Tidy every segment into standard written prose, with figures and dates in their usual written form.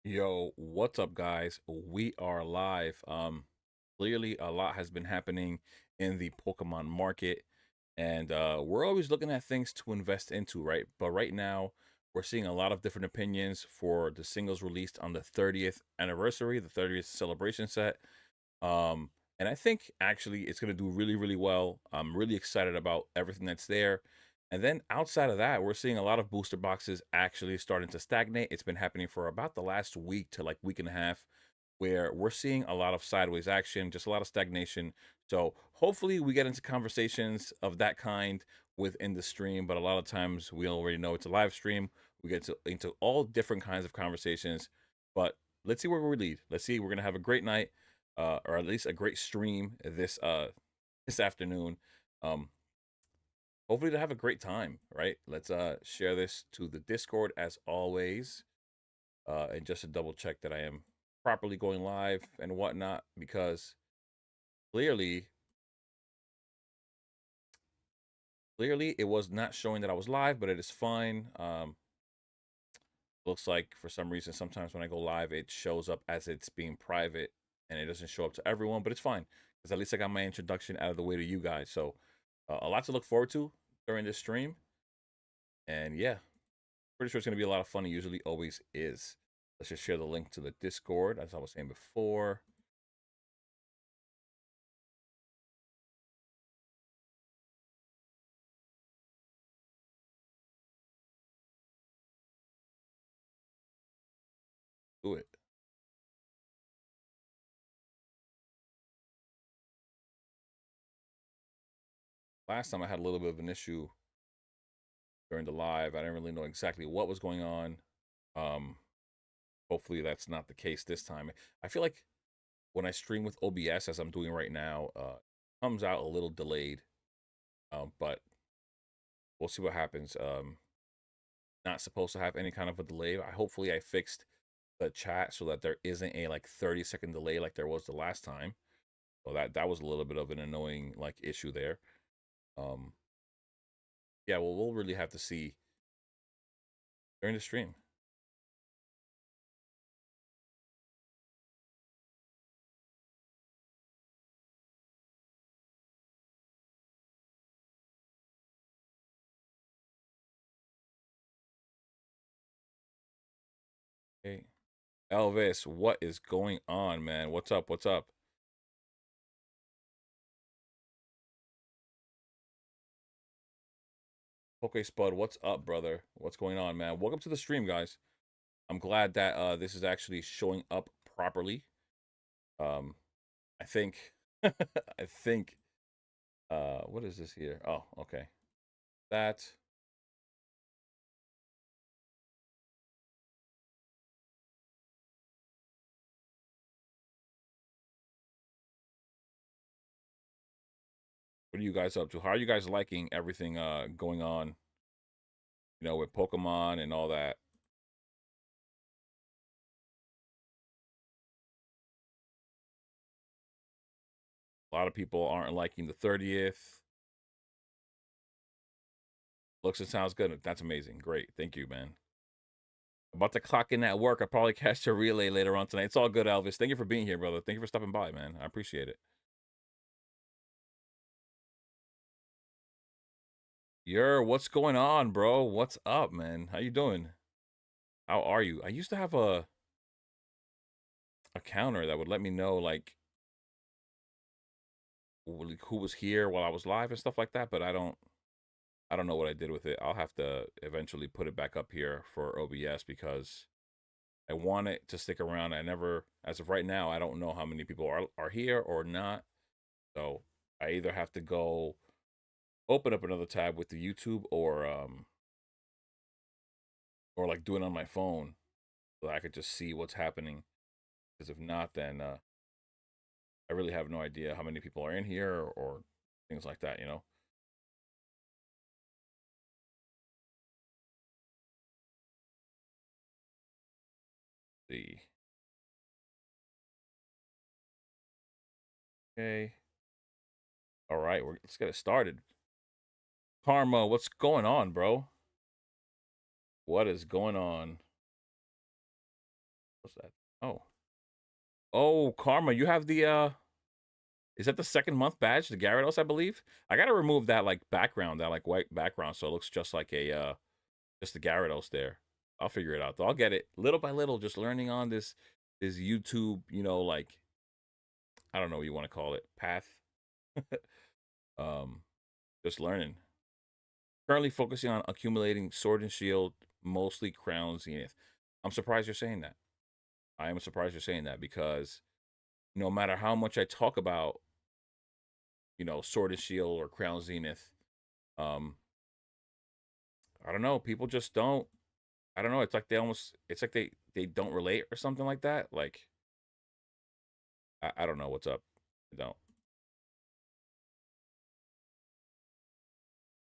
Yo, what's up, guys? We are live. Clearly a lot has been happening in the Pokemon market, and we're always looking at things to invest into, right? But right now, we're seeing a lot of different opinions for the singles released on the 30th anniversary, the 30th celebration set. Um, and I think actually it's going to do really, really well. I'm really excited about everything that's there. And then outside of that, we're seeing a lot of booster boxes actually starting to stagnate. It's been happening for about the last week to like week and a half, where we're seeing a lot of sideways action, just a lot of stagnation. So hopefully we get into conversations of that kind within the stream. But a lot of times we already know it's a live stream. We get into all different kinds of conversations. But let's see where we lead. Let's see. We're gonna have a great night, or at least a great stream this afternoon. Um, Hopefully to have a great time, right? Let's share this to the Discord as always. And just to double check that I am properly going live and whatnot, because clearly clearly it was not showing that I was live, but it is fine. Looks like for some reason sometimes when I go live it shows up as it's being private and it doesn't show up to everyone, but it's fine because at least I got my introduction out of the way to you guys. So a lot to look forward to during this stream. And yeah, pretty sure it's going to be a lot of fun. It usually always is. Let's just share the link to the Discord, as I was saying before. Do it. Last time I had a little bit of an issue during the live. I didn't really know exactly what was going on. Um, Hopefully that's not the case this time. I feel like when I stream with OBS, as I'm doing right now, it comes out a little delayed. But we'll see what happens. Not supposed to have any kind of a delay. Hopefully I fixed the chat so that there isn't a like 30-second delay like there was the last time. So that was a little bit of an annoying like issue there. Um, yeah, well, we'll really have to see during the stream. Okay. Elvis, what is going on, man? What's up? What's up? Okay, Spud, what's up, brother? What's going on, man? Welcome to the stream, guys. I'm glad that this is actually showing up properly. Um, I think I think what is this here? Oh, okay. That what are you guys up to? How are you guys liking everything going on, with Pokemon and all that? A lot of people aren't liking the 30th. Looks and sounds good. That's amazing. Great. Thank you, man. About to clock in at work. I probably catch a relay later on tonight. It's all good, Elvis. Thank you for being here, brother. Thank you for stopping by, man. I appreciate it. What's going on, bro? What's up, man? How you doing? How are you? I used to have a counter that would let me know like who was here while I was live and stuff like that, but I don't know what I did with it. I'll have to eventually put it back up here for OBS because I want it to stick around. I never, as of right now, I don't know how many people are here or not. So I either have to go open up another tab with the YouTube or like do it on my phone so I could just see what's happening. Because if not, then I really have no idea how many people are in here or things like that. See. Okay. All right, let's get it started. Karma, what's going on, bro? What is going on? that? Oh. Oh, Karma, you have the is that the second month badge, the Gyarados, I believe? I gotta remove that like background, that like white background, so it looks just like a just the Gyarados there. I'll figure it out though. I'll get it little by little, just learning on this YouTube, you know, like I don't know what you want to call it, path. um, just learning. Currently focusing on accumulating Sword and Shield, mostly Crown Zenith. I'm surprised you're saying that. I am surprised you're saying that because no matter how much I talk about, you know, Sword and Shield or Crown Zenith, um, I don't know. People just don't. I don't know. It's like they almost. It's like they don't relate or something like that. Like I don't know what's up. I don't.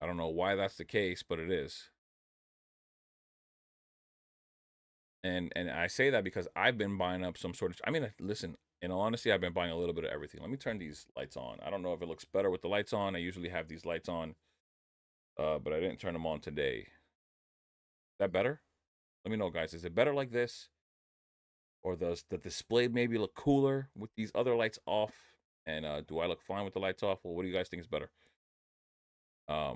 I don't know why that's the case, but it is. And I say that because I've been buying up some sort of. I mean, listen. In all honesty, I've been buying a little bit of everything. Let me turn these lights on. I don't know if it looks better with the lights on. I usually have these lights on, but I didn't turn them on today. Is that better? Let me know, guys. Is it better like this, or does the display maybe look cooler with these other lights off? And do I look fine with the lights off? Well, what do you guys think is better? Let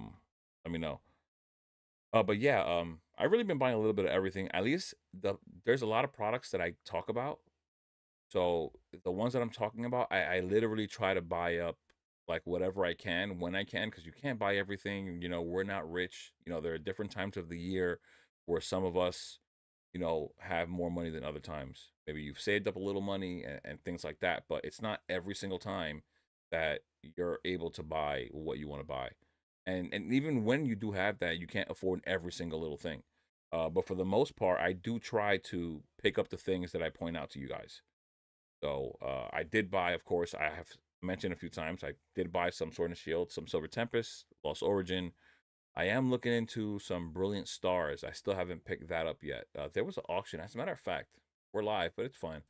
me know. But yeah, I've really been buying a little bit of everything. At least there's a lot of products that I talk about. So the ones that I'm talking about, I literally try to buy up like whatever I can when I can, because you can't buy everything. You know, we're not rich. You know, there are different times of the year where some of us, you know, have more money than other times. Maybe you've saved up a little money and things like that, but it's not every single time that you're able to buy what you want to buy. And even when you do have that, you can't afford every single little thing. But for the most part, I do try to pick up the things that I point out to you guys. So I did buy, of course, I have mentioned a few times, I did buy some Sword and Shield, some Silver Tempest, Lost Origin. I am looking into some Brilliant Stars. I still haven't picked that up yet. There was an auction. As a matter of fact, we're live, but it's fine.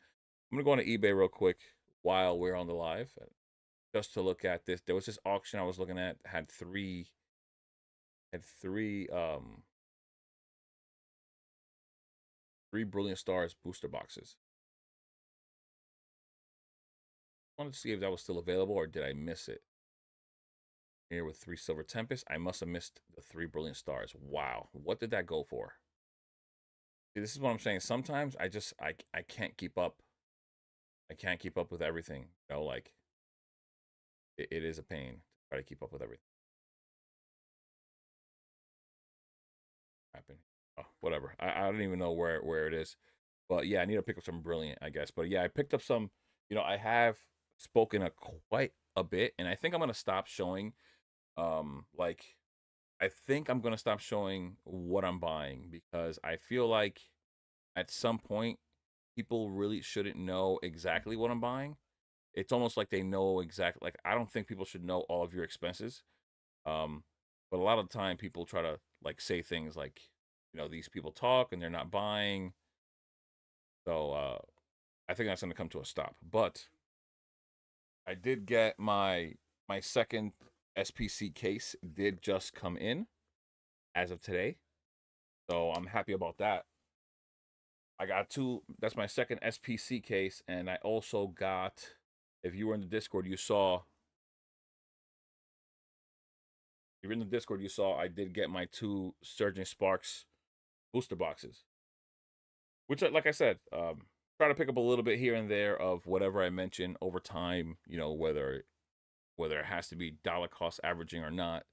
I'm gonna go on to eBay real quick while we're on the live, just to look at this. There was this auction I was looking at, had three Brilliant Stars booster boxes. I wanted to see if that was still available or did I miss it. Here with 3 Silver Tempest. I must have missed the 3 Brilliant Stars. Wow. What did that go for? See, this is what I'm saying. Sometimes I can't keep up. I can't keep up with everything. You know, like it is a pain to try to keep up with everything. Happen. Oh, whatever. I don't even know where it is. But yeah, I need to pick up some Brilliant, I guess. But yeah, I picked up some, you know, I have spoken quite a bit, and I think I'm gonna stop showing like I think I'm gonna stop showing what I'm buying because I feel like at some point people really shouldn't know exactly what I'm buying. It's almost like they know exactly, like I don't think people should know all of your expenses. Um but a lot of the time people try to like say things like, you know, these people talk and they're not buying. So I think that's going to come to a stop. But I did get my second SPC case did just come in as of today. So I'm happy about that. I got two. That's my second SPC case, and I also got. If you were in the Discord, you saw. If you're in the Discord, you saw I did get my 2 Surging Sparks booster boxes, which, like I said, try to pick up a little bit here and there of whatever I mentioned over time. You know, whether it has to be dollar cost averaging or not.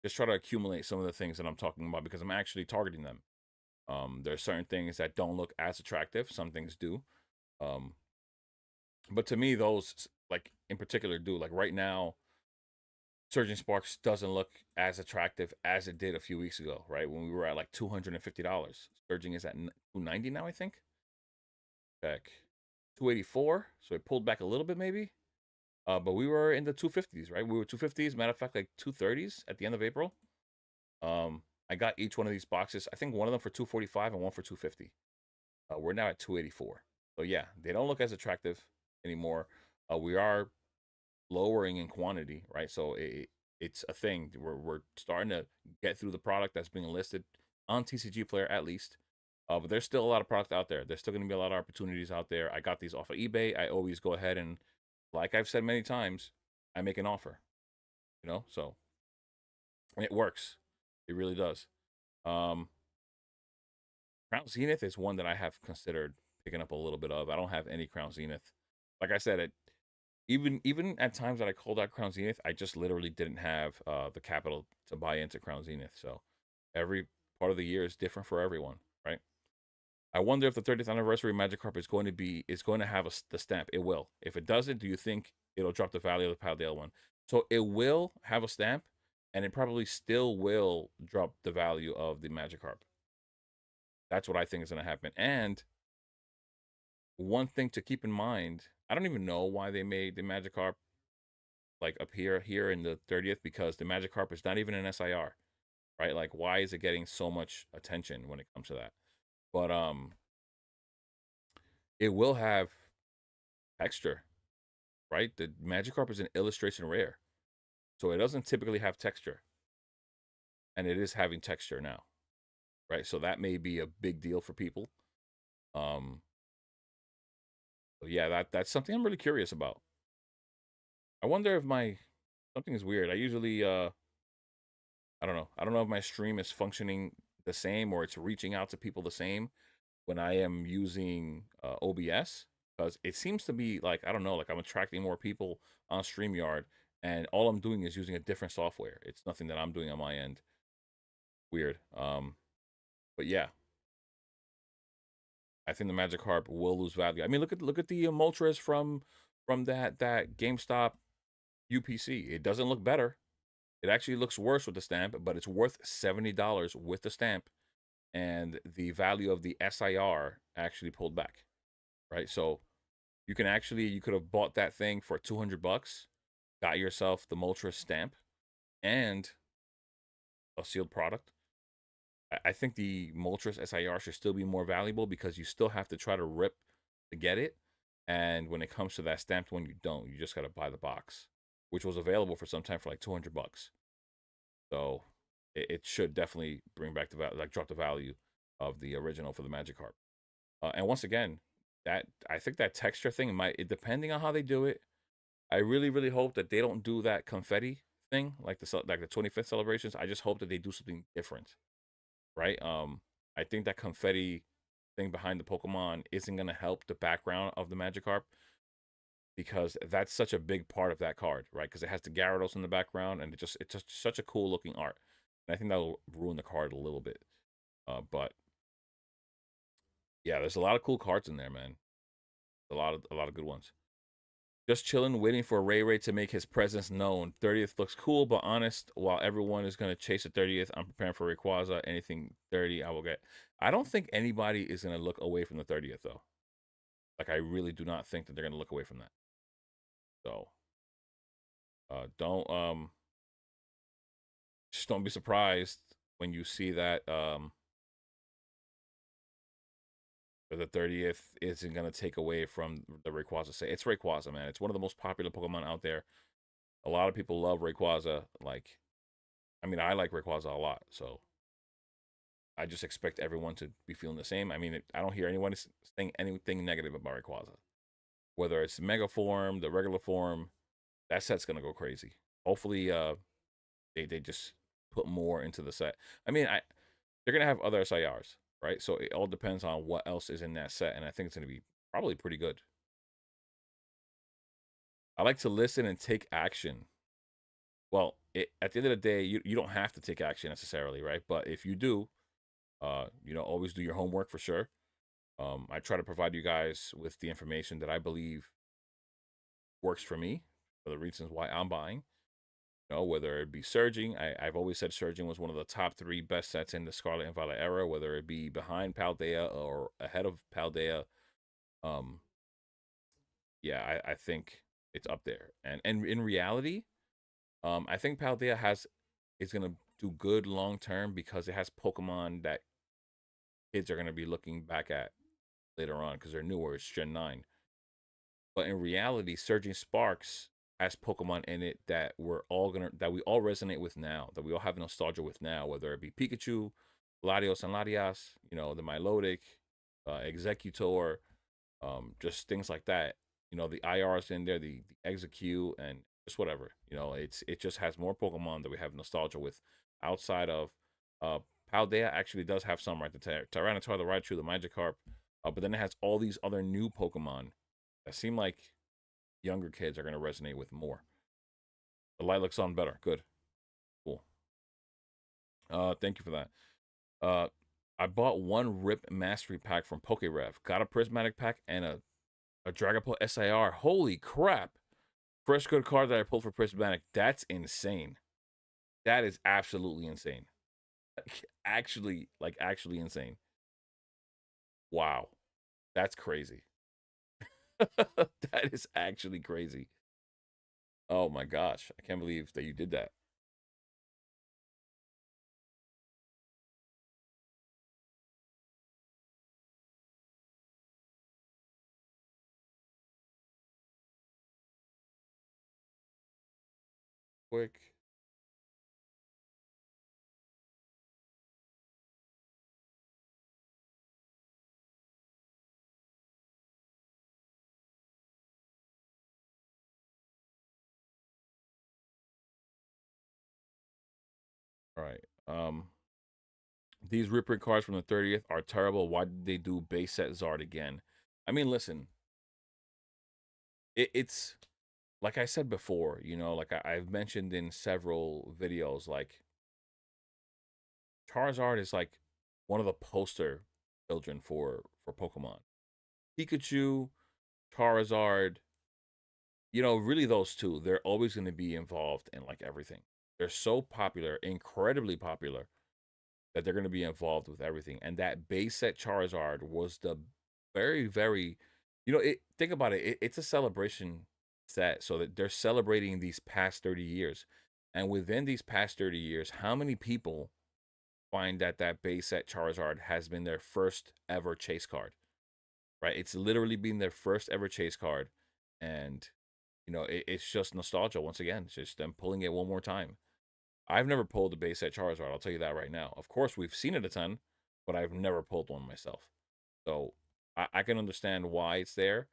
Just try to accumulate some of the things that I'm talking about because I'm actually targeting them. There are certain things that don't look as attractive. Some things do. Um, but to me, those like in particular do. Like right now, Surging Sparks doesn't look as attractive as it did a few weeks ago, right? When we were at like $250. Surging is at 290 now, I think. Check. 284. So it pulled back a little bit maybe. But we were in the 250s, right? We were 250s, matter of fact, like 230s at the end of April. I got each one of these boxes. I think one of them for 245 and one for 250. We're now at 284. So yeah, they don't look as attractive anymore. We are lowering in quantity, right? So it's a thing. We're starting to get through the product that's being listed on TCG Player at least. But there's still a lot of product out there. There's still going to be a lot of opportunities out there. I got these off of eBay. I always go ahead and, like I've said many times, I make an offer, so and it works. It really does. Um, Crown Zenith is one that I have considered picking up a little bit of. I don't have any Crown Zenith. Like I said, even at times that I called out Crown Zenith, I just literally didn't have the capital to buy into Crown Zenith. So every part of the year is different for everyone, right? I wonder if the 30th anniversary Magikarp is going to have the stamp. It will. If it doesn't, do you think it'll drop the value of the Paldale one? So it will have a stamp, and it probably still will drop the value of the Magikarp. That's what I think is going to happen. And one thing to keep in mind, I don't even know why they made the Magikarp like appear here in the 30th, because the Magikarp is not even an SIR, right? Like, why is it getting so much attention when it comes to that? But it will have texture, right? The Magikarp is an illustration rare, so it doesn't typically have texture, and it is having texture now, right? So that may be a big deal for people. Um, so yeah, that's something I'm really curious about. I wonder if my something is weird. I usually I don't know. I don't know if my stream is functioning the same or it's reaching out to people the same when I am using OBS, because it seems to be like, I don't know, like I'm attracting more people on StreamYard, and all I'm doing is using a different software. It's nothing that I'm doing on my end. Weird. But yeah, I think the Magikarp will lose value. I mean, look at the Moltres from that GameStop UPC. It doesn't look better. It actually looks worse with the stamp, but it's worth $70 with the stamp, and the value of the SIR actually pulled back, right? So you could have bought that thing for 200 bucks, got yourself the Moltres stamp and a sealed product. I think the Moltres SIR should still be more valuable, because you still have to try to rip to get it. And when it comes to that stamped one, you don't. You just got to buy the box, which was available for some time for like 200 bucks. So it should definitely bring back the value, like drop the value of the original for the Magikarp. And once again, that I think that texture thing depending on how they do it. I really, really hope that they don't do that confetti thing like the 25th celebrations. I just hope that they do something different, right? I think that confetti thing behind the Pokemon isn't gonna help the background of the Magikarp, because that's such a big part of that card, right? Because it has the Gyarados in the background, and it's just such a cool looking art. And I think that'll ruin the card a little bit. But yeah, there's a lot of cool cards in there, man. A lot of good ones. Just chilling, waiting for Ray Ray to make his presence known. 30th looks cool, but honest. While everyone is going to chase the 30th, I'm preparing for Rayquaza. Anything 30, I will get. I don't think anybody is going to look away from the 30th, though. Like, I really do not think that they're going to look away from that. So, don't, just don't be surprised when you see that, the 30th isn't going to take away from the Rayquaza. Say, it's Rayquaza, man. It's one of the most popular Pokemon out there. A lot of people love Rayquaza. Like, I mean, I like Rayquaza a lot, so I just expect everyone to be feeling the same. I mean, I don't hear anyone saying anything negative about Rayquaza. Whether it's Mega Form, the regular form, that set's gonna go crazy. Hopefully, they just put more into the set. I mean, they're gonna have other SIRs, right? So it all depends on what else is in that set, and I think it's gonna be probably pretty good. I like to listen and take action. Well, at the end of the day, you don't have to take action necessarily, right? But if you do, always do your homework for sure. I try to provide you guys with the information that I believe works for me, for the reasons why I'm buying. Whether it be Surging, I've always said Surging was one of the top 3 best sets in the Scarlet and Violet era, whether it be behind Paldea or ahead of Paldea. Um, yeah, I think it's up there. And in reality, I think Paldea is gonna do good long term, because it has Pokemon that kids are gonna be looking back at later on, because they're newer. It's Gen 9. But in reality, Surging Sparks has Pokemon in it that we all resonate with now, that we all have nostalgia with now, whether it be Pikachu, Latios and Latias, the Milotic, Executor, just things like that. The IRs in there, the Execute, and just whatever. It just has more Pokemon that we have nostalgia with. Outside of uh, Paldea actually does have some, right? The Tyranitar, the Raichu, the Magikarp, but then it has all these other new Pokemon that seem like younger kids are going to resonate with more. The light looks on better. Good, cool. Thank you for that. Uh, I bought one Rip Mastery pack from PokeRev. Got a Prismatic pack and a Dragapult SIR. Holy crap! First good card that I pulled for Prismatic. That's insane. That is absolutely insane. Actually insane. Wow. That's crazy. That is actually crazy. Oh my gosh. I can't believe that you did that. Quick. All right. These reprint cards from the 30th are terrible. Why did they do base set Zard again? I mean, listen, it's like I said before, like I've mentioned in several videos, like Charizard is like one of the poster children for Pokemon. Pikachu, Charizard, really those two, they're always going to be involved in like everything. They're so popular, incredibly popular, that they're going to be involved with everything. And that base set Charizard was the very, very, think about it, it's a celebration set. So that they're celebrating these past 30 years. And within these past 30 years, how many people find that that base set Charizard has been their first ever chase card, right? It's literally been their first ever chase card. And, it's just nostalgia once again. It's just them pulling it one more time. I've never pulled a base set Charizard. I'll tell you that right now. Of course, we've seen it a ton, but I've never pulled one myself. So I can understand why it's there.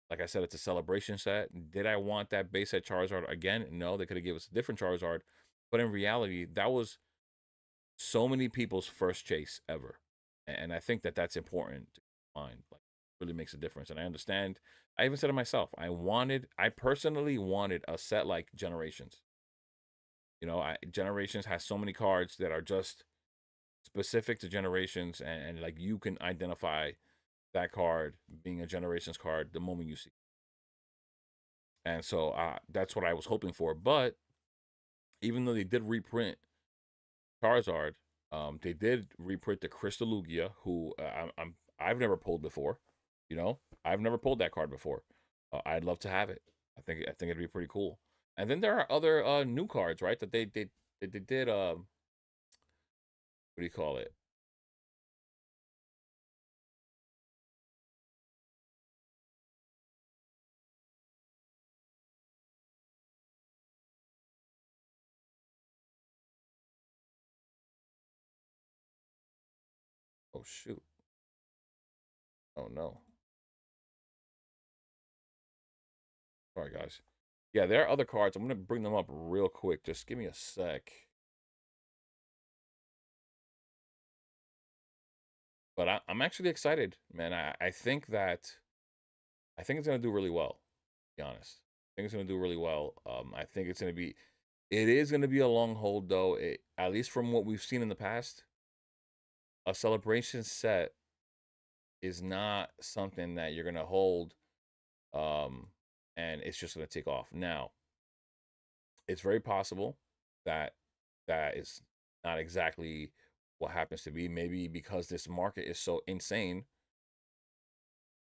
Like I said, it's a celebration set. Did I want that base set Charizard again? No, they could have given us a different Charizard. But in reality, that was so many people's first chase ever. And I think that that's important to mind. Like, really makes a difference. And I understand. I even said it myself. I personally wanted a set like Generations. Generations has so many cards that are just specific to Generations, and like you can identify that card being a Generations card the moment you see. And so that's what I was hoping for. But even though they did reprint Charizard, they did reprint the Crystal Lugia, who I've never pulled before. I've never pulled that card before. I'd love to have it. I think it'd be pretty cool. And then there are other new cards, right? That they did. What do you call it? Oh shoot! Oh no! Sorry guys. Yeah, there are other cards. I'm gonna bring them up real quick. Just give me a sec. But I'm actually excited, man. I think it's gonna do really well. To be honest, I think it's gonna do really well. I think it is gonna be a long hold though. At least from what we've seen in the past, a celebration set is not something that you're gonna hold, um, and it's just gonna take off. Now, it's very possible that that is not exactly what happens to be. Maybe because this market is so insane,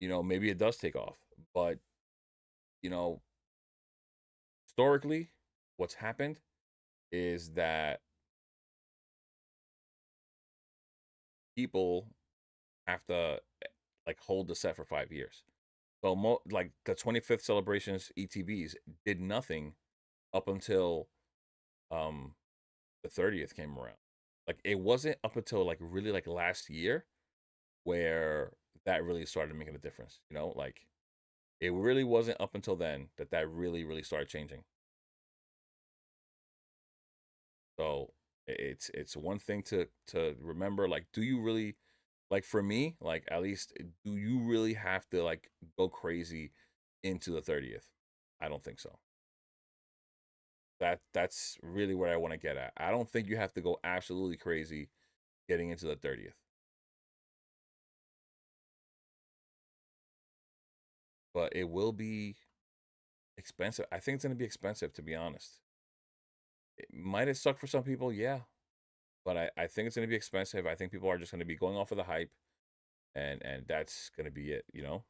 maybe it does take off. But, you know, historically, what's happened is that people have to like hold the set for 5 years. So, like the 25th celebrations ETBs did nothing up until um the 30th came around. Like it wasn't up until like really like last year where that really started making a difference. You know, like it really wasn't up until then that that really started changing. So it's one thing to remember. Like, do you really like for me? Like, at least do you really have to like go crazy into the 30th? I don't think so. That's really what I want to get at. I don't think you have to go absolutely crazy getting into the 30th, but it will be expensive. I think it's going to be expensive, to be honest. It might have sucked for some people, yeah, but I think it's going to be expensive. I think people are just going to be going off of the hype, and that's going to be it. You know,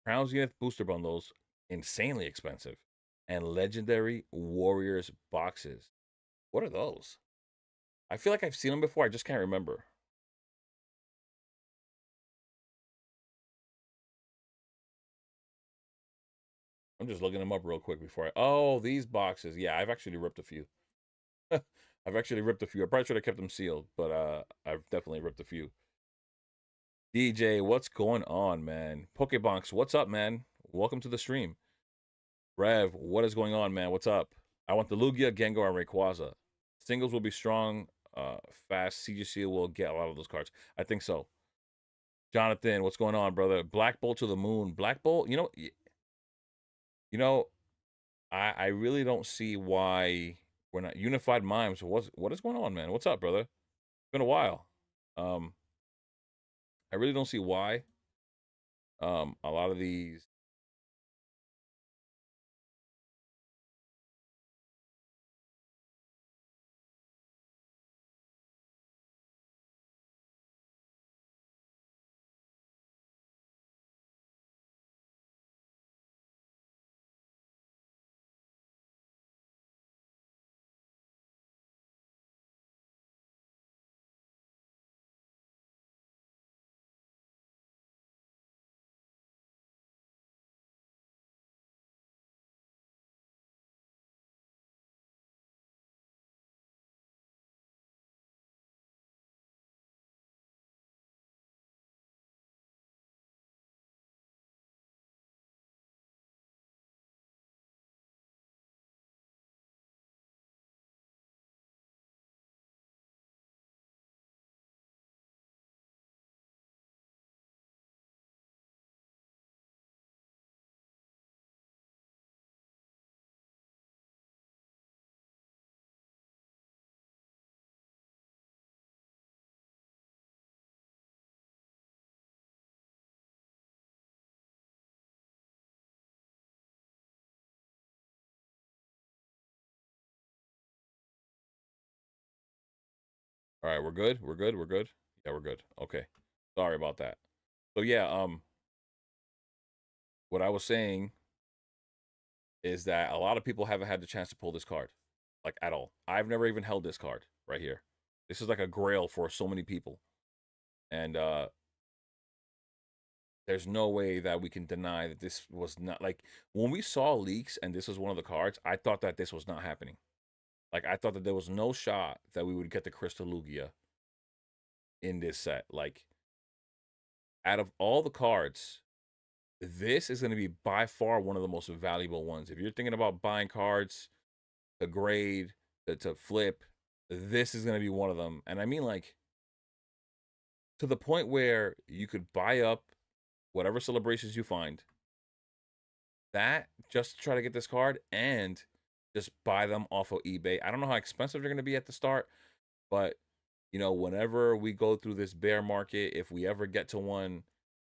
Crown Zenith booster bundles insanely expensive, and legendary warriors boxes. What are those? I feel like I've seen them before. I just can't remember. I'm just looking them up real quick before I. Oh, these boxes. Yeah, I've actually ripped a few. I've actually ripped a few. I probably should have kept them sealed, but I've definitely ripped a few. DJ, what's going on, man? Pokebonks, what's up, man? Welcome to the stream. Rev, what is going on, man? What's up? I want the Lugia, Gengar, and Rayquaza. Singles will be strong, fast. CGC will get a lot of those cards. I think so. Jonathan, what's going on, brother? Black Bolt to the moon. Black Bolt, you know, I really don't see why we're not unified mimes. What is going on, man? What's up, brother? It's been a while. Um, I really don't see why. A lot of these. All right, we're good. We're good. We're good. Yeah, we're good. Okay. Sorry about that. So yeah, what I was saying is that a lot of people haven't had the chance to pull this card, like at all. I've never even held this card right here. This is like a grail for so many people, and there's no way that we can deny that this was not like when we saw leaks and this was one of the cards. I thought that this was not happening. Like I thought that there was no shot that we would get the Crystal Lugia in this set. Like out of all the cards, this is going to be by far one of the most valuable ones. If you're thinking about buying cards to grade, to flip, this is going to be one of them. And I mean, like, to the point where you could buy up whatever celebrations you find, that just to try to get this card and just buy them off of eBay. I don't know how expensive they're going to be at the start, but, whenever we go through this bear market, if we ever get to one,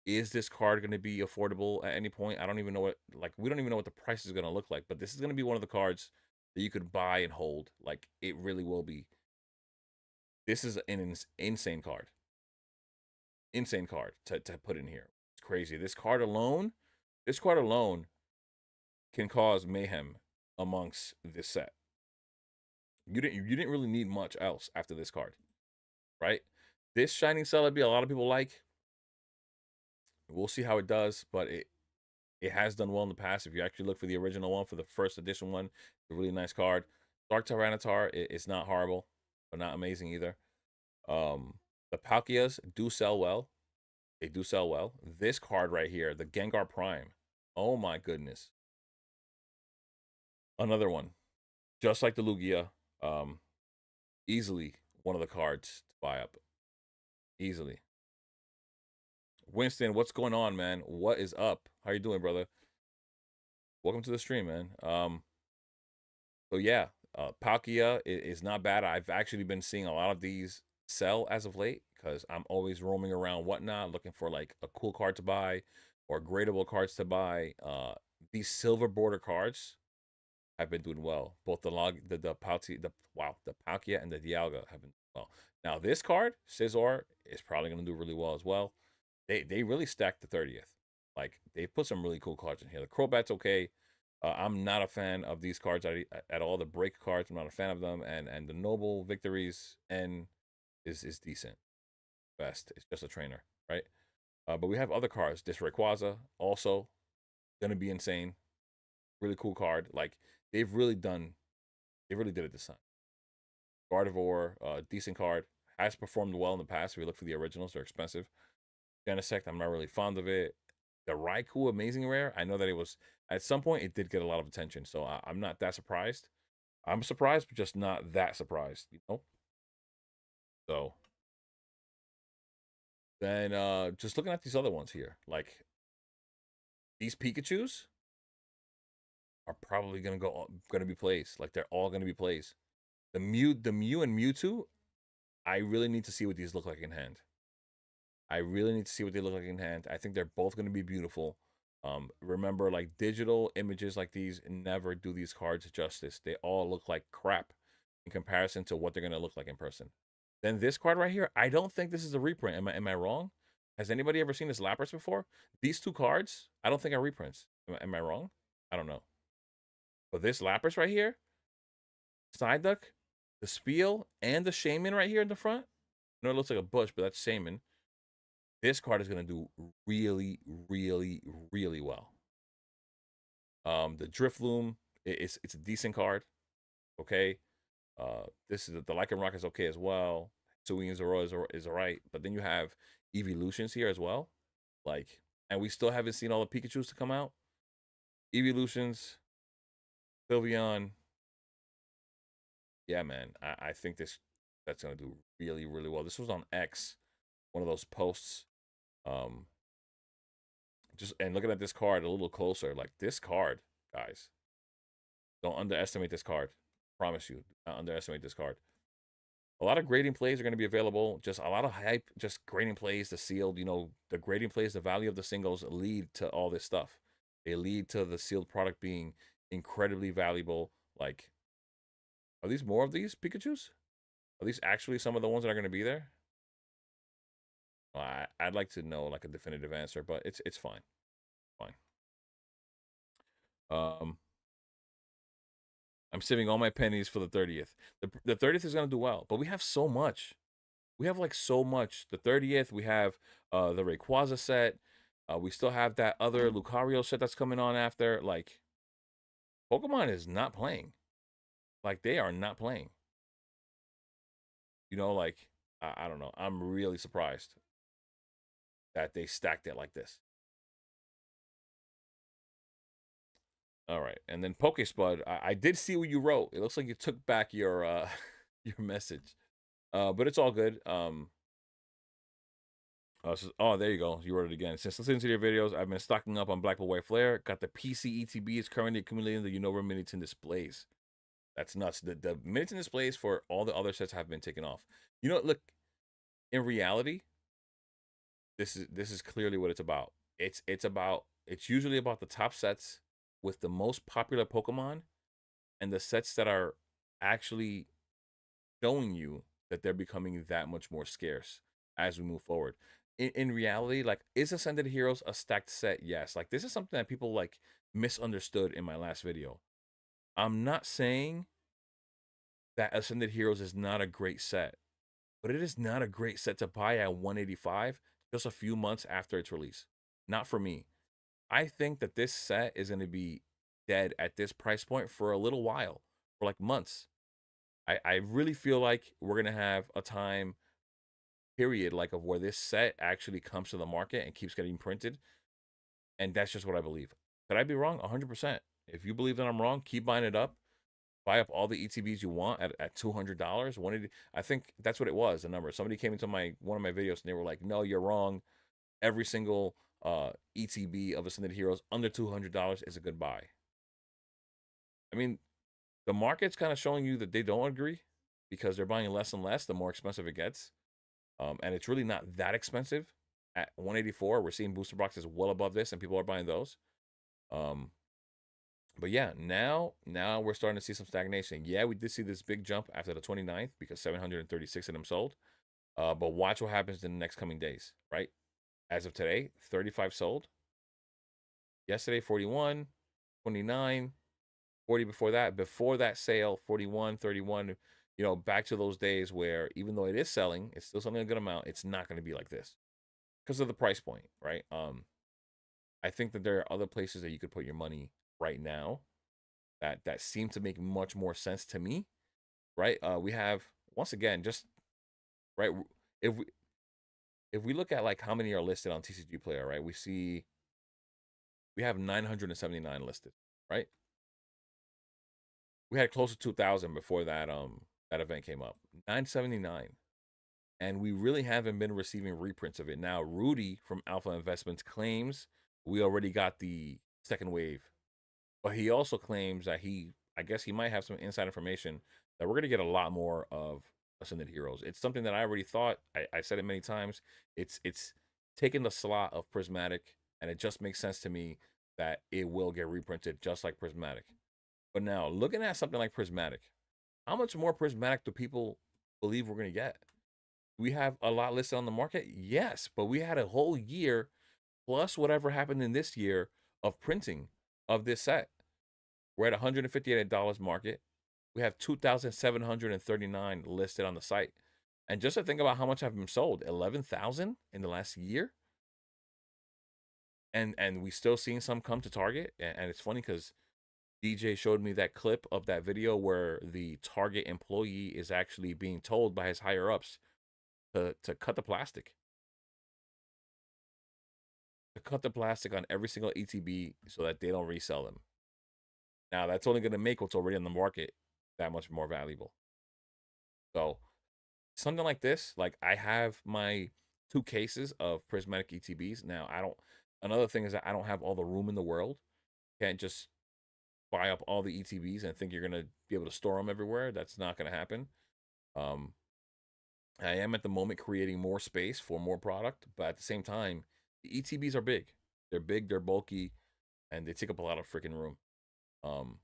is this card going to be affordable at any point? I don't even know we don't even know what the price is going to look like, but this is going to be one of the cards that you could buy and hold. Like, it really will be. This is an insane card. Insane card to put in here. It's crazy. This card alone can cause mayhem amongst this set. You didn't really need much else after this card, right? This Shining Celebi, a lot of people like. We'll see how it does, but It has done well in the past. If you actually look for the original one, for the first edition one, it's a really nice card. Dark Tyranitar, it's not horrible, but not amazing either. The Palkias do sell well. They do sell well. This card right here, the Gengar Prime. Oh my goodness. Another one. Just like the Lugia. Easily one of the cards to buy up. Easily. Winston, what's going on, man? What is up? How you doing, brother? Welcome to the stream, man. So yeah, Palkia is not bad. I've actually been seeing a lot of these sell as of late because I'm always roaming around whatnot looking for like a cool card to buy or gradable cards to buy. These silver border cards have been doing well. Both the Palkia and the Dialga have been doing well. Now this card, Scizor, is probably going to do really well as well. They really stacked the 30th. Like they put some really cool cards in here. The Crobat's okay. I'm not a fan of these cards at all. The break cards, I'm not a fan of them. And the Noble Victories N is decent. Best. It's just a trainer, right? But we have other cards. This Rayquaza also gonna be insane. Really cool card. Like they really did it this time. Gardevoir, decent card. Has performed well in the past. If we look for the originals, they're expensive. Genesect, I'm not really fond of it. The Raikou Amazing Rare, I know that it was, at some point, it did get a lot of attention. So I'm not that surprised. I'm surprised, but just not that surprised, you know? So then just looking at these other ones here, like these Pikachus are probably gonna be plays. Like they're all gonna be plays. The Mew and Mewtwo, I really need to see what these look like in hand. I really need to see what they look like in hand. I think they're both going to be beautiful. Remember, like digital images like these never do these cards justice. They all look like crap in comparison to what they're going to look like in person. Then this card right here, I don't think this is a reprint. Am I wrong? Has anybody ever seen this Lapras before? These two cards, I don't think are reprints. Am I wrong? I don't know. But this Lapras right here, Psyduck, the Spiel, and the Shaman right here in the front. I know it looks like a bush, but that's Shaman. This card is going to do really, really, really well. The Drifloom, it's a decent card. Okay. This is the Lycanroc is okay as well. Sui and Zoro is alright. But then you have Evolutions here as well. Like, and we still haven't seen all the Pikachus to come out. Evolutions, Sylveon. Yeah, man. I think that's gonna do really, really well. This was on X, one of those posts. Just and looking at this card a little closer, like this card, guys, don't underestimate this card. Promise you, don't underestimate this card. A lot of grading plays are going to be available. Just a lot of hype. Just grading plays, the sealed. You know, the grading plays, the value of the singles lead to all this stuff. They lead to the sealed product being incredibly valuable. Like, are these more of these Pikachu's? Are these actually some of the ones that are going to be there? Well, I'd like to know like a definitive answer, but it's fine. Fine. I'm saving all my pennies for the 30th. The 30th is going to do well, but we have so much. We have like so much. The 30th, we have the Rayquaza set. We still have that other Lucario set that's coming on after. Like, Pokemon is not playing. Like, they are not playing. You know, like, I don't know. I'm really surprised that they stacked it like this. All right. And then Pokespud, I did see what you wrote. It looks like you took back your your message. But it's all good. Oh, there you go. You wrote it again. Since listening to your videos, I've been stocking up on Black Bull White Flare. Got the PC ETB. It's currently accumulating the Unova minutes and displays. That's nuts. The minutes and displays for all the other sets have been taken off. You know, look, in reality, this is clearly what it's about. It's usually about the top sets with the most popular Pokemon and the sets that are actually showing you that they're becoming that much more scarce as we move forward. In reality, like, is Ascended Heroes a stacked set? Yes. Like, this is something that people like misunderstood in my last video. I'm not saying that Ascended Heroes is not a great set, but it is not a great set to buy at 185 just a few months after its release. Not for me. I think that this set is going to be dead at this price point for a little while, for like months. I really feel like we're going to have a time period like of where this set actually comes to the market and keeps getting printed. And that's just what I believe. Could I be wrong? 100%. If you believe that I'm wrong, keep buying it up. Buy up all the ETBs you want at $200. 180. I think that's what it was. The number. Somebody came into one of my videos and they were like, "No, you're wrong. Every single ETB of Ascended Heroes under $200 is a good buy." I mean, the market's kind of showing you that they don't agree because they're buying less and less the more expensive it gets. And it's really not that expensive. At 184, we're seeing booster boxes well above this, and people are buying those. Um, but yeah, now we're starting to see some stagnation. Yeah, we did see this big jump after the 29th because 736 of them sold. But watch what happens in the next coming days, right? As of today, 35 sold. Yesterday, 41, 29, 40 before that. Before that sale, 41, 31. You know, back to those days where even though it is selling, it's still selling a good amount. It's not going to be like this because of the price point, right? I think that there are other places that you could put your money right now that seem to make much more sense to me, right? We have once again just right if we if we look at like how many are listed on TCG Player, right? We have 979 listed, right? We had close to 2,000 before that event came up. 979. And we really haven't been receiving reprints of it. Now, Rudy from Alpha Investments claims we already got the second wave, but he also claims that I guess he might have some inside information that we're going to get a lot more of Ascended Heroes. It's something that I already thought. I said it many times. It's taking the slot of Prismatic, and it just makes sense to me that it will get reprinted just like Prismatic. But now, looking at something like Prismatic, how much more Prismatic do people believe we're going to get? We have a lot listed on the market, yes, but we had a whole year plus whatever happened in this year of printing of this set. We're at $158 market. We have 2,739 listed on the site. And just to think about how much have been sold, 11,000 in the last year. And we still seeing some come to Target. And it's funny because DJ showed me that clip of that video where the Target employee is actually being told by his higher ups to cut the plastic. To cut the plastic on every single ETB so that they don't resell them. Now, that's only going to make what's already on the market that much more valuable. So, something like this, like I have my 2 cases of prismatic ETBs. Now, another thing is that I don't have all the room in the world. Can't just buy up all the ETBs and think you're going to be able to store them everywhere. That's not going to happen. Um, I am at the moment creating more space for more product, but at the same time, the ETBs are big. They're big, they're bulky, and they take up a lot of freaking room. Um,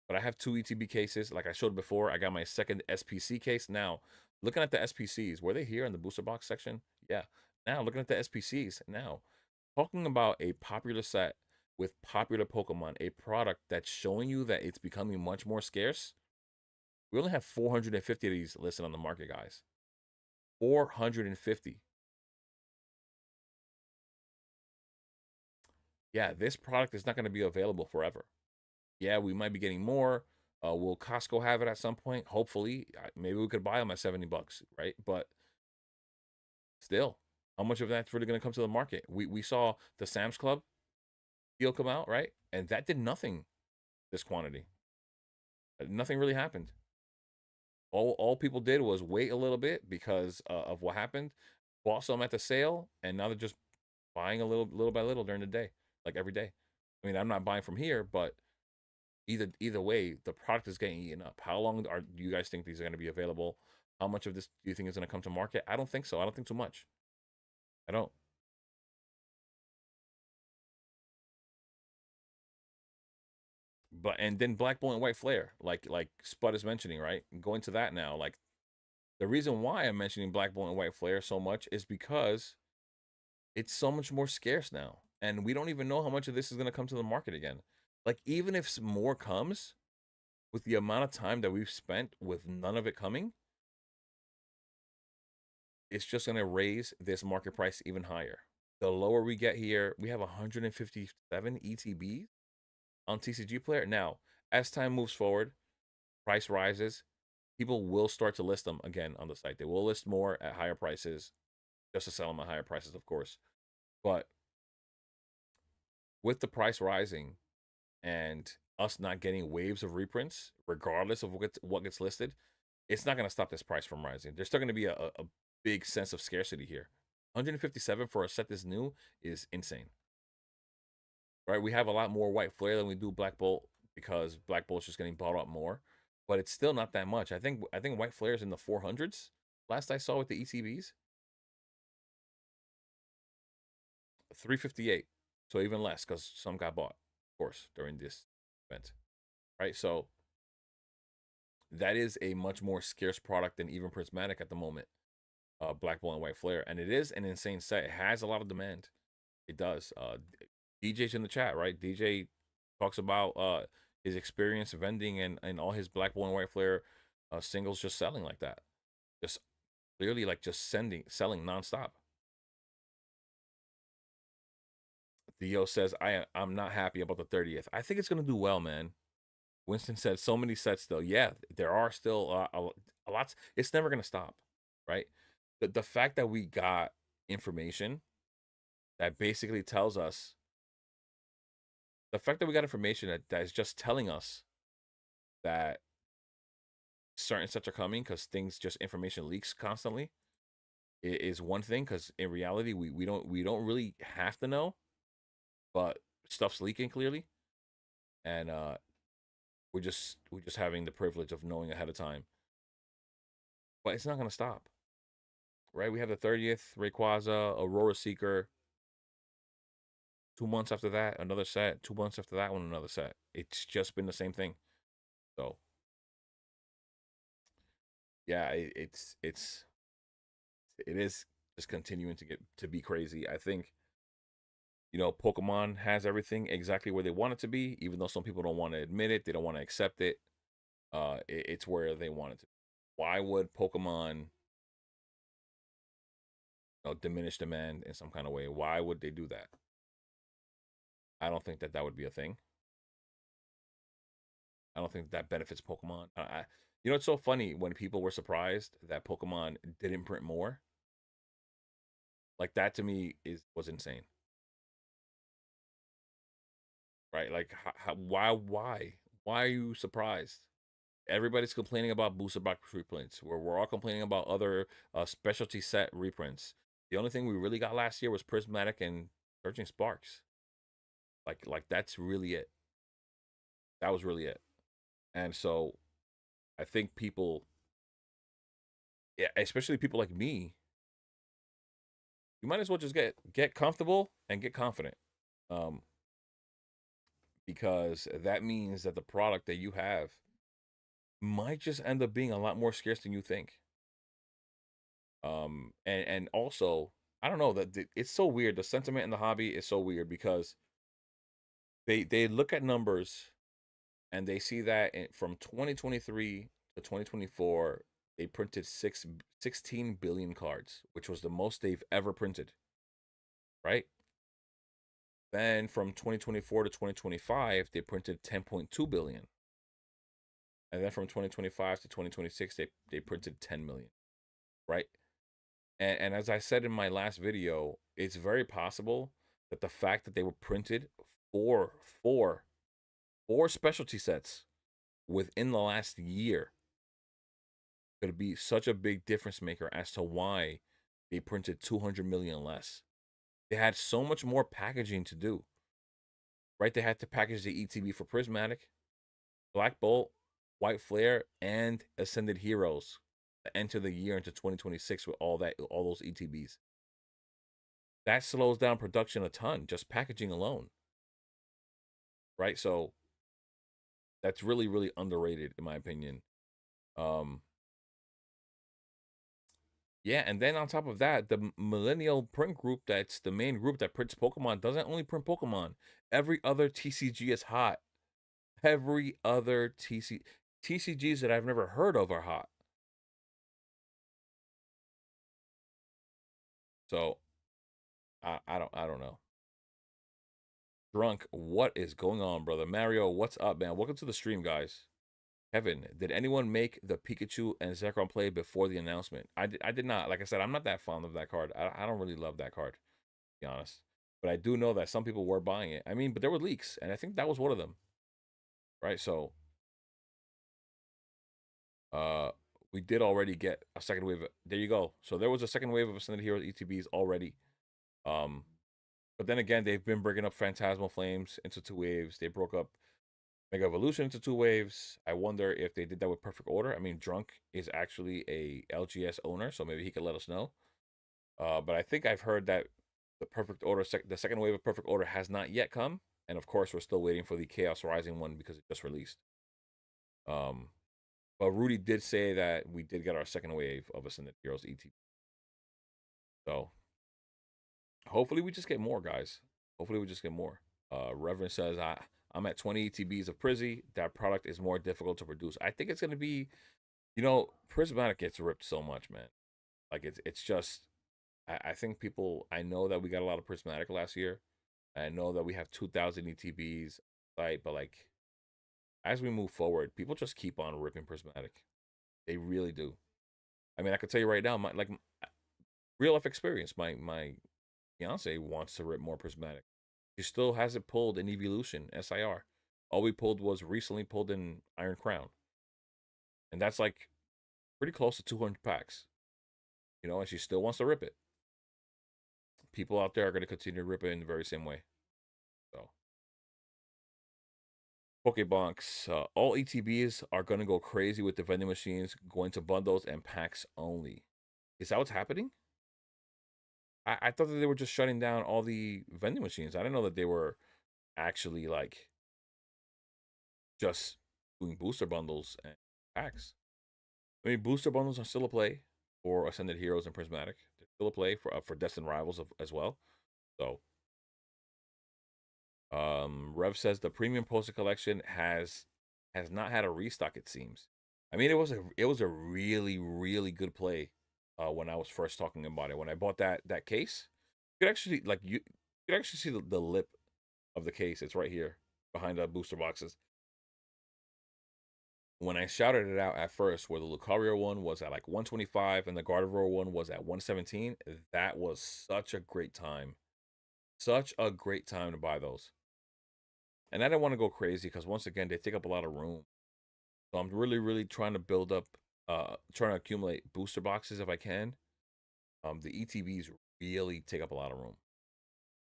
but I have 2 ETB cases. Like I showed before, I got my second SPC case. Now, looking at the SPCs, were they here in the booster box section? Yeah. Now, looking at the SPCs, now, talking about a popular set with popular Pokemon, a product that's showing you that it's becoming much more scarce. We only have 450 of these listed on the market, guys. 450. Yeah, this product is not going to be available forever. Yeah, we might be getting more. Will Costco have it at some point? Hopefully, maybe we could buy them at $70, right? But still, how much of that's really going to come to the market? We saw the Sam's Club deal come out, right? And that did nothing. This quantity, nothing really happened. All people did was wait a little bit because of what happened. Bought some at the sale, and now they're just buying a little by little during the day, like every day. I mean, I'm not buying from here, but either way, the product is getting eaten up. How long do you guys think these are going to be available? How much of this do you think is going to come to market? I don't think so. I don't think too much. I don't. But and then Black Bull and White Flare, like Spud is mentioning, right? Going to that now, like the reason why I'm mentioning Black Bull and White Flare so much is because it's so much more scarce now, and we don't even know how much of this is going to come to the market again. Like even if more comes, with the amount of time that we've spent with none of it coming, it's just going to raise this market price even higher. The lower we get here, we have 157 ETBs on TCG Player. Now, as time moves forward, price rises, people will start to list them again on the site. They will list more at higher prices, just to sell them at higher prices, of course. But with the price rising and us not getting waves of reprints, regardless of what gets listed, it's not going to stop this price from rising. There's still going to be a big sense of scarcity here. 157 for a set this new is insane, right? We have a lot more white flare than we do black bolt because black bolt's just getting bought up more, but it's still not that much. I think white flare is in the 400s. Last I saw with the ETBs, 358. So even less because some got bought, of course, during this event, right? So that is a much more scarce product than even Prismatic at the moment. Black Bull and White Flare, and it is an insane set. It has a lot of demand. It does. DJ's in the chat, right? DJ talks about his experience vending and all his Black Bull and White Flare singles just selling like that, just clearly like just selling nonstop. Theo says I'm not happy about the 30th. I think it's gonna do well, man. Winston said so many sets though. Yeah, there are still a lot. It's never gonna stop, right? The fact that we got information that basically tells us the fact that we got information that is just telling us that certain sets are coming because things just information leaks constantly is one thing, because in reality we don't really have to know, but stuff's leaking clearly, and we're just having the privilege of knowing ahead of time, but it's not going to stop, right? We have the 30th Rayquaza, Aurora Seeker. 2 months after that, another set. 2 months after that one, another set. It's just been the same thing. So yeah, it is just continuing to be crazy. I think, Pokemon has everything exactly where they want it to be, even though some people don't want to admit it, they don't want to accept it. It's where they want it to be. Why would Pokemon, diminish demand in some kind of way? Why would they do that? I don't think that would be a thing. I don't think that benefits Pokemon. It's so funny when people were surprised that Pokemon didn't print more. Like that to me was insane, right? Like, why are you surprised? Everybody's complaining about booster box reprints. We're all complaining about other specialty set reprints. The only thing we really got last year was Prismatic and Searching Sparks. Like that's really it. That was really it. And so I think people, yeah, especially people like me, you might as well just get comfortable and get confident. Um, because that means that the product that you have might just end up being a lot more scarce than you think. And also, I don't know, that it's so weird. The sentiment in the hobby is so weird because they look at numbers and they see that from 2023 to 2024 they printed 16 billion cards, which was the most they've ever printed, right? Then from 2024 to 2025 they printed 10.2 billion, and then from 2025 to 2026 they printed 10 million, right? And as I said in my last video, it's very possible that the fact that they were printed for four specialty sets within the last year could be such a big difference maker as to why they printed 200 million less. They had so much more packaging to do, right? They had to package the ETB for Prismatic, Black Bolt, White Flare, and Ascended Heroes to enter the year into 2026 with all those ETBs. That slows down production a ton, just packaging alone, right? So that's really, really underrated in my opinion. Um, yeah, and then on top of that, the Millennial Print Group, that's the main group that prints Pokemon, doesn't only print Pokemon. Every other TCG is hot. Every other TCGs that I've never heard of are hot. So I don't know. Drunk, what is going on, brother? Mario, what's up, man? Welcome to the stream, guys. Kevin, did anyone make the Pikachu and Zekrom play before the announcement? I did not. Like I said, I'm not that fond of that card. I don't really love that card, to be honest. But I do know that some people were buying it. I mean, but there were leaks, and I think that was one of them, right? So, uh, we did already get a second wave. There you go. So there was a second wave of Ascended Heroes ETBs already. Um, but then again, they've been breaking up Phantasmal Flames into two waves. They broke up Mega Evolution into two waves. I wonder if they did that with Perfect Order. I mean, Drunk is actually a LGS owner, so maybe he could let us know. But I think I've heard that the Perfect Order, the second wave of Perfect Order has not yet come. And of course, we're still waiting for the Chaos Rising one because it just released. Um, but Rudy did say that we did get our second wave of Ascended Heroes ET. So hopefully we just get more, guys. Hopefully we just get more. Reverend says, I'm at 20 ETBs of Prizzy. That product is more difficult to produce. I think it's going to be, Prismatic gets ripped so much, man. Like it's just, I think people, I know that we got a lot of Prismatic last year. I know that we have 2,000 ETBs, right? But like, as we move forward, people just keep on ripping Prismatic. They really do. I mean, I could tell you right now, like real life experience. My fiance wants to rip more Prismatic. She still hasn't pulled an Evolution SIR. All we pulled was recently pulled in Iron Crown, and that's like pretty close to 200 packs. And she still wants to rip it. People out there are going to continue to rip it in the very same way. So, Pokebonks, all ETBs are going to go crazy with the vending machines going to bundles and packs only. Is that what's happening? I thought that they were just shutting down all the vending machines. I didn't know that they were actually like just doing booster bundles and packs. I mean, booster bundles are still a play for Ascended Heroes and Prismatic. They're still a play for Destined Rivals as well. So, Rev says the premium poster collection has not had a restock. It seems. I mean, it was a really really good play when I was first talking about it. When I bought that case, you could actually you could actually see the lip of the case. It's right here behind the booster boxes. When I shouted it out at first, where the Lucario one was at like 125 and the Gardevoir one was at 117, that was such a great time. Such a great time to buy those. And I didn't want to go crazy because once again, they take up a lot of room. So I'm really, really trying to build up, trying to accumulate booster boxes if I can. The ETBs really take up a lot of room.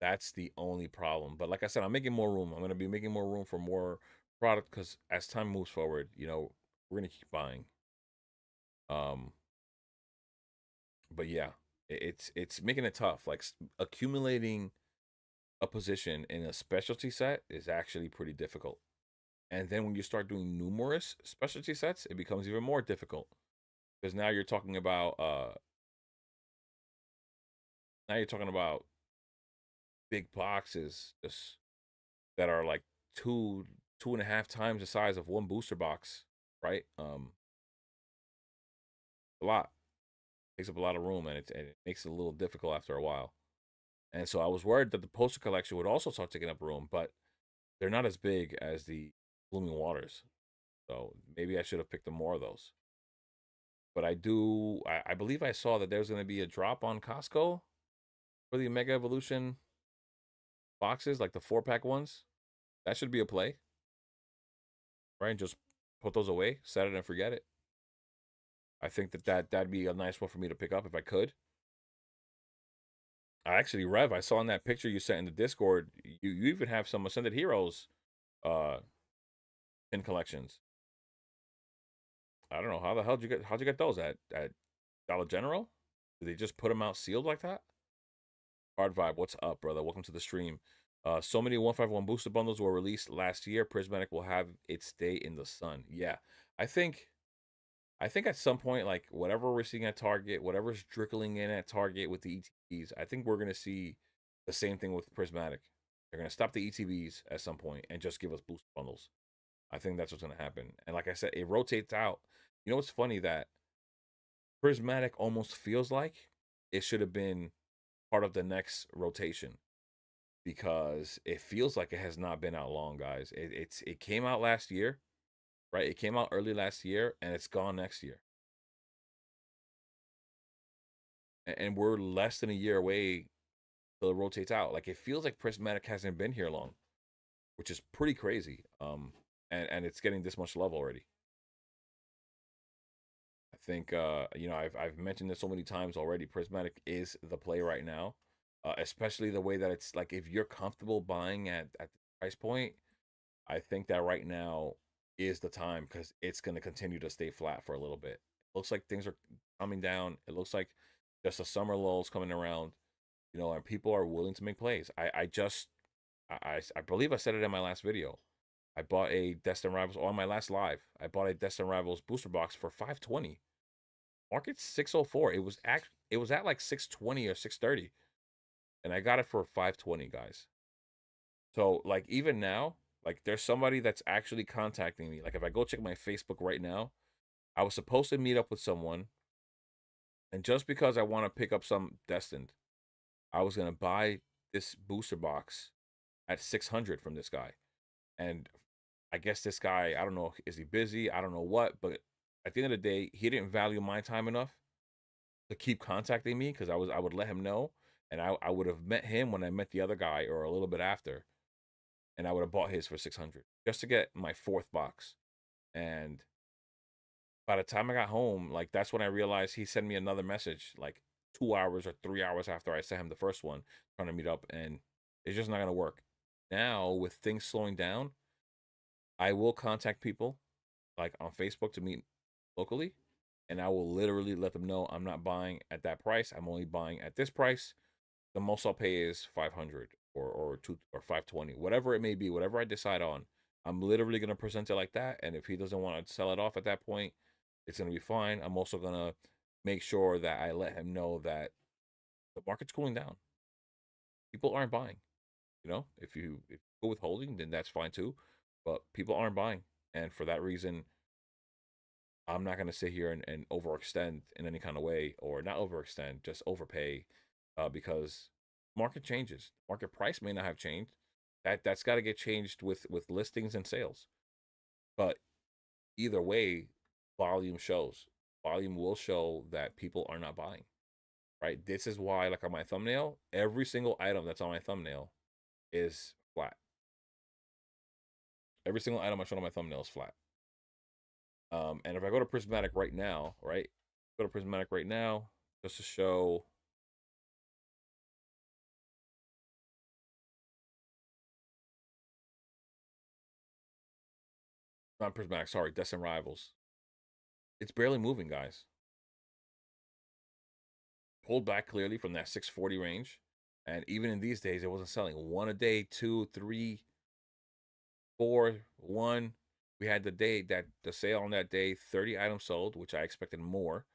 That's the only problem. But like I said, I'm making more room. I'm going to be making more room for more product because as time moves forward, we're going to keep buying. Um, but yeah, it's making it tough. Like accumulating a position in a specialty set is actually pretty difficult. And then when you start doing numerous specialty sets, it becomes even more difficult because now you're talking about big boxes just that are like two and a half times the size of one booster box, right? A lot takes up a lot of room, and it makes it a little difficult after a while. And so I was worried that the poster collection would also start taking up room, but they're not as big as the Blooming Waters. So maybe I should have picked up more of those. But I believe I saw that there's going to be a drop on Costco for the Mega Evolution boxes, like the 4-pack ones. That should be a play, right? And just put those away, set it and forget it. I think that'd be a nice one for me to pick up if I could. I actually, Rev, I saw in that picture you sent in the Discord, you even have some Ascended Heroes uh in collections. I don't know how the hell how'd you get those at Dollar General? Did they just put them out sealed like that? Hard Vibe, what's up, brother? Welcome to the stream. So many 151 booster bundles were released last year. Prismatic will have its day in the sun. Yeah, I think I think at some point, like whatever we're seeing at Target, whatever's trickling in at Target with the ETBs, I think we're gonna see the same thing with Prismatic. They're gonna stop the ETBs at some point and just give us booster bundles. I think that's what's gonna happen. And like I said, it rotates out. You know what's funny that Prismatic almost feels like it should have been part of the next rotation because it feels like it has not been out long, guys. It came out last year, right? It came out early last year, and it's gone next year. And we're less than a year away till it rotates out. Like, it feels like Prismatic hasn't been here long, which is pretty crazy. And it's getting this much love already. I think I've mentioned this so many times already. Prismatic is the play right now, especially the way that it's like if you're comfortable buying at the price point, I think that right now is the time because it's going to continue to stay flat for a little bit. It looks like things are coming down. It looks like just a summer lull's coming around, and people are willing to make plays. I believe I said it in my last video. I bought a Destined Rivals on my last live. I bought a Destined Rivals booster box for 520. Market's 604. It was at like 620 or 630. And I got it for 520, guys. So like even now, like there's somebody that's actually contacting me. Like if I go check my Facebook right now, I was supposed to meet up with someone, and just because I want to pick up some Destined, I was gonna buy this booster box at 600 from this guy. And I guess this guy, I don't know, is he busy? I don't know what, but at the end of the day, he didn't value my time enough to keep contacting me because I would let him know, and I would have met him when I met the other guy or a little bit after, and I would have bought his for 600 just to get my fourth box. And by the time I got home, like that's when I realized he sent me another message like 2 hours or 3 hours after I sent him the first one, trying to meet up, and it's just not gonna work. Now with things slowing down, I will contact people like on Facebook to meet locally, and I will literally let them know I'm not buying at that price. I'm only buying at this price. The most I'll pay is 500 or 520, whatever it may be, whatever I decide on. I'm literally gonna present it like that, and if he doesn't want to sell it off at that point, it's gonna be fine. I'm also gonna make sure that I let him know that the market's cooling down. People aren't buying. If you go with holding, then that's fine too. But people aren't buying, and for that reason, I'm not gonna sit here and overextend in any kind of way, or not overextend, just overpay, because market changes. Market price may not have changed. That's got to get changed with listings and sales. But either way, volume shows. Volume will show that people are not buying. Right. This is why, like on my thumbnail, every single item that's on my thumbnail is flat. Every single item I show on my thumbnail is flat. And if I go to Prismatic right now, right? Go to Prismatic right now just to show. Not Prismatic, sorry, Destined Rivals. It's barely moving, guys. Pulled back clearly from that 640 range. And even in these days, it wasn't selling. One a day, two, three, four, one. We had the sale on that day, 30 items sold, which I expected more,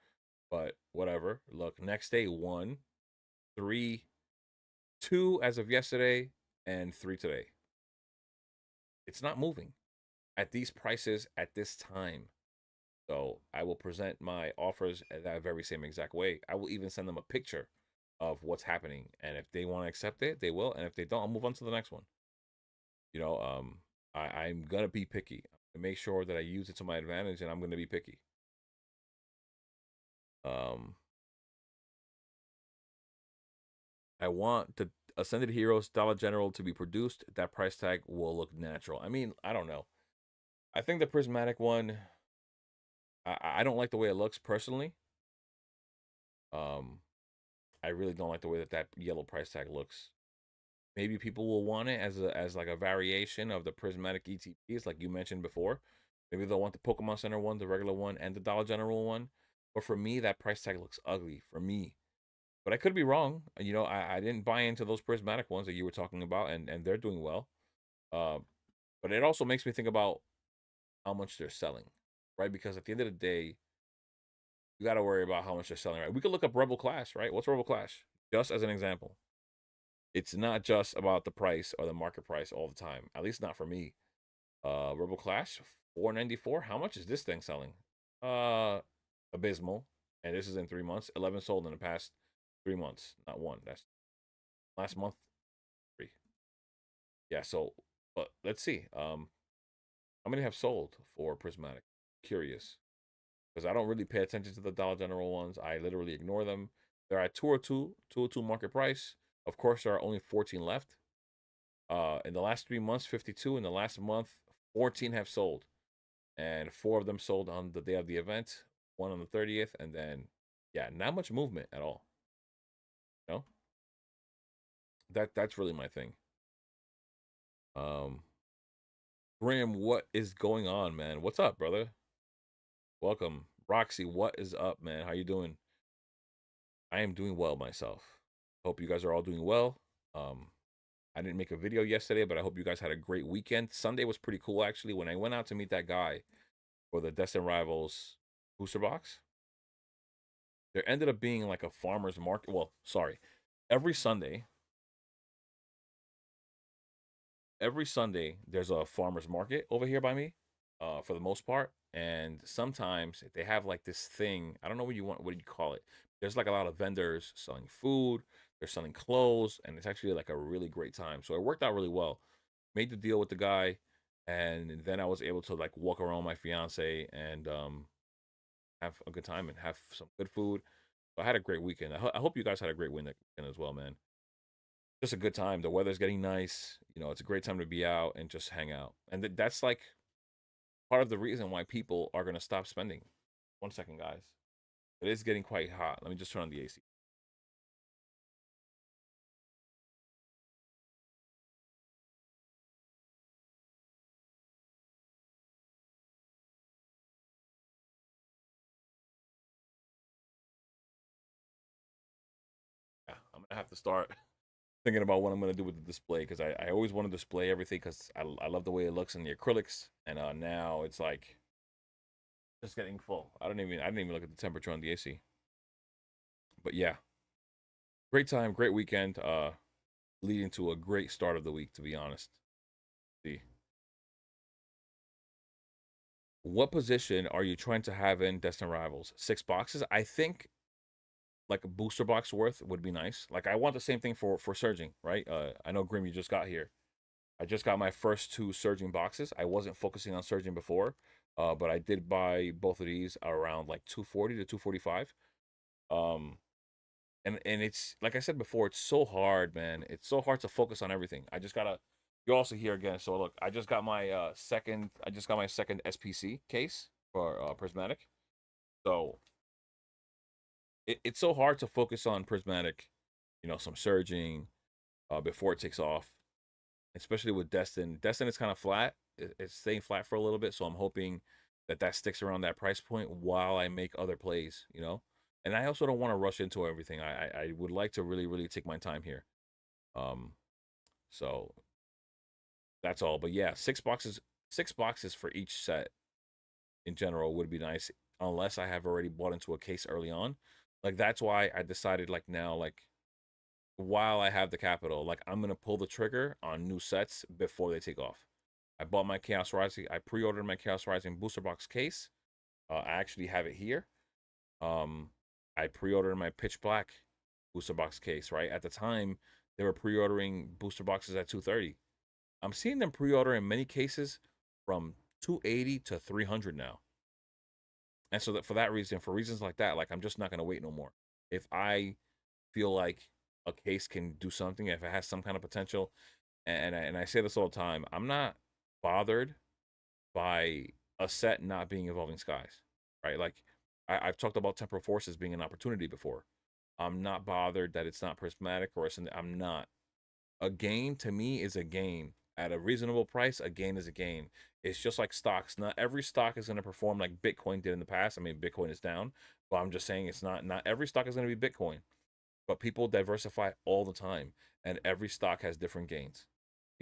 but whatever. Look, next day, one, three, two as of yesterday, and three today. It's not moving at these prices at this time. So I will present my offers that very same exact way. I will even send them a picture of what's happening, and if they want to accept it, they will. And if they don't, I'll move on to the next one. I'm gonna be picky. To make sure that I use it to my advantage, and I'm gonna be picky. Um, I want the Ascended Heroes Dollar General to be produced. That price tag will look natural. I mean, I don't know. I think the prismatic one, I don't like the way it looks personally. Um, I really don't like the way that yellow price tag looks. Maybe people will want it as like a variation of the prismatic ETPs, like you mentioned before. Maybe they'll want the Pokemon Center one, the regular one, and the Dollar General one. But for me, that price tag looks ugly for me. But I could be wrong. I didn't buy into those prismatic ones that you were talking about, and they're doing well. Uh, but it also makes me think about how much they're selling, right? Because at the end of the day, you got to worry about how much they're selling, right? We could look up Rebel Clash, right? What's Rebel Clash? Just as an example. It's not just about the price or the market price all the time. At least not for me. Rebel Clash, 494. How much is this thing selling? Abysmal. And this is in 3 months. 11 sold in the past 3 months. Not one. That's Last month, 3. Yeah, so but let's see. How many have sold for Prismatic? Curious. Because I don't really pay attention to the Dollar General ones. I literally ignore them. They're at 202 market price. Of course, there are only 14 left. In the last 3 months, 52. In the last month, 14 have sold. And 4 of them sold on the day of the event, 1 on the 30th, and then yeah, not much movement at all. You know? That's really my thing. Um Grim, what is going on, man? What's up, brother? Welcome. Roxy, what is up, man? How you doing? I am doing well myself. Hope you guys are all doing well. Um, I didn't make a video yesterday, but I hope you guys had a great weekend. Sunday was pretty cool, actually. When I went out to meet that guy for the Destin Rivals booster box, there ended up being like a farmer's market. Well, sorry. Every Sunday, every Sunday, there's a farmer's market over here by me, for the most part. And sometimes they have like this thing. I don't know what do you call it. There's like a lot of vendors selling food, they're selling clothes, and it's actually like a really great time. So it worked out really well. Made the deal with the guy, and then I was able to like walk around with my fiance and have a good time and have some good food. So I had a great weekend. I hope you guys had a great weekend as well, man. Just a good time. The weather's getting nice. It's a great time to be out and just hang out. And that's like part of the reason why people are going to stop spending. 1 second, guys. It is getting quite hot. Let me just turn on the AC. Yeah, I'm going to have to start thinking about what I'm going to do with the display because I always want to display everything because I love the way it looks in the acrylics. And now it's like just getting full. I didn't even look at the temperature on the AC. But yeah, great time, great weekend. Leading to a great start of the week, to be honest. See, what position are you trying to have in Destin Rivals? 6 boxes. I think like a booster box worth would be nice. Like I want the same thing for surging, right? I know Grim, you just got here. I just got my first 2 surging boxes. I wasn't focusing on surging before, but I did buy both of these around like 240 to 245. Um, and it's like I said before, it's so hard, man. It's so hard to focus on everything. I just gotta. You're also here again. So look, I just got my second. I just got my second SPC case for prismatic. So it's so hard to focus on prismatic. Some surging before it takes off, especially with Destin. Destin is kind of flat. It's staying flat for a little bit. So I'm hoping that sticks around that price point while I make other plays. And I also don't want to rush into everything. I would like to really really take my time here. Um, so that's all. But yeah, 6 boxes for each set in general would be nice, unless I have already bought into a case early on. Like that's why I decided like now, like while I have the capital, like I'm gonna pull the trigger on new sets before they take off. I bought my Chaos Rising. I pre-ordered my Chaos Rising booster box case. I actually have it here. Um, I pre-ordered my Pitch Black booster box case. Right at the time, they were pre-ordering booster boxes at 230. I'm seeing them pre-order in many cases from 280 to 300 now. And so that for that reason, for reasons like that, like I'm just not gonna wait no more. If I feel like a case can do something, if it has some kind of potential, and I say this all the time, I'm not bothered by a set not being Evolving Skies, right? Like I've talked about Temporal Forces being an opportunity before. I'm not bothered that it's not prismatic I'm not. A gain to me is a gain at a reasonable price. A gain is a gain. It's just like stocks. Not every stock is going to perform like Bitcoin did in the past. I mean, Bitcoin is down, but I'm just saying it's not every stock is going to be Bitcoin. But people diversify all the time, and every stock has different gains.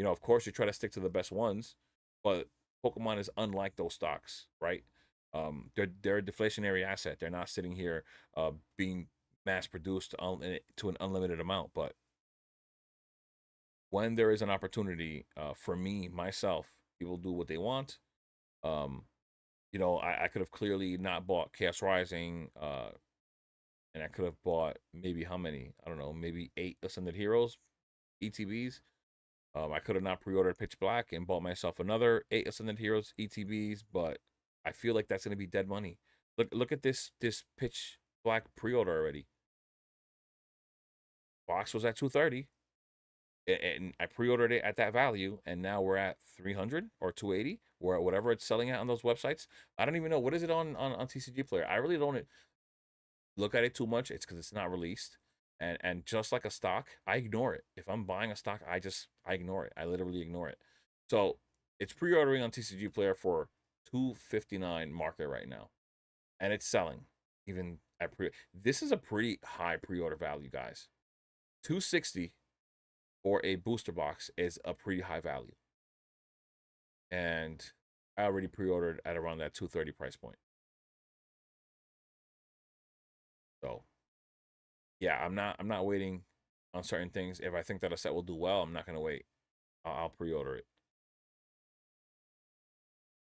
Of course, you try to stick to the best ones, but Pokemon is unlike those stocks, right? They're a deflationary asset. They're not sitting here being mass produced to an unlimited amount. But when there is an opportunity for me myself, people do what they want. Um, I could have clearly not bought Chaos Rising, and I could have bought maybe how many? I don't know, maybe 8 Ascended Heroes, ETBs. I could have not pre-ordered Pitch Black and bought myself another 8 Ascended Heroes ETBs, but I feel like that's going to be dead money. Look at this Pitch Black pre-order already. Box was at 230, and I pre-ordered it at that value, and now we're at 300 or 280 or whatever it's selling at on those websites. I don't even know what is it on TCG Player. I really don't look at it too much. It's because it's not released, and just like a stock, I ignore it. If I'm buying a stock, I ignore it. I literally ignore it. So it's pre-ordering on TCG Player for 259 market right now, and it's selling even at pre. This is a pretty high pre-order value, guys. 260 for a booster box is a pretty high value, and I already pre-ordered at around that 230 price point. So yeah, I'm not waiting on certain things. If I think that a set will do well, I'm not gonna wait. I'll pre-order it.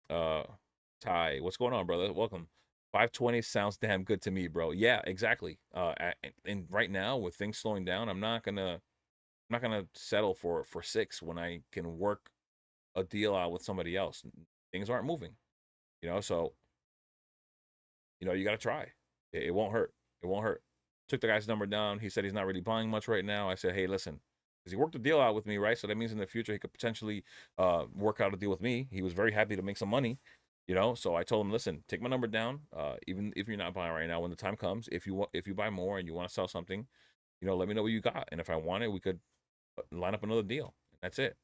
Uh, Ty, what's going on, brother? Welcome. 520 sounds damn good to me, bro. Yeah, exactly. And right now with things slowing down, I'm not gonna settle for 6 when I can work a deal out with somebody else. Things aren't moving, so you got to try. It won't hurt. It won't hurt. Took the guy's number down. He said he's not really buying much right now. I said, hey, listen, because he worked a deal out with me, right? So that means in the future he could potentially work out a deal with me. He was very happy to make some money, So I told him, listen, take my number down. Even if you're not buying right now, when the time comes, if you buy more and you want to sell something, let me know what you got. And if I want it, we could line up another deal. That's it.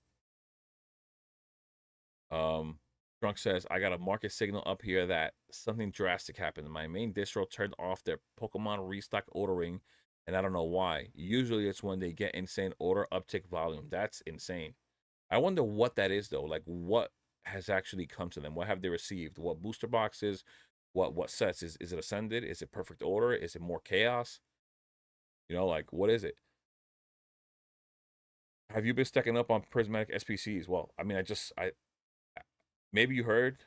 Um, Drunk says, I got a market signal up here that something drastic happened. My main distro turned off their Pokemon restock ordering, and I don't know why. Usually it's when they get insane order uptick volume. That's insane. I wonder what that is, though. Like, what has actually come to them? What have they received? What booster boxes? What sets? Is it Ascended? Is it Perfect Order? Is it more Chaos? Like, what is it? Have you been stacking up on Prismatic SPCs? Well, I mean, I maybe you heard.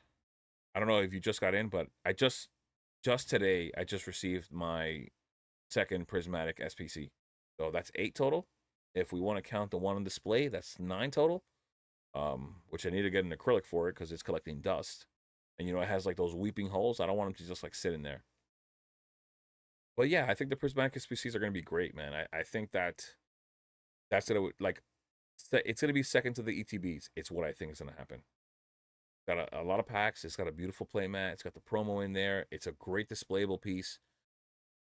I don't know if you just got in, but just today I just received my second prismatic SPC. So that's 8 total. If we want to count the one on display, that's 9 total. Which I need to get an acrylic for it because it's collecting dust. And it has like those weeping holes. I don't want them to just like sit in there. But yeah, I think the prismatic SPCs are gonna be great, man. I think that's gonna like it's gonna be second to the ETBs. It's what I think is gonna happen. Got a lot of packs. It's got a beautiful playmat. It's got the promo in there. It's a great displayable piece.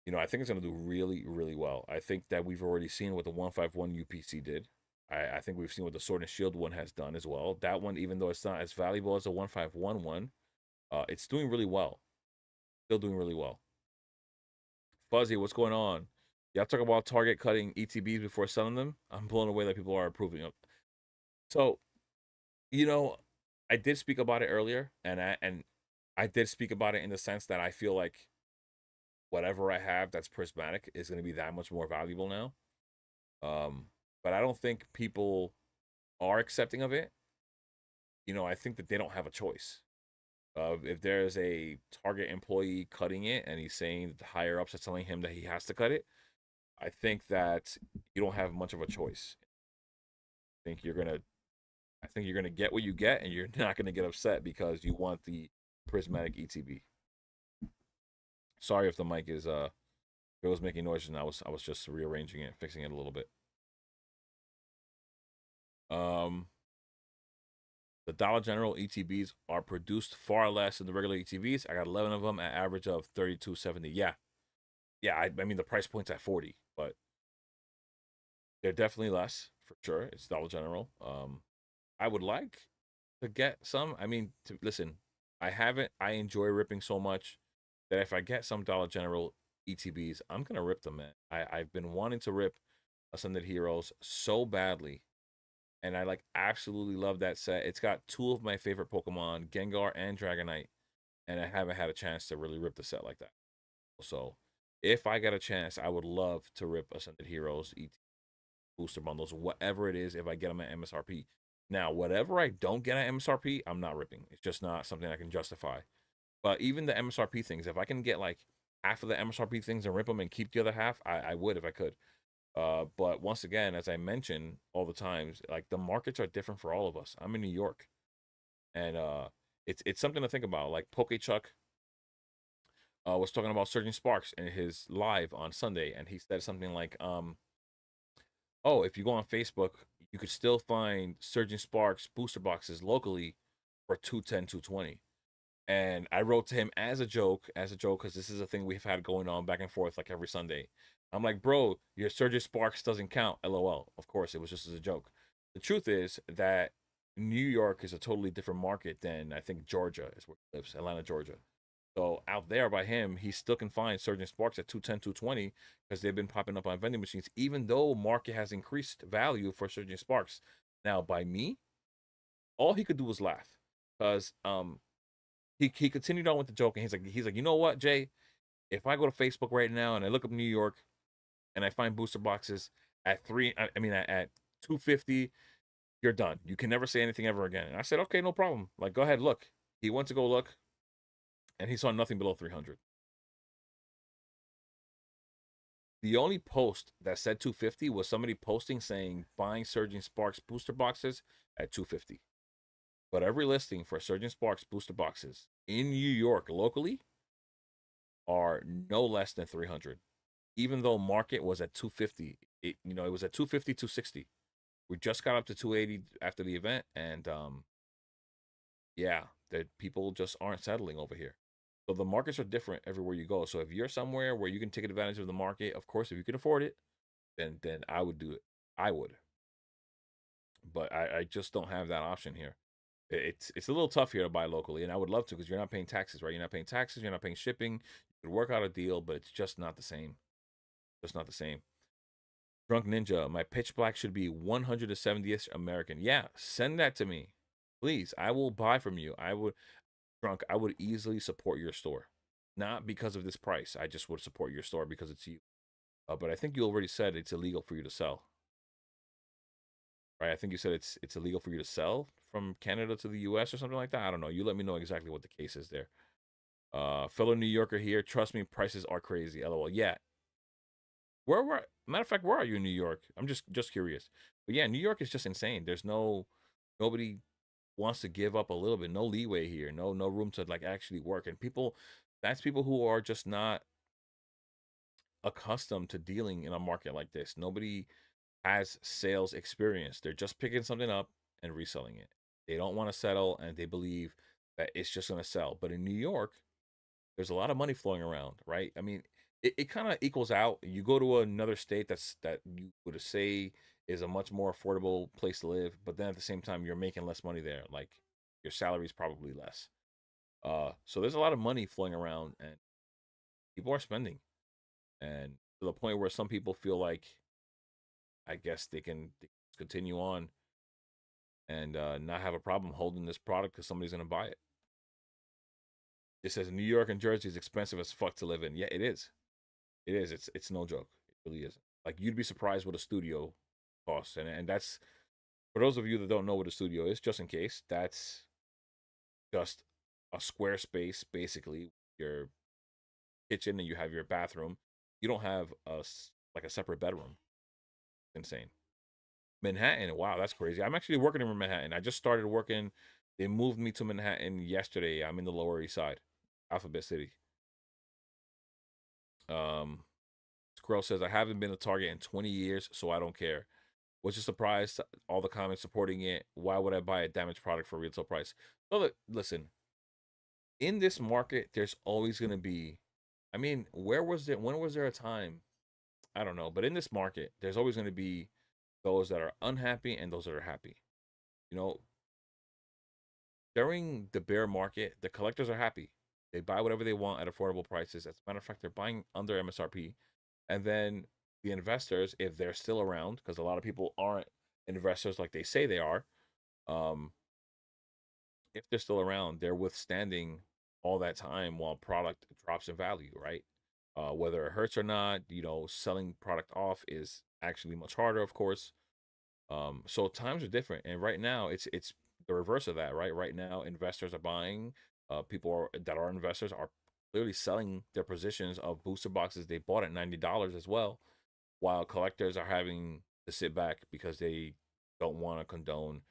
I think it's going to do really, really well. I think that we've already seen what the 151 UPC did. I think we've seen what the Sword and Shield one has done as well. That one, even though it's not as valuable as the 151 one, it's doing really well. Still doing really well. Fuzzy, what's going on? Y'all talk about Target cutting ETBs before selling them. I'm blown away that people are approving of. So, you know, I did speak about it earlier, and I did speak about it in the sense that I feel like whatever I have that's prismatic is going to be that much more valuable now. But I don't think people are accepting of it. I think that they don't have a choice. If there's a Target employee cutting it and he's saying that the higher ups are telling him that he has to cut it, I think that you don't have much of a choice. I think you're gonna get what you get, and you're not gonna get upset because you want the prismatic ETB. Sorry if the mic is it was making noises, and I was just rearranging it, fixing it a little bit. The Dollar General ETBs are produced far less than the regular ETBs. I got 11 of them at average of 32.70. Yeah. I mean the price point's at 40, but they're definitely less for sure. It's Dollar General. I would like to get some. I mean, listen, I haven't. I enjoy ripping so much that if I get some Dollar General ETBs, I'm gonna rip them, man. I've been wanting to rip Ascended Heroes so badly, and I like absolutely love that set. It's got 2 of my favorite Pokemon, Gengar and Dragonite, and I haven't had a chance to really rip the set like that. So, if I get a chance, I would love to rip Ascended Heroes booster bundles, whatever it is, if I get them at MSRP. Now, whatever I don't get at MSRP, I'm not ripping. It's just not something I can justify. But even the MSRP things, if I can get like half of the MSRP things and rip them and keep the other half, I would if I could. But once again, as I mention all the times, like the markets are different for all of us. I'm in New York, and it's something to think about. Like Chuck was talking about Surging Sparks in his live on Sunday, and he said something like, "Oh, if you go on Facebook, you could still find Surging Sparks booster boxes locally for 210, 220." And I wrote to him as a joke, because this is a thing we've had going on back and forth like every Sunday. I'm like, bro, your Surgeon Sparks doesn't count. LOL. Of course, it was just as a joke. The truth is that New York is a totally different market than I think Georgia is where he lives, Atlanta, Georgia. So out there by him, he still can find Surgeon Sparks at 210, 220 because they've been popping up on vending machines, even though market has increased value for Surgeon Sparks. Now, by me, all he could do was laugh because he continued on with the joke, and he's like, you know what, Jay? If I go to Facebook right now and I look up New York and I find booster boxes at at 250, you're done. You can never say anything ever again. And I said, okay, no problem. Like, go ahead, look. He went to go look, and he saw nothing below 300. The only post that said 250 was somebody posting saying buying Surging Sparks booster boxes at 250. But every listing for Surging Sparks booster boxes in New York locally are no less than 300. Even though market was at 250, it was at 250, 260. We just got up to 280 after the event, and yeah, that people just aren't settling over here. So the markets are different everywhere you go. So if you're somewhere where you can take advantage of the market, of course, if you can afford it, then I would do it. I would, but I just don't have that option here. It's a little tough here to buy locally, and I would love to because you're not paying taxes, right? You're not paying taxes, you're not paying shipping. You could work out a deal, but it's just not the same. Just not the same. Drunk Ninja, my pitch black should be 170th American. Yeah, send that to me. Please. I will buy from you. I would easily support your store. Not because of this price. I just would support your store because it's you. But I think you already said it's illegal for you to sell. Right? I think you said it's illegal for you to sell from Canada to the US or something like that. I don't know. You let me know exactly what the case is there. Fellow New Yorker here, trust me, prices are crazy. LOL. Yeah, where matter of fact, where are you in New York? I'm just curious. But yeah, New York is just insane. There's nobody wants to give up a little bit. No leeway here. No room to like actually work. And that's people who are just not accustomed to dealing in a market like this. Nobody has sales experience. They're just picking something up and reselling it. They don't want to settle, and they believe that it's just going to sell. But in New York, there's a lot of money flowing around, right? I mean, it kind of equals out. You go to another state that you would say is a much more affordable place to live, but then at the same time you're making less money there. Like your salary is probably less. So there's a lot of money flowing around, and people are spending, and to the point where some people feel like I guess they can continue on and not have a problem holding this product because somebody's gonna buy it. It says New York and Jersey is expensive as fuck to live in. Yeah, it is. It is. It's no joke. It really is. Like you'd be surprised what a studio costs, and that's for those of you that don't know what a studio is. Just in case, that's just a square space, basically your kitchen, and you have your bathroom. You don't have like a separate bedroom. Insane. Manhattan. Wow, that's crazy. I'm actually working in Manhattan. I just started working. They moved me to Manhattan yesterday. I'm in the Lower East Side, Alphabet City. Um, Squirrel says I haven't been to Target in 20 years, so I don't care. Was just surprised all the comments supporting it. Why would I buy a damaged product for retail price? So look, listen, in this market, there's always gonna be. I mean, where was there? When was there a time? I don't know, but in this market, there's always gonna be those that are unhappy and those that are happy. You know, during the bear market, the collectors are happy. They buy whatever they want at affordable prices. As a matter of fact, they're buying under MSRP. And then the investors, if they're still around, because a lot of people aren't investors like they say they are, um, if they're still around, they're withstanding all that time while product drops in value, right? Whether it hurts or not, selling product off is actually much harder, of course. So times are different, and right now it's the reverse of that, right? Right now, investors are buying. That are investors are clearly selling their positions of booster boxes they bought at $90 as well, while collectors are having to sit back because they don't want to condone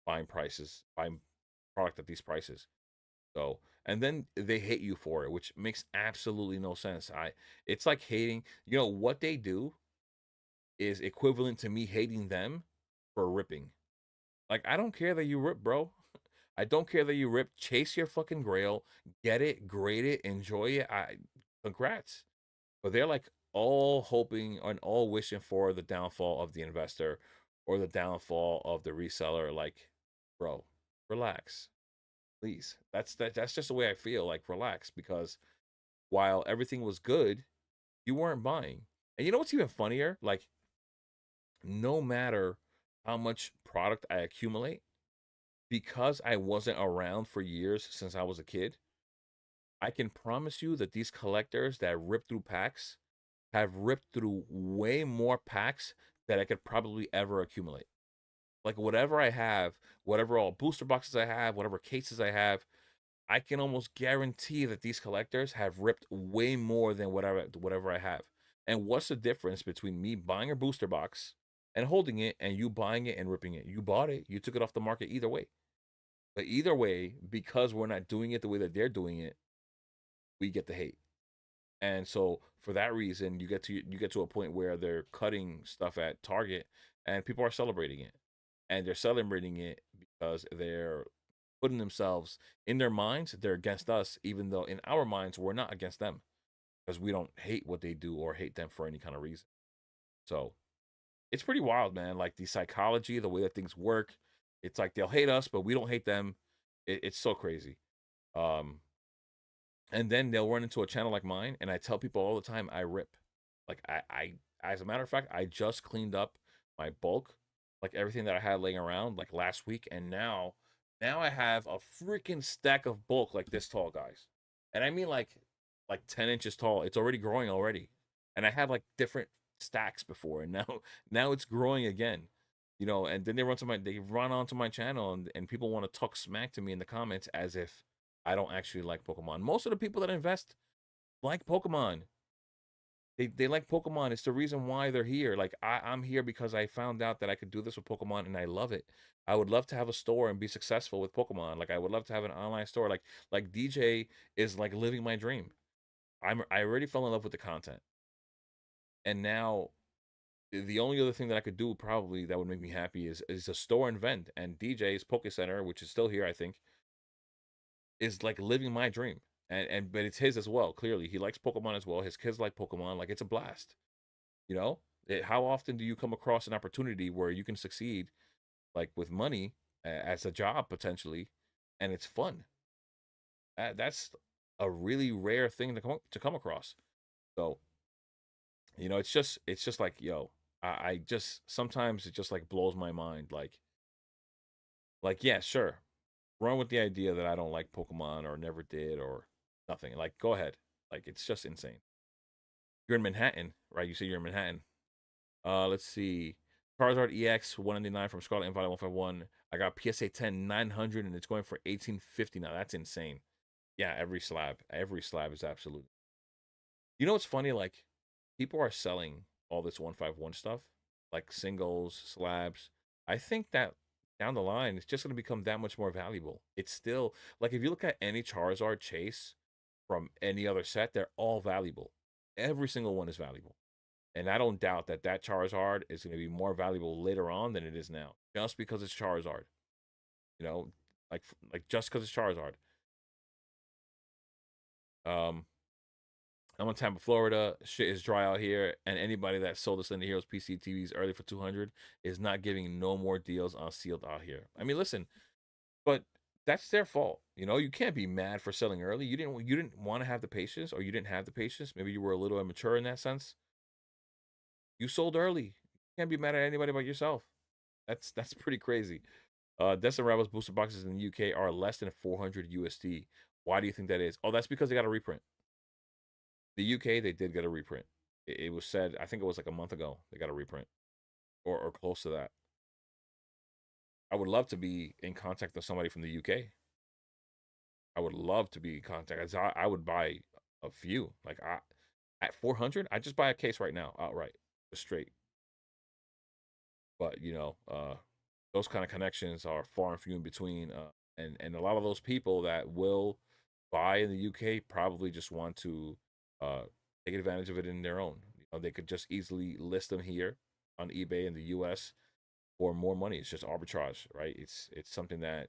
buying product at these prices. So, and then they hate you for it, which makes absolutely no sense. It's like hating, what they do is equivalent to me hating them for ripping. Like, I don't care that you rip, bro. I don't care that you rip. Chase your fucking grail, get it, grade it, enjoy it. Congrats. But they're like all hoping and all wishing for the downfall of the investor or the downfall of the reseller. Like, bro, relax, please. That's just the way I feel. Like, relax, because while everything was good, you weren't buying. And you know what's even funnier? Like, no matter how much product I accumulate, because I wasn't around for years since I was a kid, I can promise you that these collectors that rip through packs have ripped through way more packs that I could probably ever accumulate. Like, whatever I have, whatever all booster boxes I have, whatever cases I have, I can almost guarantee that these collectors have ripped way more than whatever I have. And what's the difference between me buying a booster box and holding it and you buying it and ripping it? You bought it, you took it off the market either way. But either way, because we're not doing it the way that they're doing it, we get the hate. And so for that reason, you get to a point where they're cutting stuff at Target and people are celebrating it. And they're celebrating it because they're putting themselves in their minds, they're against us, even though in our minds we're not against them because we don't hate what they do or hate them for any kind of reason. So it's pretty wild, man. Like, the psychology, the way that things work. It's like they'll hate us, but we don't hate them. It's so crazy. Um, and then they'll run into a channel like mine, and I tell people all the time I rip. Like, as a matter of fact, I just cleaned up my bulk, like everything that I had laying around like last week, and now I have a freaking stack of bulk like this tall, guys. And I mean like 10 inches tall. It's already growing already. And I had like different stacks before, and now now it's growing again. And then they run onto my channel, and people want to talk smack to me in the comments as if I don't actually like Pokemon. Most of the people that invest like Pokemon. They like Pokemon. It's the reason why they're here. Like, I'm here because I found out that I could do this with Pokemon and I love it. I would love to have a store and be successful with Pokemon. Like, I would love to have an online store. Like DJ is like living my dream. I already fell in love with the content. And now the only other thing that I could do probably that would make me happy is a store and vent. And DJ's Poke Center, which is still here, I think, is like living my dream. And but it's his as well. Clearly, he likes Pokemon as well. His kids like Pokemon. Like, it's a blast. How often do you come across an opportunity where you can succeed, like with money, as a job potentially, and it's fun? That's a really rare thing to come across. So, it's just like, yo, I just sometimes it just like blows my mind. Like, yeah, sure, run with the idea that I don't like Pokemon or never did or nothing. Like, go ahead. Like, it's just insane. You're in Manhattan, right? You say you're in Manhattan. Let's see. Charizard EX 199 from Scarlet Invite 151. I got PSA 10 900 and it's going for 1850 now. That's insane. Yeah, every slab is absolute. You know what's funny? Like, people are selling all this 151 stuff, like singles, slabs. I think that down the line, it's just going to become that much more valuable. It's still like, if you look at any Charizard chase from any other set, they're all valuable. Every single one is valuable. And I don't doubt that Charizard is going to be more valuable later on than it is now, just because it's Charizard. You know, like just because it's Charizard. Um, I'm in Tampa, Florida. Shit is dry out here, and anybody that sold us Legendary Heroes PC TVs early for 200 is not giving no more deals on sealed out here. I mean, listen, but that's their fault. You can't be mad for selling early. You didn't want to have the patience, or you didn't have the patience. Maybe you were a little immature in that sense. You sold early. You can't be mad at anybody but yourself. That's pretty crazy. Destin Rebels booster boxes in the UK are less than 400 USD. Why do you think that is? Oh, that's because they got a reprint. The UK, they did get a reprint. It was said, I think it was like a month ago, they got a reprint, or close to that. I would love to be in contact with somebody from the UK. I would love to be in contact. I would buy a few. Like, at 400, I just buy a case right now outright. just straight. But those kind of connections are far and few in between. And a lot of those people that will buy in the UK probably just want to uh, take advantage of it in their own. They could just easily list them here on eBay in the US for more money. It's just arbitrage, right? It's something that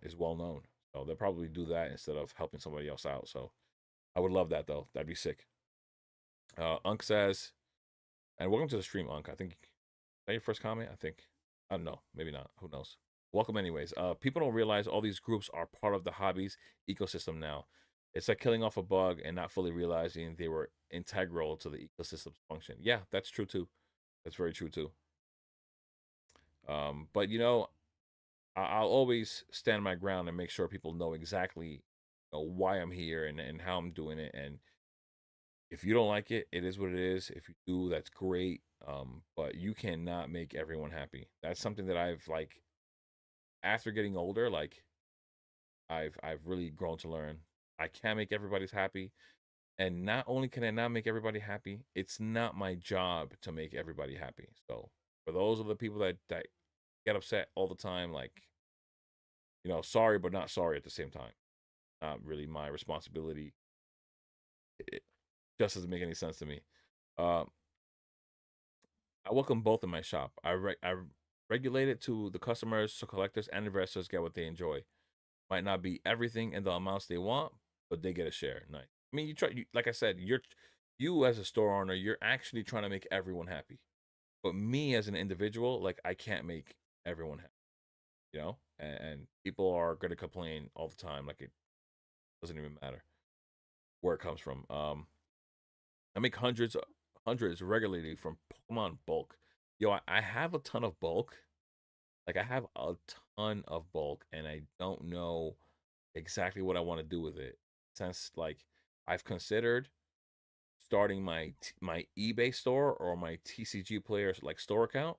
is well known. So they'll probably do that instead of helping somebody else out. So I would love that though. That'd be sick. Unk says, and welcome to the stream, Unk. I think that your first comment? I think. I don't know. Maybe not. Who knows? Welcome anyways. People don't realize all these groups are part of the hobbies ecosystem now. It's like killing off a bug and not fully realizing they were integral to the ecosystem's function. Yeah, that's true too. That's very true too. But I'll always stand my ground and make sure people know exactly why I'm here and how I'm doing it. And if you don't like it, it is what it is. If you do, that's great. But you cannot make everyone happy. That's something that I've like after getting older, like I've really grown to learn. I can't make everybody's happy. And not only can I not make everybody happy, it's not my job to make everybody happy. So for those of the people that get upset all the time, like, sorry but not sorry at the same time. Not really my responsibility. It just doesn't make any sense to me. Uh, I welcome both in my shop. I regulate it to the customers so collectors and investors get what they enjoy. Might not be everything in the amounts they want, but they get a share. Nice. I mean, like I said, you as a store owner, you're actually trying to make everyone happy. But me as an individual, like I can't make everyone happy, and people are gonna complain all the time, like it doesn't even matter where it comes from. I make hundreds regularly from Pokemon bulk. Yo, I have a ton of bulk. Like I have a ton of bulk, and I don't know exactly what I want to do with it. Since like I've considered starting my eBay store or my TCG players like store account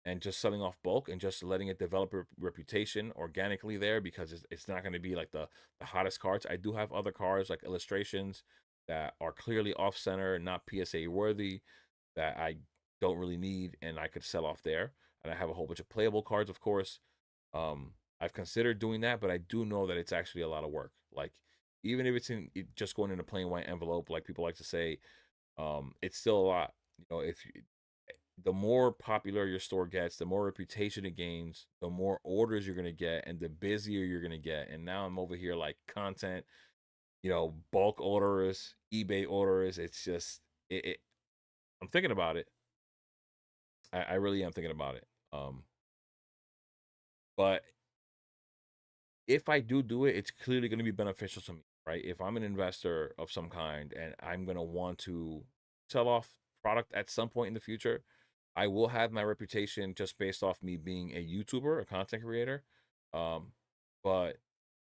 and just selling off bulk and just letting it develop a reputation organically there because it's not going to be like the hottest cards. I do have other cards like illustrations that are clearly off center, not PSA worthy, that I don't really need and I could sell off there. And I have a whole bunch of playable cards, of course. I've considered doing that, but I do know that it's actually a lot of work. Like even if just going in a plain white envelope, like people like to say, it's still a lot. If the more popular your store gets, the more reputation it gains, the more orders you're gonna get, and the busier you're gonna get. And now I'm over here like content, bulk orders, eBay orders. It's just I'm thinking about it. I really am thinking about it. But if I do it, it's clearly going to be beneficial to me, right? If I'm an investor of some kind and I'm going to want to sell off product at some point in the future, I will have my reputation just based off me being a YouTuber, a content creator. Um, but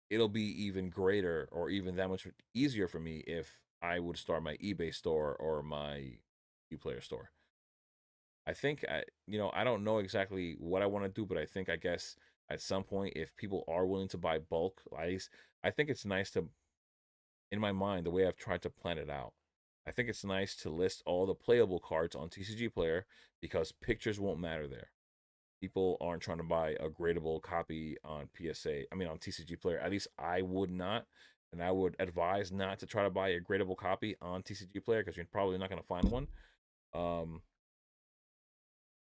it'll be even greater or even that much easier for me if I would start my eBay store or my Uplayer store. I think I don't know exactly what I want to do, but I guess at some point, if people are willing to buy bulk ice, I think it's nice to, in my mind, the way I've tried to plan it out. I think it's nice to list all the playable cards on TCG Player because pictures won't matter there. People aren't trying to buy a gradable copy on PSA. I mean, on TCG Player. At least I would not, and I would advise not to try to buy a gradable copy on TCG Player because you're probably not going to find one. Um,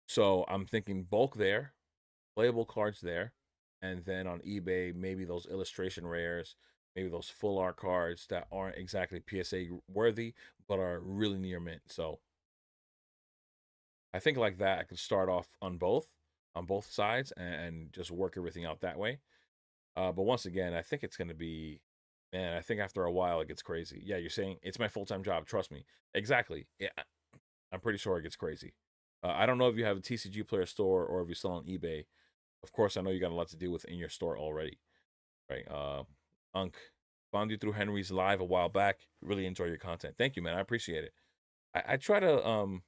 so I'm thinking bulk there, playable cards there, and then on eBay, maybe those illustration rares, maybe those full art cards that aren't exactly PSA worthy, but are really near mint. So I think like that, I could start off on both sides, and just work everything out that way. But once again, I think it's going to be, man, I think after a while it gets crazy. Yeah, you're saying it's my full time job. Trust me. Exactly. Yeah, I'm pretty sure it gets crazy. I don't know if you have a TCG player store or if you sell on eBay. Of course, I know you got a lot to deal with in your store already, right? Unk, found you through Henry's live a while back. Really enjoy your content. Thank you, man. I appreciate it. I try to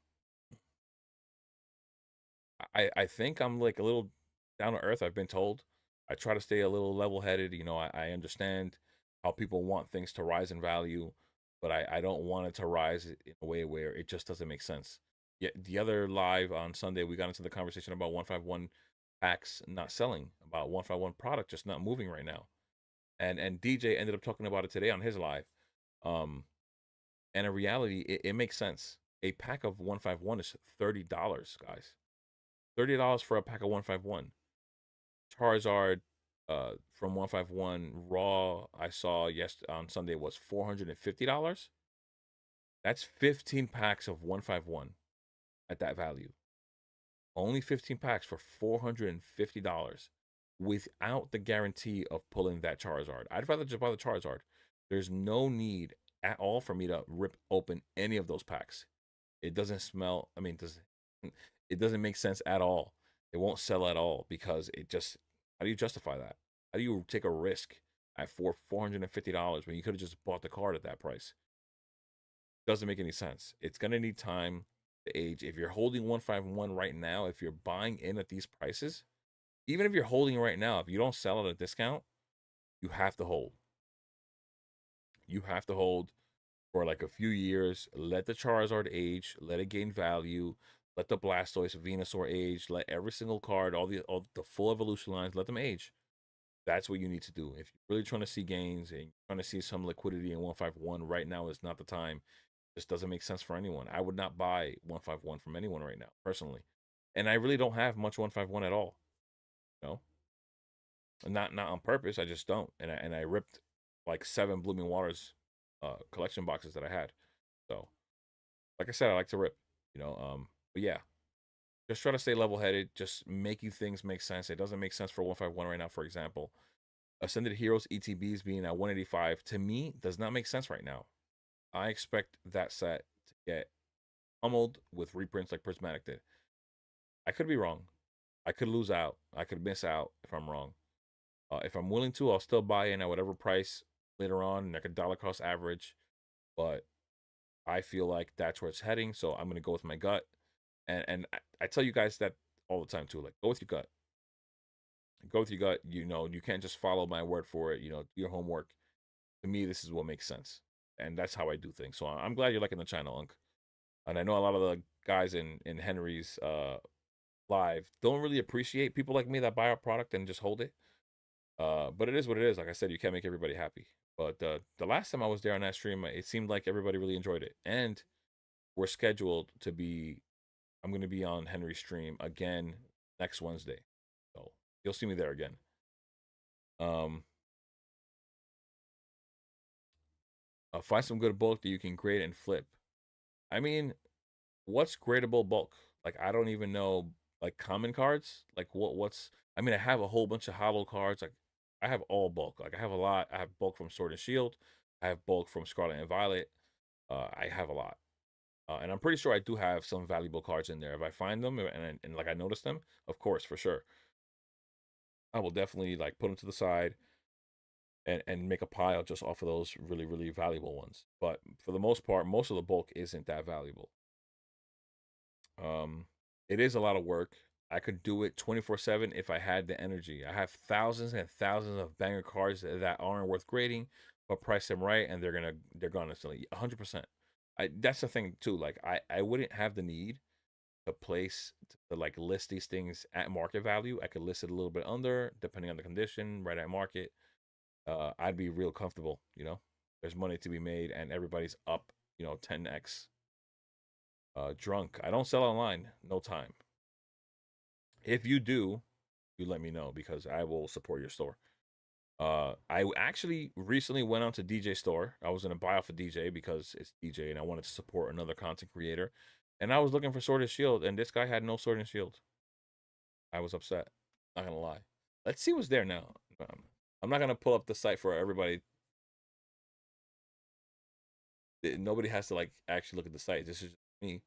I think I'm like a little down to earth. I've been told. I try to stay a little level headed. I understand how people want things to rise in value. but I don't want it to rise in a way where it just doesn't make sense. Yeah, the other live on Sunday, we got into the conversation about 151 packs not selling, about 151 product just not moving right now. And DJ ended up talking about it today on his live. Um, and in reality, it makes sense. A pack of 151 is $30, guys. $30 for a pack of 151. Charizard from 151 raw I saw on Sunday was $450. That's 15 packs of 151 at that value. Only 15 packs for $450 without the guarantee of pulling that Charizard. I'd rather just buy the Charizard. There's no need at all for me to rip open any of those packs. It doesn't smell, I mean, it doesn't make sense at all. It won't sell at all because it just, how do you justify that? How do you take a risk at $450 when you could have just bought the card at that price? Doesn't make any sense. It's gonna need time to age. If you're holding 151 right now, if you're buying in at these prices, even if you're holding right now, if you don't sell at a discount, you have to hold. You have to hold for like a few years. Let the Charizard age, let it gain value, let the Blastoise, Venusaur age, let every single card, all the full evolution lines, let them age. That's what you need to do. If you're really trying to see gains and trying to see some liquidity in 151, right now is not the time. Just doesn't make sense for anyone. I would not buy 151 from anyone right now, personally. And I really don't have much 151 at all. You know? Not on purpose. I just don't. And I ripped like 7 Blooming Waters collection boxes that I had. So like I said, I like to rip, but yeah, just try to stay level headed, just making things make sense. It doesn't make sense for 151 right now, for example. Ascended Heroes ETBs being at 185 to me does not make sense right now. I expect that set to get pummeled with reprints like Prismatic did. I could be wrong. I could lose out. I could miss out if I'm wrong. If I'm willing to, I'll still buy in at whatever price later on, like a dollar cost average. But I feel like that's where it's heading, so I'm gonna go with my gut. And I tell you guys that all the time too. Like, go with your gut. Go with your gut. You can't just follow my word for it. Do your homework. To me, this is what makes sense, and that's how I do things. So I'm glad you're liking the channel, Unc. And I know a lot of the guys in Henry's live don't really appreciate people like me that buy our product and just hold it. But it is what it is. Like I said, you can't make everybody happy. But the last time I was there on that stream, it seemed like everybody really enjoyed it. And we're scheduled to be, I'm going to be on Henry's stream again next Wednesday. So you'll see me there again. Um, find some good bulk that you can grade and flip. I mean, what's gradable bulk? Like, I don't even know, like, common cards. Like, what's, I mean, I have a whole bunch of hollow cards. Like, I have all bulk. Like, I have a lot. I have bulk from Sword and Shield. I have bulk from Scarlet and Violet. I have a lot. And I'm pretty sure I do have some valuable cards in there. If I find them and like I notice them, of course, for sure, I will definitely like put them to the side and make a pile just off of those really, really valuable ones. But for the most part, most of the bulk isn't that valuable. It is a lot of work. I could do it 24/7 if I had the energy. I have thousands and thousands of banger cards that aren't worth grading, but price them right and they're gonna instantly 100%. That's the thing too. Like I wouldn't have the need to place to like list these things at market value. I could list it a little bit under, depending on the condition, right at market. I'd be real comfortable. There's money to be made, and everybody's up. 10x drunk. I don't sell online. No time. If you do, you let me know because I will support your store. I actually recently went on to DJ store. I was gonna buy off of DJ because it's DJ and I wanted to support another content creator. And I was looking for Sword and Shield, and this guy had no Sword and Shield. I was upset. Not gonna lie. Let's see what's there now. I'm not gonna pull up the site for everybody. Nobody has to like actually look at the site. This is just me.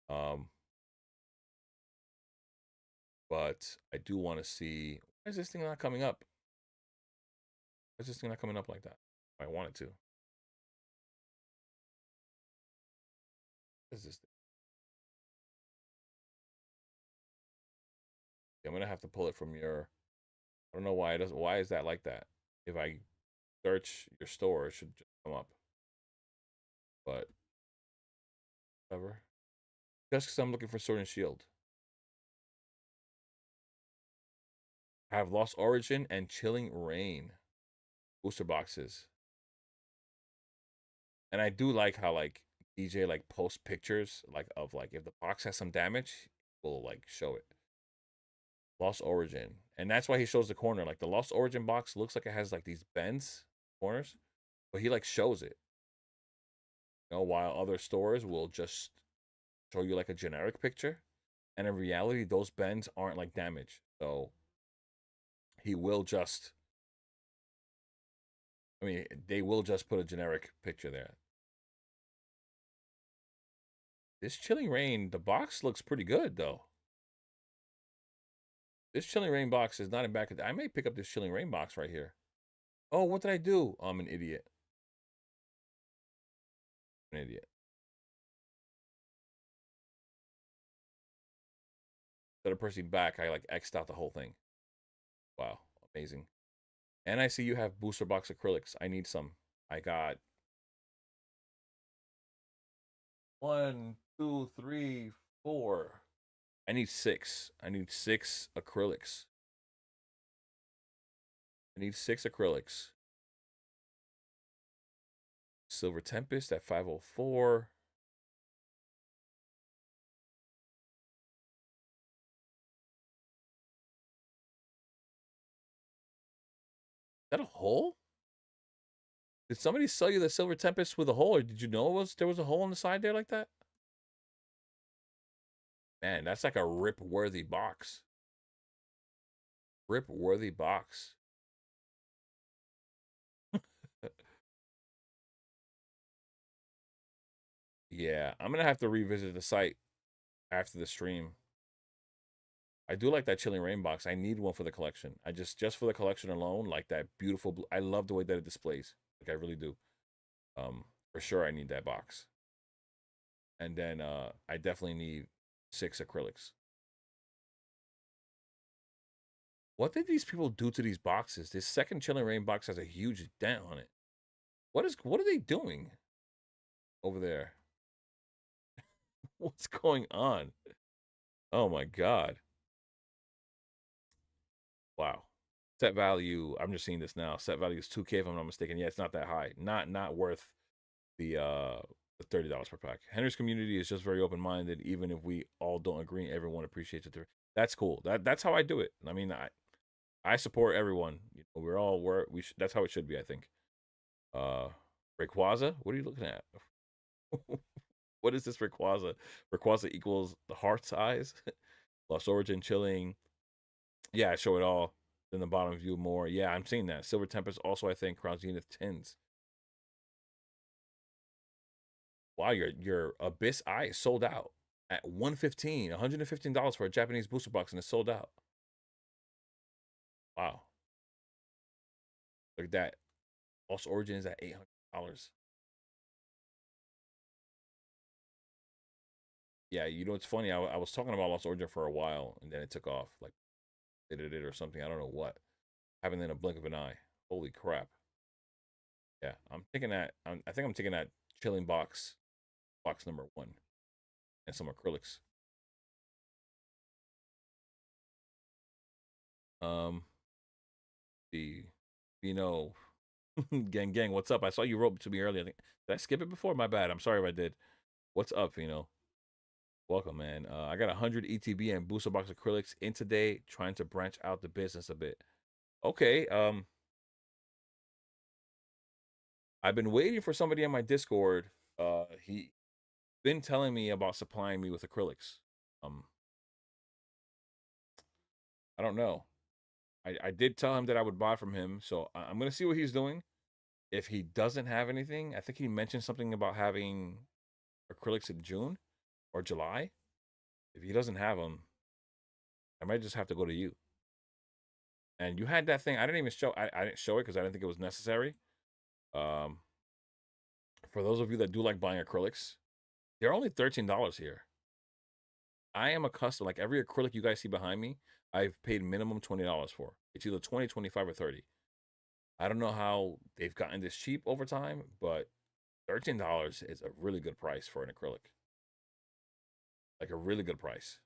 Um, but I do want to see. Why is this thing not coming up? Why is this thing not coming up like that? I want it to. What is this thing? I'm gonna have to pull it from your. I don't know why it doesn't. Why is that like that? If I search your store, it should just come up. but whatever. Just because I'm looking for Sword and Shield. I have Lost Origin and Chilling Reign booster boxes. And I do like how like DJ like post pictures like of like if the box has some damage, we'll like show it. Lost Origin. And that's why he shows the corner. Like the Lost Origin box looks like it has like these bends corners, but he like shows it. You know, while other stores will just show you like a generic picture. And in reality, those bends aren't like damage. So he will just they will just put a generic picture there. This Chilling Reign, the box looks pretty good though. This Chilling Reign box is not in back. I may pick up this Chilling Reign box right here. Oh, what did I do? I'm an idiot. An idiot. Instead of pressing back, I like X'd out the whole thing. Wow, amazing. And I see you have booster box acrylics. I need some. I got 1, 2, 3, 4. I need 6. I need 6 acrylics. I need 6 acrylics. Silver Tempest at 504. Is that a hole? Did somebody sell you the Silver Tempest with a hole, or did you know there was a hole on the side there like that? Man, that's like a rip-worthy box. Rip-worthy box. Yeah, I'm gonna have to revisit the site after the stream. I do like that Chilling Reign box. I need one for the collection. I just for the collection alone, like that beautiful blue. I love the way that it displays. Like I really do. For sure I need that box. And then I definitely need 6 acrylics. What did these people do to these boxes? This second Chilling Reign box has a huge dent on it. What are they doing over there? What's going on? Oh my god. Wow. Set value, I'm just seeing this now. Set value is 2K if I'm not mistaken. Yeah, it's not that high. Not worth the $30 per pack. Henry's community is just very open-minded. Even if we all don't agree, everyone appreciates it. That's cool. That's how I do it. I mean, I support everyone. You know, that's how it should be, I think. Rayquaza, what are you looking at? What is this Rayquaza? Rayquaza equals the heart's eyes. Lost Origin, Chilling. Yeah, I show it all. Then the bottom view more. Yeah, I'm seeing that. Silver Tempest also, I think, Crown Zenith Tins. Wow, your Abyss Eye is sold out at $115 for a Japanese booster box, and it's sold out. Wow. Look at that. Lost Origin is at $800. Yeah, you know, it's funny. I was talking about Lost Origin for a while, and then it took off. Like, they did it or something. I don't know what. Happened in a blink of an eye. Holy crap. Yeah, I'm thinking that. I think I'm taking that Chilling box number 1, and some acrylics. The gang, what's up? I saw you wrote to me earlier. Did I skip it before? My bad. I'm sorry if I did. What's up, Fino? Welcome, man. I got 100 ETB and booster box acrylics in today, trying to branch out the business a bit. Okay. I've been waiting for somebody on my Discord. He been telling me about supplying me with acrylics. I don't know. I did tell him that I would buy from him, so I'm gonna see what he's doing. If he doesn't have anything, I think he mentioned something about having acrylics in June or July. If he doesn't have them, I might just have to go to you. And you had that thing. I didn't even show. I didn't show it because I didn't think it was necessary. Um, for those of you that do like buying acrylics, they're only $13 here. I am accustomed. Like every acrylic you guys see behind me, I've paid minimum $20 for. It's either 20, 25, or 30. I don't know how they've gotten this cheap over time, but $13 is a really good price for an acrylic. Like a really good price.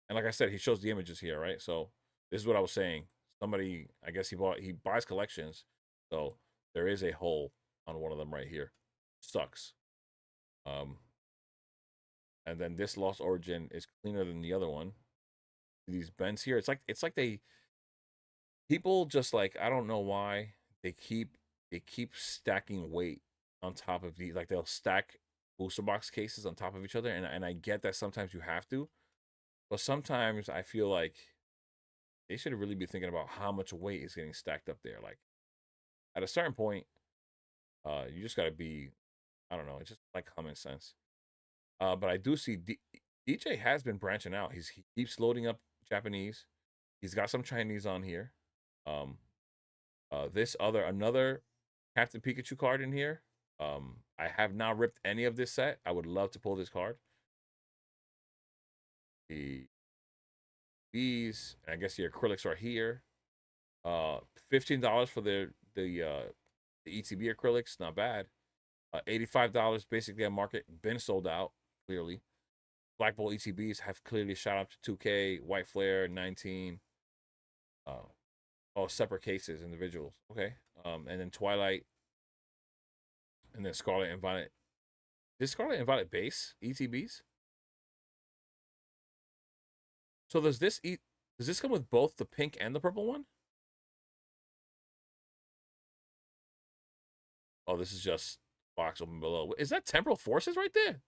And like I said, he shows the images here, right? So this is what I was saying. Somebody, I guess he buys collections. So there is a hole on one of them right here. Sucks. Um, and then this Lost Origin is cleaner than the other one. These bends here, it's like they people just like I don't know why they keep stacking weight on top of these. Like they'll stack booster box cases on top of each other, and I get that sometimes you have to, but sometimes I feel like they should really be thinking about how much weight is getting stacked up there. Like at a certain point, you just got to be, I don't know, it's just like common sense. But I do see DJ has been branching out. He keeps loading up Japanese. He's got some Chinese on here. Um, this other another Captain Pikachu card in here. I have not ripped any of this set. I would love to pull this card. These, I guess the acrylics are here. $15 for the ETB acrylics, not bad. $85 basically at market, been sold out clearly. Black Bolt ETBs have clearly shot up to 2K. White Flare 19. Oh, separate cases, individuals. Okay. And then Twilight, and then Scarlet and Violet. This Scarlet and Violet base ETBs. So does this come with both the pink and the purple one? Oh, this is just box open below. Is that Temporal Forces right there?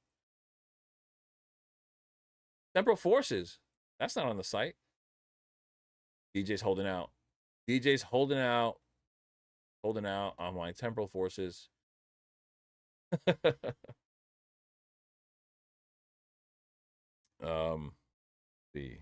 Temporal Forces. That's not on the site. DJ's holding out. DJ's holding out. Holding out on my Temporal Forces. See.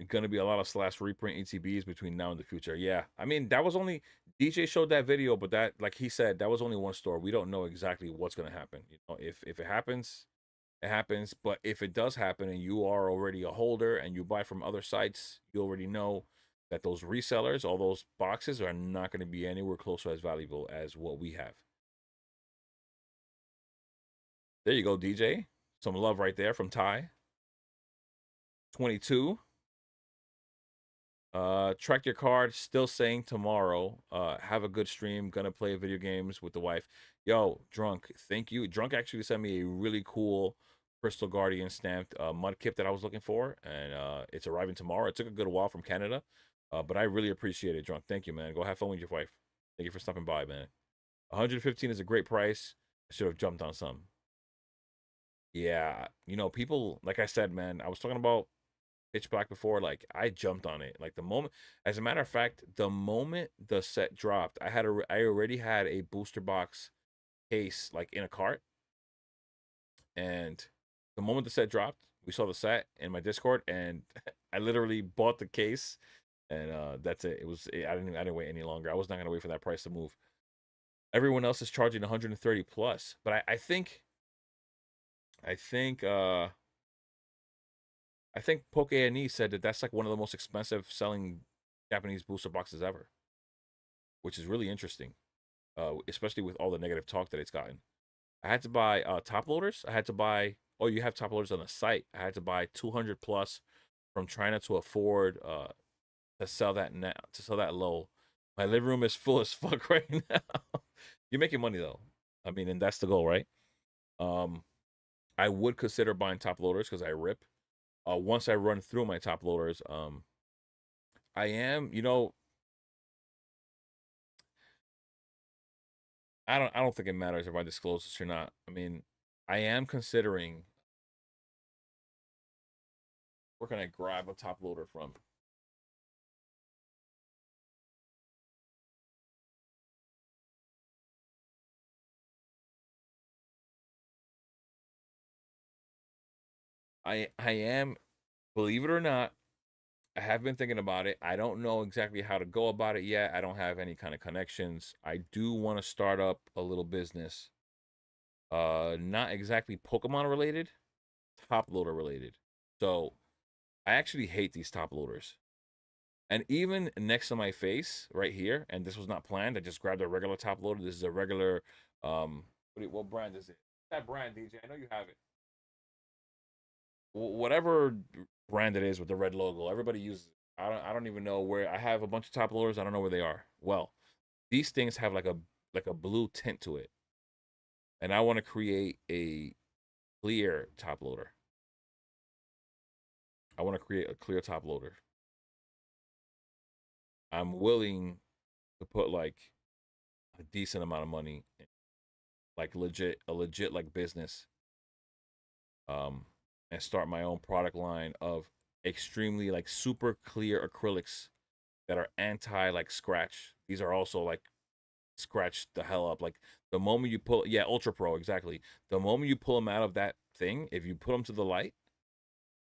Going to be a lot of slash reprint ETBs between now and the future. Yeah, I mean that was only DJ showed that video, but that, like he said, that was only one store. We don't know exactly what's going to happen. You know, if it happens, it happens. But if it does happen and you are already a holder and you buy from other sites, you already know that those resellers, all those boxes, are not going to be anywhere close to as valuable as what we have. There you go, DJ. Some love right there from Ty. 22. Track your card, still saying tomorrow. Have a good stream. Gonna play video games with the wife. Yo, Drunk, thank you. Drunk actually sent me a really cool Crystal Guardian stamped mud kit that I was looking for, and it's arriving tomorrow. It took a good while from Canada, but I really appreciate it, Drunk. Thank you, man. Go have fun with your wife. Thank you for stopping by, man. 115 is a great price. I should have jumped on some. Yeah, you know, people, like I said, man, I was talking about Pitch Black before. Like I jumped on it. Like the moment, as a matter of fact, the moment the set dropped, I already had a booster box case like in a cart, and the moment the set dropped, we saw the set in my Discord, and I literally bought the case, and that's it. I didn't wait any longer. I was not gonna wait for that price to move. Everyone else is charging 130 plus, but I think Pokémon said that that's like one of the most expensive selling Japanese booster boxes ever, which is really interesting, especially with all the negative talk that it's gotten. I had to buy top loaders. You have top loaders on the site. I had to buy 200 plus from China to afford to sell that low. My living room is full as fuck right now. You're making money though. I mean, and that's the goal, right? I would consider buying top loaders because I rip. Once I run through my top loaders, I am, I don't think it matters if I disclose this or not. I mean, I am considering, where can I grab a top loader from? I am, believe it or not, I have been thinking about it. I don't know exactly how to go about it yet. I don't have any kind of connections. I do want to start up a little business. Not exactly Pokemon related, top loader related. So I actually hate these top loaders. And even next to my face right here, and this was not planned. I just grabbed a regular top loader. This is a regular what brand is it? That brand, DJ. I know you have it. Whatever brand it is with the red logo, everybody uses it. I don't even know where. I have a bunch of top loaders. I don't know where they are. Well, these things have like a blue tint to it, and I want to create a clear top loader. I want to create a clear top loader. I'm willing to put like a decent amount of money, like a legit like business, um, and start my own product line of extremely like super clear acrylics that are anti like scratch. These are also like scratch the hell up. Like the moment you pull, yeah, Ultra Pro, exactly. The moment you pull them out of that thing, if you put them to the light,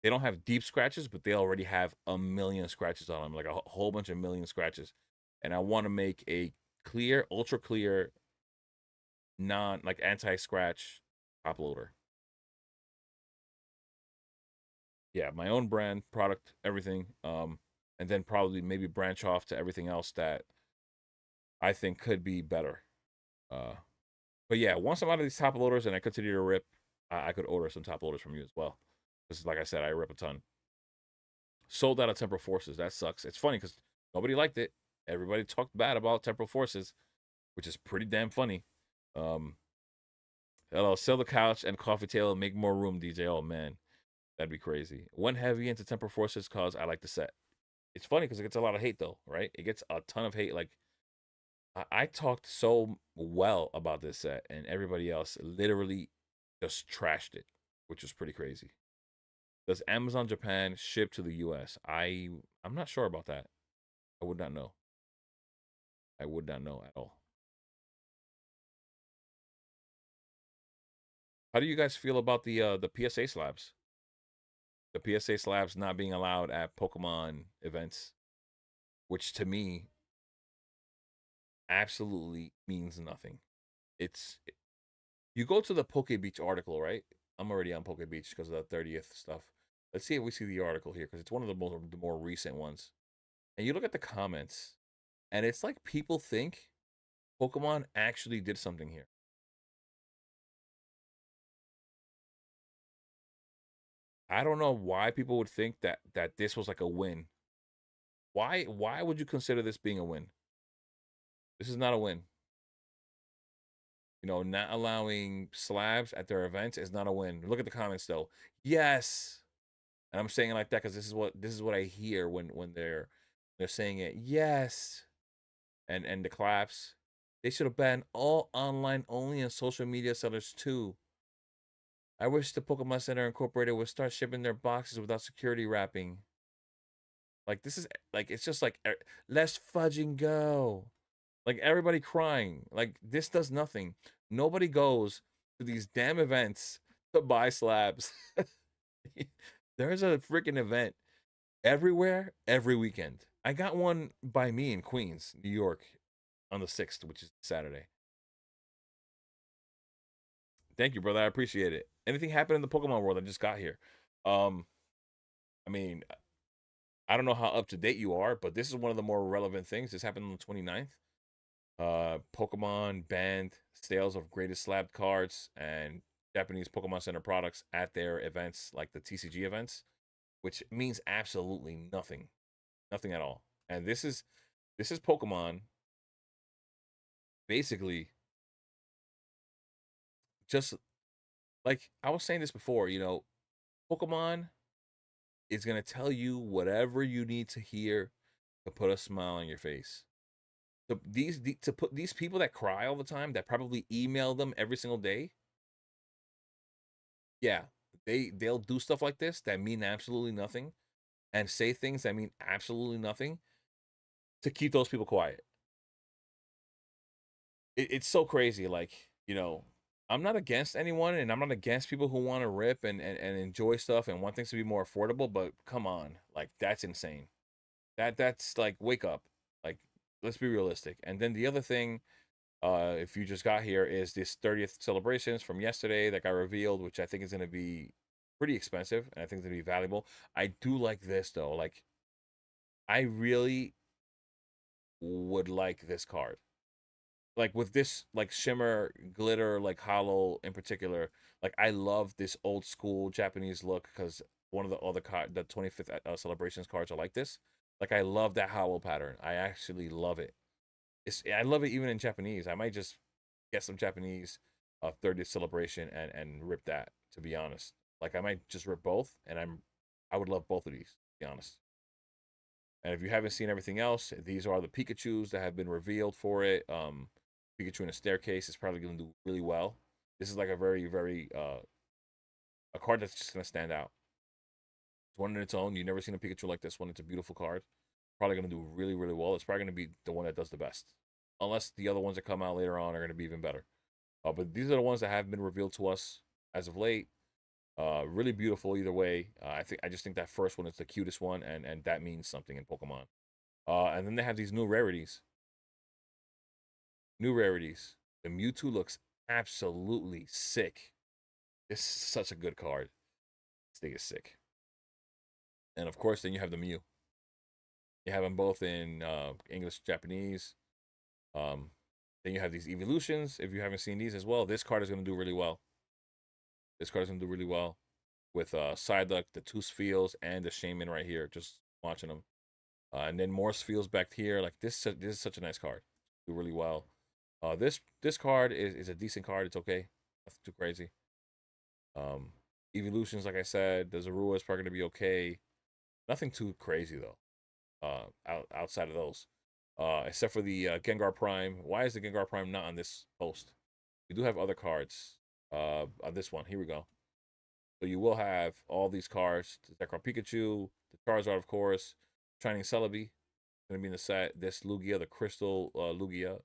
they don't have deep scratches, but they already have a million scratches on them, like a whole bunch of million scratches. And I want to make a clear, ultra clear, non like anti scratch top loader. Yeah, my own brand, product, everything. And then probably maybe branch off to everything else that I think could be better. Uh, but yeah, once I'm out of these top loaders and I continue to rip, I could order some top loaders from you as well. This is like I said, I rip a ton. Sold out of Temporal Forces. That sucks. It's funny because nobody liked it. Everybody talked bad about Temporal Forces, which is pretty damn funny. Um, hello, sell the couch and coffee table and make more room, DJ. Oh man, that'd be crazy. Went heavy into Temporal Forces because I like the set. It's funny because it gets a lot of hate though, right? It gets a ton of hate. Like I talked so well about this set, and everybody else literally just trashed it, which was pretty crazy. Does Amazon Japan ship to the US? I'm not sure about that. I would not know. I would not know at all. How do you guys feel about the PSA slabs? The PSA slabs not being allowed at Pokemon events, which to me absolutely means nothing. It's You go to the Poke Beach article, right? I'm already on Poke Beach because of the 30th stuff. Let's see if we see the article here because it's one of the more recent ones. And you look at the comments, and it's like people think Pokemon actually did something here. I don't know why people would think that this was like a win. Why would you consider this being a win? This is not a win. You know, not allowing slabs at their events is not a win. Look at the comments though. Yes. And I'm saying it like that because this is what I hear when they're saying it. Yes. And the claps. They should have banned all online only and social media sellers too. I wish the Pokemon Center Incorporated would start shipping their boxes without security wrapping. Like this is like it's just like let's fudge and go. Like everybody crying. Like this does nothing. Nobody goes to these damn events to buy slabs. There's a freaking event everywhere every weekend. I got one by me in Queens, New York on the 6th, which is Saturday. Thank you, brother. I appreciate it. Anything happened in the Pokemon world? I just got here. Um, I mean, I don't know how up to date you are, but this is one of the more relevant things. This happened on the 29th. Pokemon banned sales of greatest slabbed cards and Japanese Pokemon Center products at their events, like the TCG events, which means absolutely nothing, nothing at all. And this is Pokemon basically just like I was saying this before. Pokemon is gonna tell you whatever you need to hear to put a smile on your face. To put these people that cry all the time, that probably email them every single day, yeah, they'll do stuff like this that mean absolutely nothing and say things that mean absolutely nothing to keep those people quiet. It's so crazy. Like, I'm not against anyone and I'm not against people who want to rip and enjoy stuff and want things to be more affordable, but come on, like that's insane. That's like wake up. Like, let's be realistic. And then the other thing, if you just got here, is this 30th celebrations from yesterday that got revealed, which I think is gonna be pretty expensive and I think it's gonna be valuable. I do like this though. Like I really would like this card. Like with this like shimmer glitter like hollow in particular, like I love this old school Japanese look because one of the other card, the 25th celebrations cards are like this. Like I love that hollow pattern. I actually love it. I love it even in Japanese. I might just get some Japanese 30th celebration and rip that, to be honest. Like I might just rip both, and I would love both of these, to be honest. And if you haven't seen everything else, these are the Pikachus that have been revealed for it. Pikachu in a staircase is probably going to do really well. This is like a very a card that's just going to stand out. It's one in its own. You've never seen a Pikachu like this one. It's a beautiful card. Probably going to do really well. It's probably going to be the one that does the best, unless the other ones that come out later on are going to be even better. But these are the ones that have been revealed to us as of late. Really beautiful either way. I just think that first one is the cutest one, and that means something in Pokemon. And then they have these new rarities. New rarities. The Mewtwo looks absolutely sick. This is such a good card. This thing is sick. And of course, then you have the Mew. You have them both in English, Japanese. Um, then you have these evolutions. If you haven't seen these as well, this card is going to do really well. This card is going to do really well with Psyduck, the two Spheals, and the Shaman right here. Just watching them. And then more Spheals back here. Like this is such a nice card. Do really well. This card is a decent card. It's okay. Nothing too crazy. Um, Evolutions, like I said, the Zorua is probably going to be okay. Nothing too crazy though. Outside of those, except for the Gengar Prime. Why is the Gengar Prime not on this post? We do have other cards. On this one, here we go. So you will have all these cards: the Zekrom Pikachu, the Charizard, of course, Shining Celebi, going to be in the set. This Lugia, the Crystal Lugia,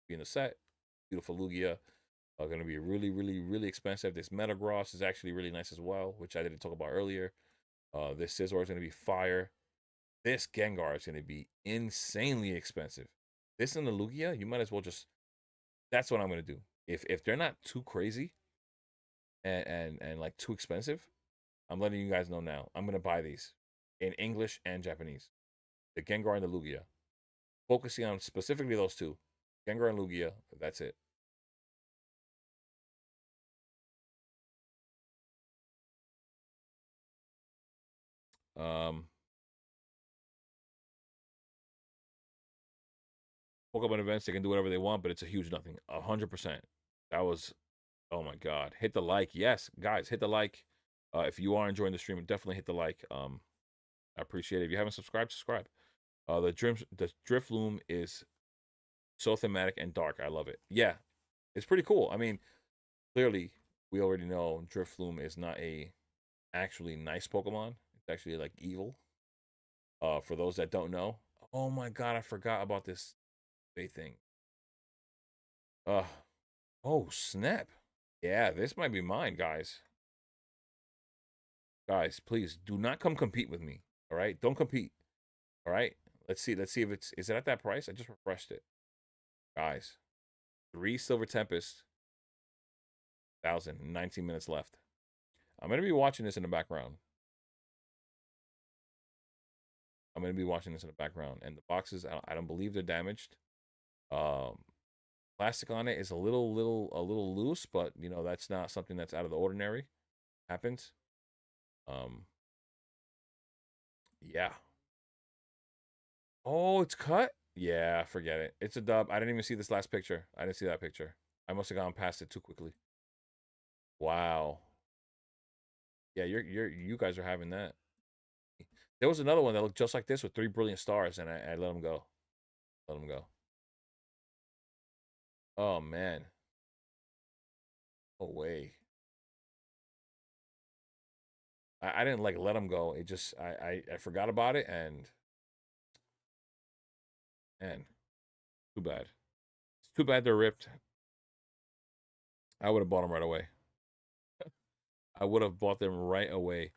be in the set. Beautiful Lugia. Going to be really expensive. This Metagross is actually really nice as well, which I didn't talk about earlier. This Scizor is going to be fire. This Gengar is going to be insanely expensive. This and the Lugia, you might as well just. That's what I'm going to do. If they're not too crazy and like too expensive, I'm letting you guys know now. I'm going to buy these in English and Japanese. The Gengar and the Lugia. Focusing on specifically those two. Gengar and Lugia. That's it. Um, Pokemon events, they can do whatever they want, but it's a huge nothing. 100%. That was, oh my God. Hit the like. Yes, guys, hit the like. If you are enjoying the stream, definitely hit the like. I appreciate it. If you haven't subscribed, subscribe. The Drifloon is so thematic and dark. I love it. Yeah, it's pretty cool. I mean, clearly, we already know Drifloon is not a actually nice Pokemon. It's actually like evil. For those that don't know. Oh my God, I forgot about this thing. Uh, oh snap. Yeah, this might be mine, guys. Guys, please do not come compete with me. All right, don't compete. All right, let's see. Let's see if is it at that price. I just refreshed it, guys. 3 Silver Tempest, 19 minutes left. I'm gonna be watching this in the background. I'm gonna be watching this in the background, and the boxes I don't believe they're damaged. Um, Plastic on it is a little loose, but you know that's not something that's out of the ordinary. Happens. Um, yeah. Oh, it's cut? Yeah, forget it. It's a dub. I didn't even see this last picture. I didn't see that picture. I must have gone past it too quickly. Wow. Yeah, you guys are having that. There was another one that looked just like this with 3 brilliant stars, and I let him go. Let him go. Oh man. Oh way. I didn't like let him go. It just I forgot about it and too bad. It's too bad they're ripped. I would have bought them right away. I would have bought them right away.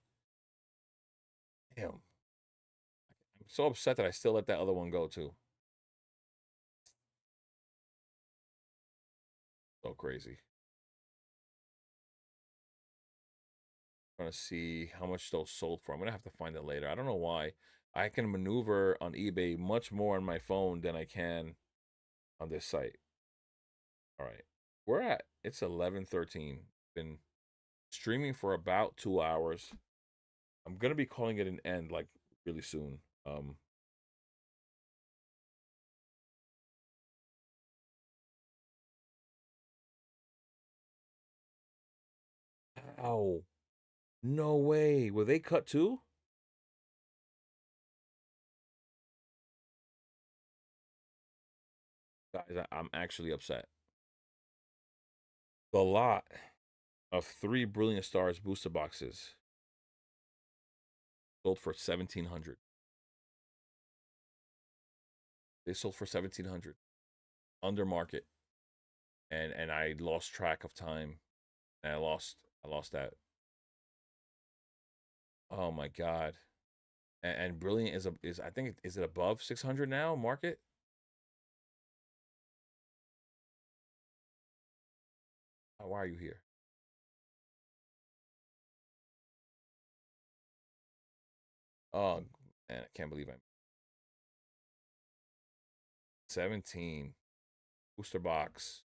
Damn. I'm so upset that I still let that other one go too. So crazy. Trying to see how much those sold for. I'm gonna have to find it later. I don't know why. I can maneuver on eBay much more on my phone than I can on this site. All right. We're at it's 11:13. Been streaming for about 2 hours. I'm going to be calling it an end like really soon. Ow. No way. Were they cut too? Guys, I'm actually upset. The lot of 3 Brilliant Stars booster boxes sold for 1700. They sold for 1700 under market. And I lost track of time. And I lost that. Oh my god. And Brilliant is I think is it above 600 now market? Why are you here? Oh man, I can't believe I'm 17 booster box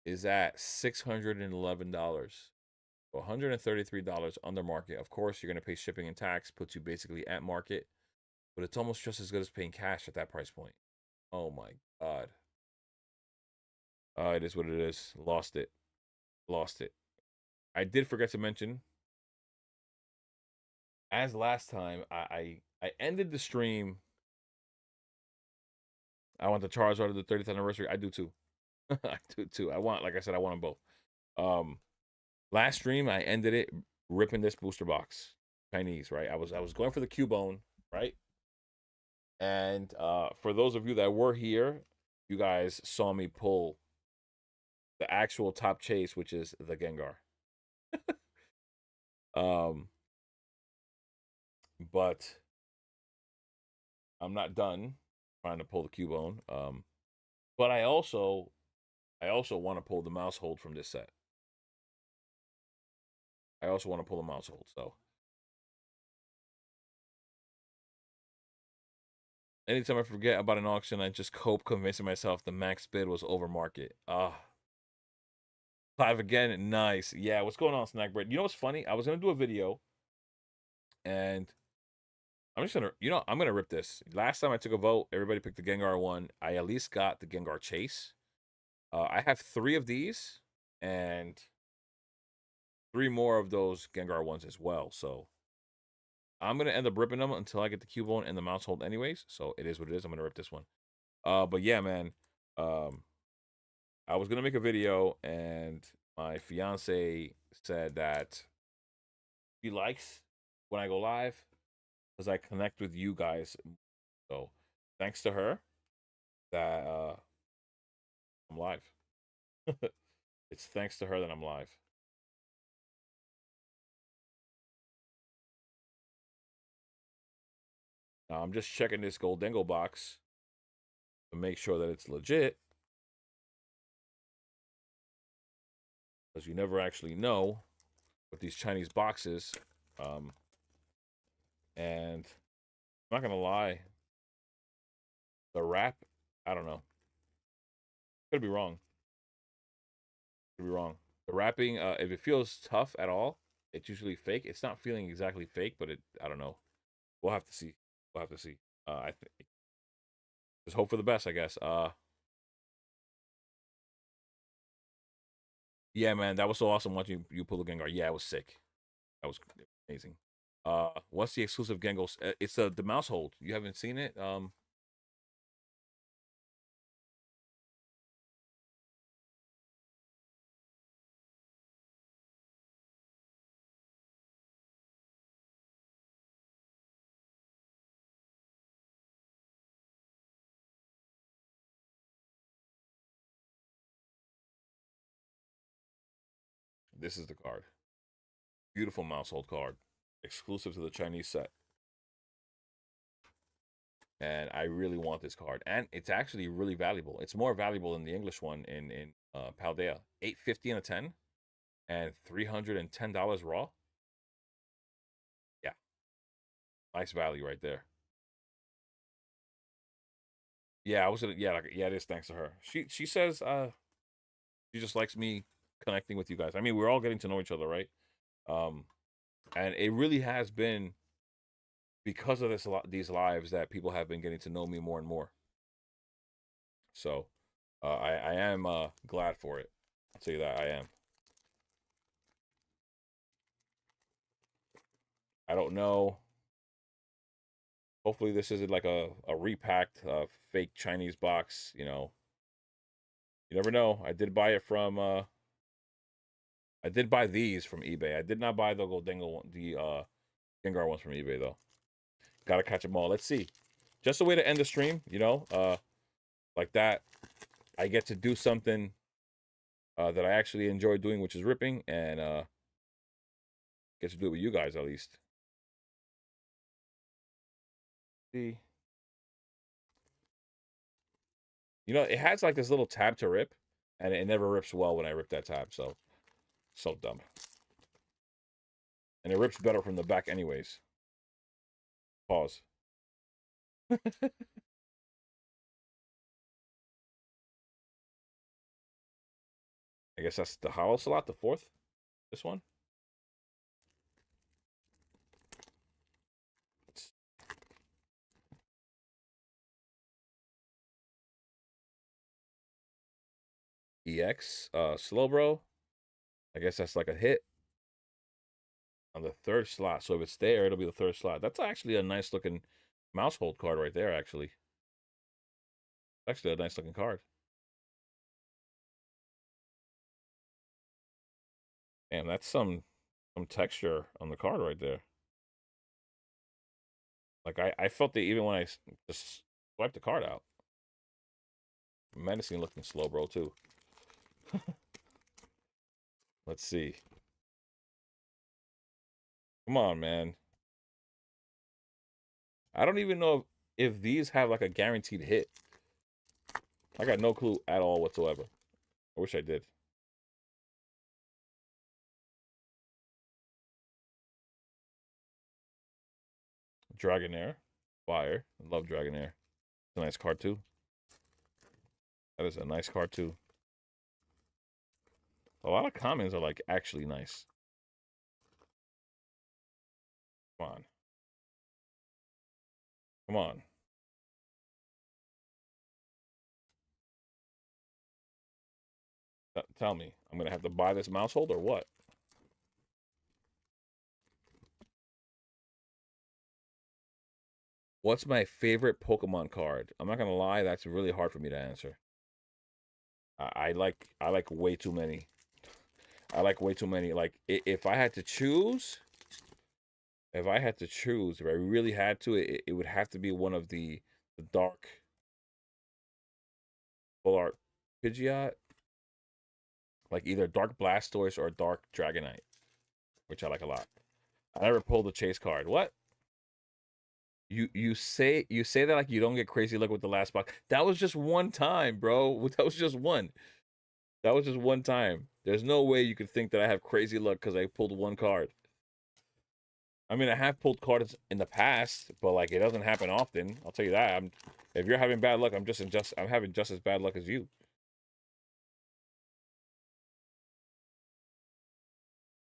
is at $611. $133 under market. Of course, you're going to pay shipping and tax, puts you basically at market, but it's almost just as good as paying cash at that price point. Oh my god. It is what it is. Lost it. Lost it. I did forget to mention, as last time, I ended the stream. I want the Charizard of the 30th anniversary. I do too. I do too. Like I said, I want them both. Um, Last stream I ended it ripping this booster box. Chinese, right? I was going for the Cubone, right? And for those of you that were here, you guys saw me pull the actual top chase, which is the Gengar. um, but I'm not done trying to pull the Cubone. But I also want to pull the mouse hold from this set. I also want to pull the mouse hold. So anytime I forget about an auction, I just cope convincing myself the max bid was over market. Live again, nice. Yeah, what's going on, Snack Bread? You know what's funny? I was gonna do a video, and I'm just gonna, I'm gonna rip this. Last time I took a vote, everybody picked the Gengar one. I at least got the Gengar Chase. I have 3 of these, and 3 more of those Gengar ones as well. So I'm gonna end up ripping them until I get the Cubone and the mouse hold, anyways. So it is what it is. I'm gonna rip this one. But yeah, man. Um, I was gonna make a video, and my fiance said that she likes when I go live because I connect with you guys. So thanks to her that I'm live. It's thanks to her that I'm live. Now I'm just checking this Goldengo box to make sure that it's legit, because you never actually know with these Chinese boxes. Um, and I'm not gonna lie, the wrap, I don't know. Could be wrong. Could be wrong. The wrapping, if it feels tough at all, it's usually fake. It's not feeling exactly fake, but I don't know. We'll have to see. We'll have to see. I think just hope for the best, I guess. Yeah, man, that was so awesome watching you pull the Gengar. Yeah, it was sick. That was amazing. What's the exclusive Gengar? It's the mouse hold. You haven't seen it? This is the card. Beautiful mouse hold card, exclusive to the Chinese set. And I really want this card, and it's actually really valuable. It's more valuable than the English one in Paldea. 850 and a 10, and $310 raw. Yeah, Nice value right there. Yeah, I was gonna. Yeah, like, yeah, it is thanks to her. She says she just likes me connecting with you guys. I mean, we're all getting to know each other, right? Um, and it really has been because of these lives that people have been getting to know me more and more. So I am glad for it. I'll tell you that I am. I don't know. Hopefully this isn't like a repacked fake Chinese box. You never know. I did buy these from eBay. I did not buy the Goldengo one, the Gengar ones from eBay though. Gotta catch them all. Let's see. Just a way to end the stream, like that. I get to do something that I actually enjoy doing, which is ripping, and get to do it with you guys at least. See, it has like this little tab to rip, and it never rips well when I rip that tab. So dumb. And it rips better from the back, anyways. Pause. I guess that's the hollow slot, the fourth. This one. EX, Slowbro. I guess that's like a hit on the third slot. So if it's there, it'll be the third slot. That's actually a nice looking mouse hold card right there, actually. Actually a nice looking card. Damn, that's some texture on the card right there. Like I felt it even when I just swiped the card out. Menacing looking Slowbro too. Let's see. Come on, man. I don't even know if these have like a guaranteed hit. I got no clue at all whatsoever. I wish I did. Dragonair. Fire. I love Dragonair. It's a nice card too. That is a nice card too. A lot of commons are like actually nice. Come on. Come on. Tell me. I'm going to have to buy this mouse hold or what? What's my favorite Pokemon card? I'm not going to lie. That's really hard for me to answer. I like way too many. I like way too many. Like if I had to choose, if I really had to, it would have to be one of the dark full art Pidgeot, like either Dark Blastoise or Dark Dragonite, which I like a lot. I never pulled a chase card. What? You say that like you don't get crazy luck with the last box. That was just one time, bro. That was just one. That was just one time. There's no way you could think that I have crazy luck because I pulled one card. I mean, I have pulled cards in the past, but like it doesn't happen often. I'll tell you that. If you're having bad luck, I'm having just as bad luck as you.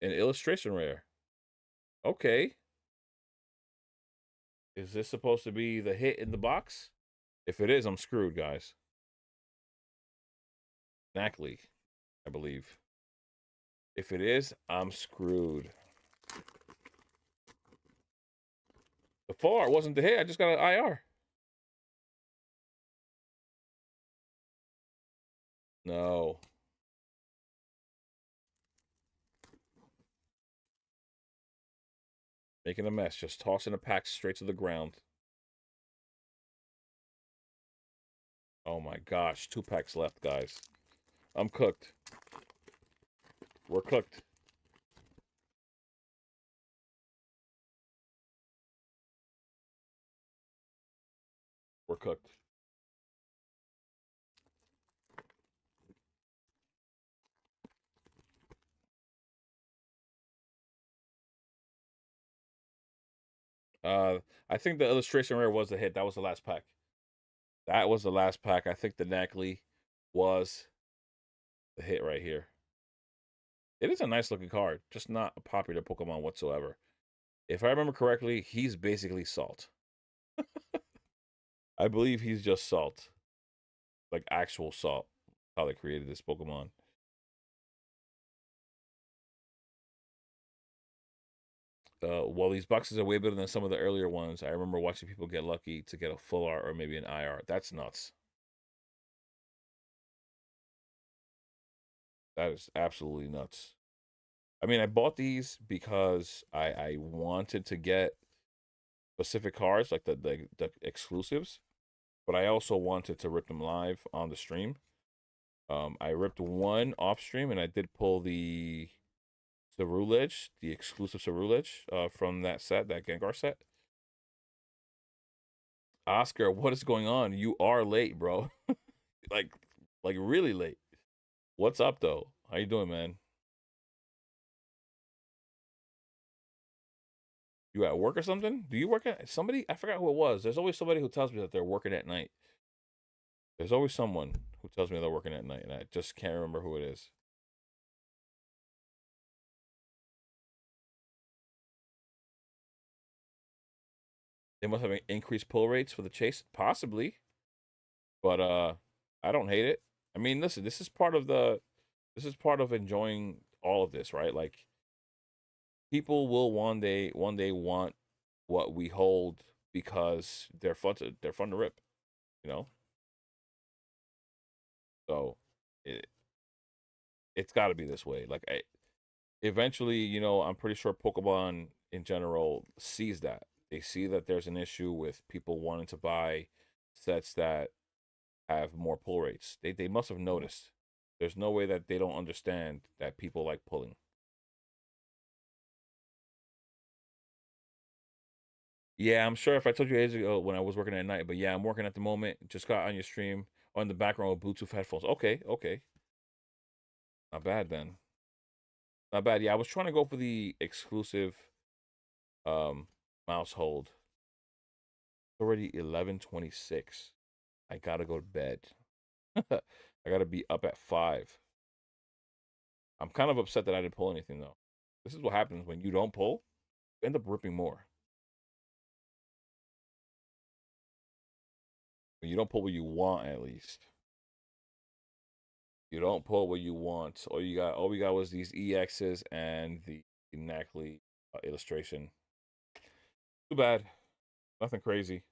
An illustration rare. Okay. Is this supposed to be the hit in the box? If it is, I'm screwed, guys. Knackley, I believe. If it is, I'm screwed. The full art wasn't the hit. I just got an IR. No. Making a mess. Just tossing a pack straight to the ground. Oh my gosh. 2 packs left, guys. I'm cooked. We're cooked. We're cooked. I think the illustration rare was the hit. That was the last pack. That was the last pack. I think the Nackley was the hit right here. It is a nice looking card, just not a popular Pokemon whatsoever. If I remember correctly, he's basically Salt. I believe he's just Salt. Like actual Salt. How they created this Pokemon. While these boxes are way better than some of the earlier ones, I remember watching people get lucky to get a full art or maybe an IR. That's nuts. That is absolutely nuts. I mean, I bought these because I wanted to get specific cards, like the exclusives, but I also wanted to rip them live on the stream. I ripped one off stream, and I did pull the Ceruledge, the exclusive Ceruledge, from that set, that Gengar set. Oscar, what is going on? You are late, bro. like, like really late. What's up, though? How you doing, man? You at work or something? Do you work at somebody? I forgot who it was. There's always somebody who tells me that they're working at night. There's always someone who tells me they're working at night, and I just can't remember who it is. They must have increased pull rates for the chase, possibly, but I don't hate it. I mean, listen, this is part of enjoying all of this, right? Like people will one day want what we hold because they're fun to rip, you know. So it it's got to be this way. Like eventually, you know, I'm pretty sure Pokemon in general sees that. They see that there's an issue with people wanting to buy sets that have more pull rates. They must have noticed. There's no way that they don't understand that people like pulling. Yeah, I'm sure if I told you ages ago when I was working at night, but yeah, I'm working at the moment. Just got on your stream on the background with Bluetooth headphones. Okay, okay. Not bad then. Not bad. Yeah, I was trying to go for the exclusive mouse hold. It's already 11:26. I gotta go to bed. I gotta be up at 5. I'm kind of upset that I didn't pull anything though. This is what happens when you don't pull. You end up ripping more. When you don't pull what you want, at least. You don't pull what you want. All we got was these EXs and the Nackley illustration. Too bad. Nothing crazy.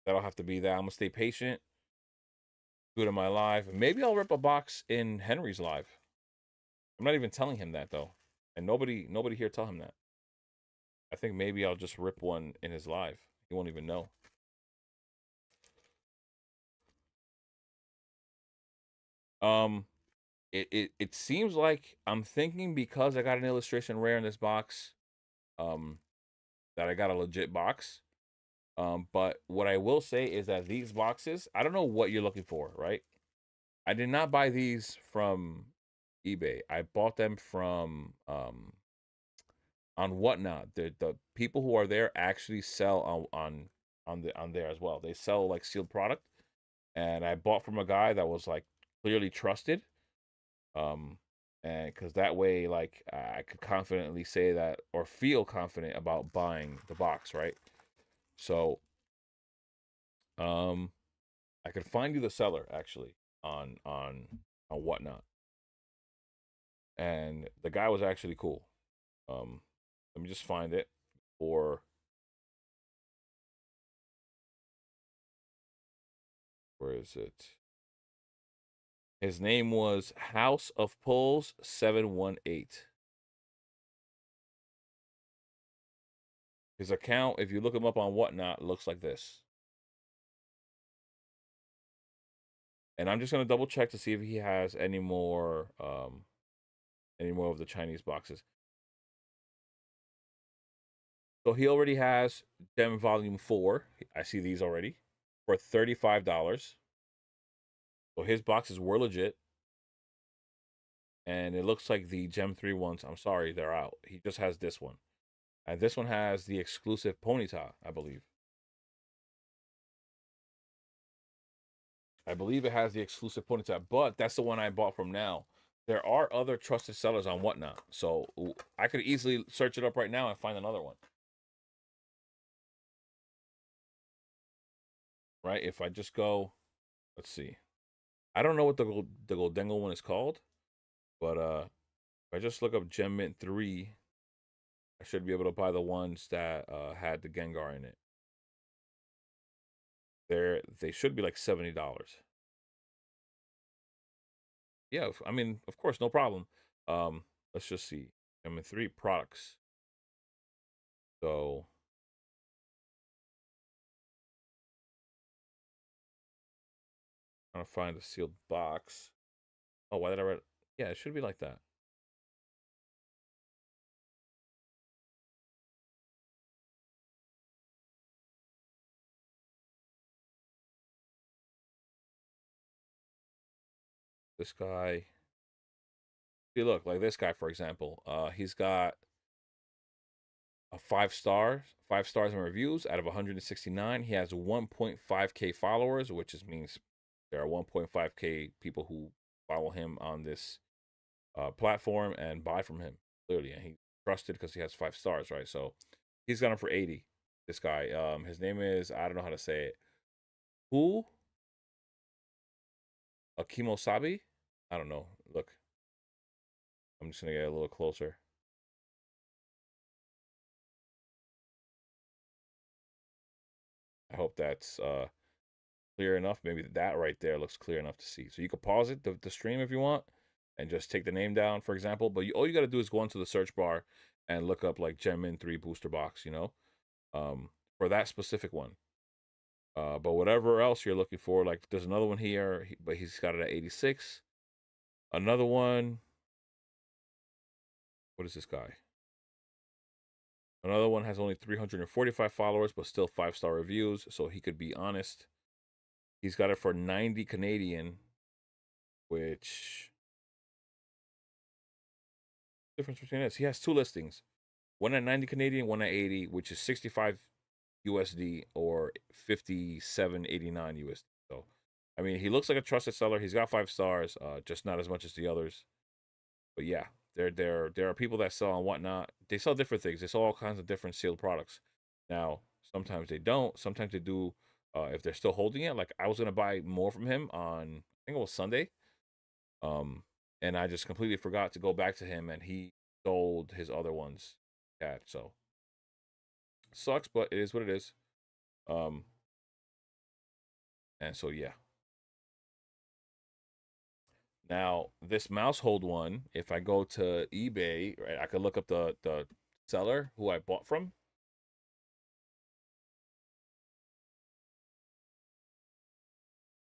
That'll have to be that. I'm gonna stay patient. Do it in my live. Maybe I'll rip a box in Henry's live. I'm not even telling him that though, and nobody here tell him that. I think maybe I'll just rip one in his live. He won't even know. Um, it seems like I'm thinking because I got an illustration rare in this box, um, that I got a legit box. But what I will say is that these boxes, I don't know what you're looking for, right? I did not buy these from eBay. I bought them from on Whatnot. The people who are there actually sell on there as well. They sell like sealed product, and I bought from a guy that was like clearly trusted. Um, and because that way, like I could confidently say that or feel confident about buying the box, right? So, um, I could find you the seller actually on Whatnot, and the guy was actually cool. Um, let me just find it. Or where is it? His name was House of Pulls 718. His account, if you look him up on Whatnot, looks like this. And I'm just gonna double check to see if he has any more of the Chinese boxes. So he already has Gem Volume 4. I see these already for $35. So his boxes were legit. And it looks like the Gem 3 ones, I'm sorry, they're out. He just has this one. And this one has the exclusive Ponyta, I believe. I believe it has the exclusive Ponyta, but that's the one I bought from now. There are other trusted sellers on Whatnot, so I could easily search it up right now and find another one. Right? If I just go, let's see. I don't know what the Goldengo one is called, but if I just look up Gem Mint 3, I should be able to buy the ones that had the Gengar in it. They should be like $70. Yeah, I mean, of course, no problem. Let's just see. Gem Mint 3 products. So I'm trying to find the sealed box. Oh, why did I write? Yeah, it should be like that. This guy. See, look, like this guy, for example. He's got a 5 stars in reviews out of 169. He has 1.5k followers, which just means there are 1.5k people who follow him on this platform and buy from him. Clearly, and he trusted because he has 5 stars, right? So he's got him for 80. This guy, his name is, I don't know how to say it. Who? Akimosabi? I don't know. Look, I'm just gonna get a little closer. I hope that's clear enough. Maybe that right there looks clear enough to see. So you could pause it, the stream, if you want, and just take the name down, for example. But all you got to do is go into the search bar and look up like Gem Mint 3 booster box, for that specific one. But whatever else you're looking for, like there's another one here, but he's got it at 86. Another one. What is this guy? Another one has only 345 followers, but still 5-star reviews, so he could be honest. He's got it for 90 Canadian, which difference between this? He has 2 listings. One at 90 Canadian, one at 80, which is 65 USD or 57.89 USD. So, I mean, he looks like a trusted seller. He's got 5 stars, just not as much as the others. But yeah, there are people that sell on Whatnot. They sell different things. They sell all kinds of different sealed products. Now, sometimes they don't. Sometimes they do. If they're still holding it, like I was gonna buy more from him on, I think it was Sunday. Um, and I just completely forgot to go back to him, and he sold his other ones. Yeah, so sucks, but it is what it is. Um, and so yeah. Now this mouse hold one, if I go to eBay, right, I could look up the seller who I bought from.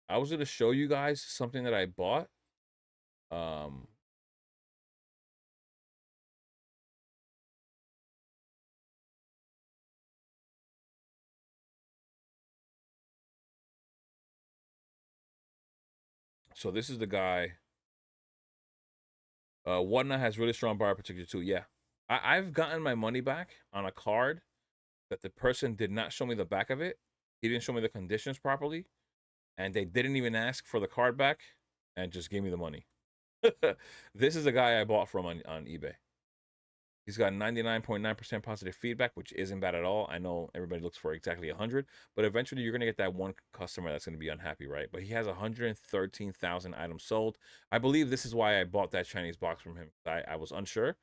I was gonna show you guys something that I bought. Um, so this is the guy. Whatnot has really strong buyer particular too. Yeah, I've gotten my money back on a card that the person did not show me the back of it. He didn't show me the conditions properly, and they didn't even ask for the card back, and just gave me the money. This is a guy I bought from on eBay. He's got 99.9% positive feedback, which isn't bad at all. I know everybody looks for exactly 100, but eventually you're going to get that one customer that's going to be unhappy, right? But he has 113,000 items sold. I believe this is why I bought that Chinese box from him. I was unsure.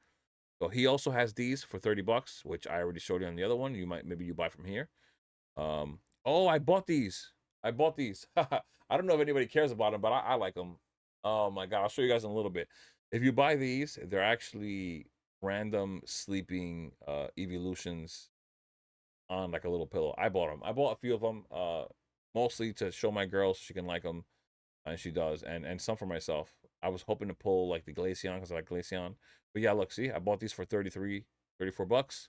So he also has these for 30 bucks, which I already showed you on the other one. Maybe you buy from here. Oh, I bought these. I bought these. I don't know if anybody cares about them, but I like them. Oh my God. I'll show you guys in a little bit. If you buy these, they're actually random sleeping evolutions on like a little pillow. I bought them. I bought a few of them, mostly to show my girl so she can like them, and she does, and some for myself. I was hoping to pull like the Glaceon because I like Glaceon. But yeah, look, see, I bought these for 33, 34 bucks.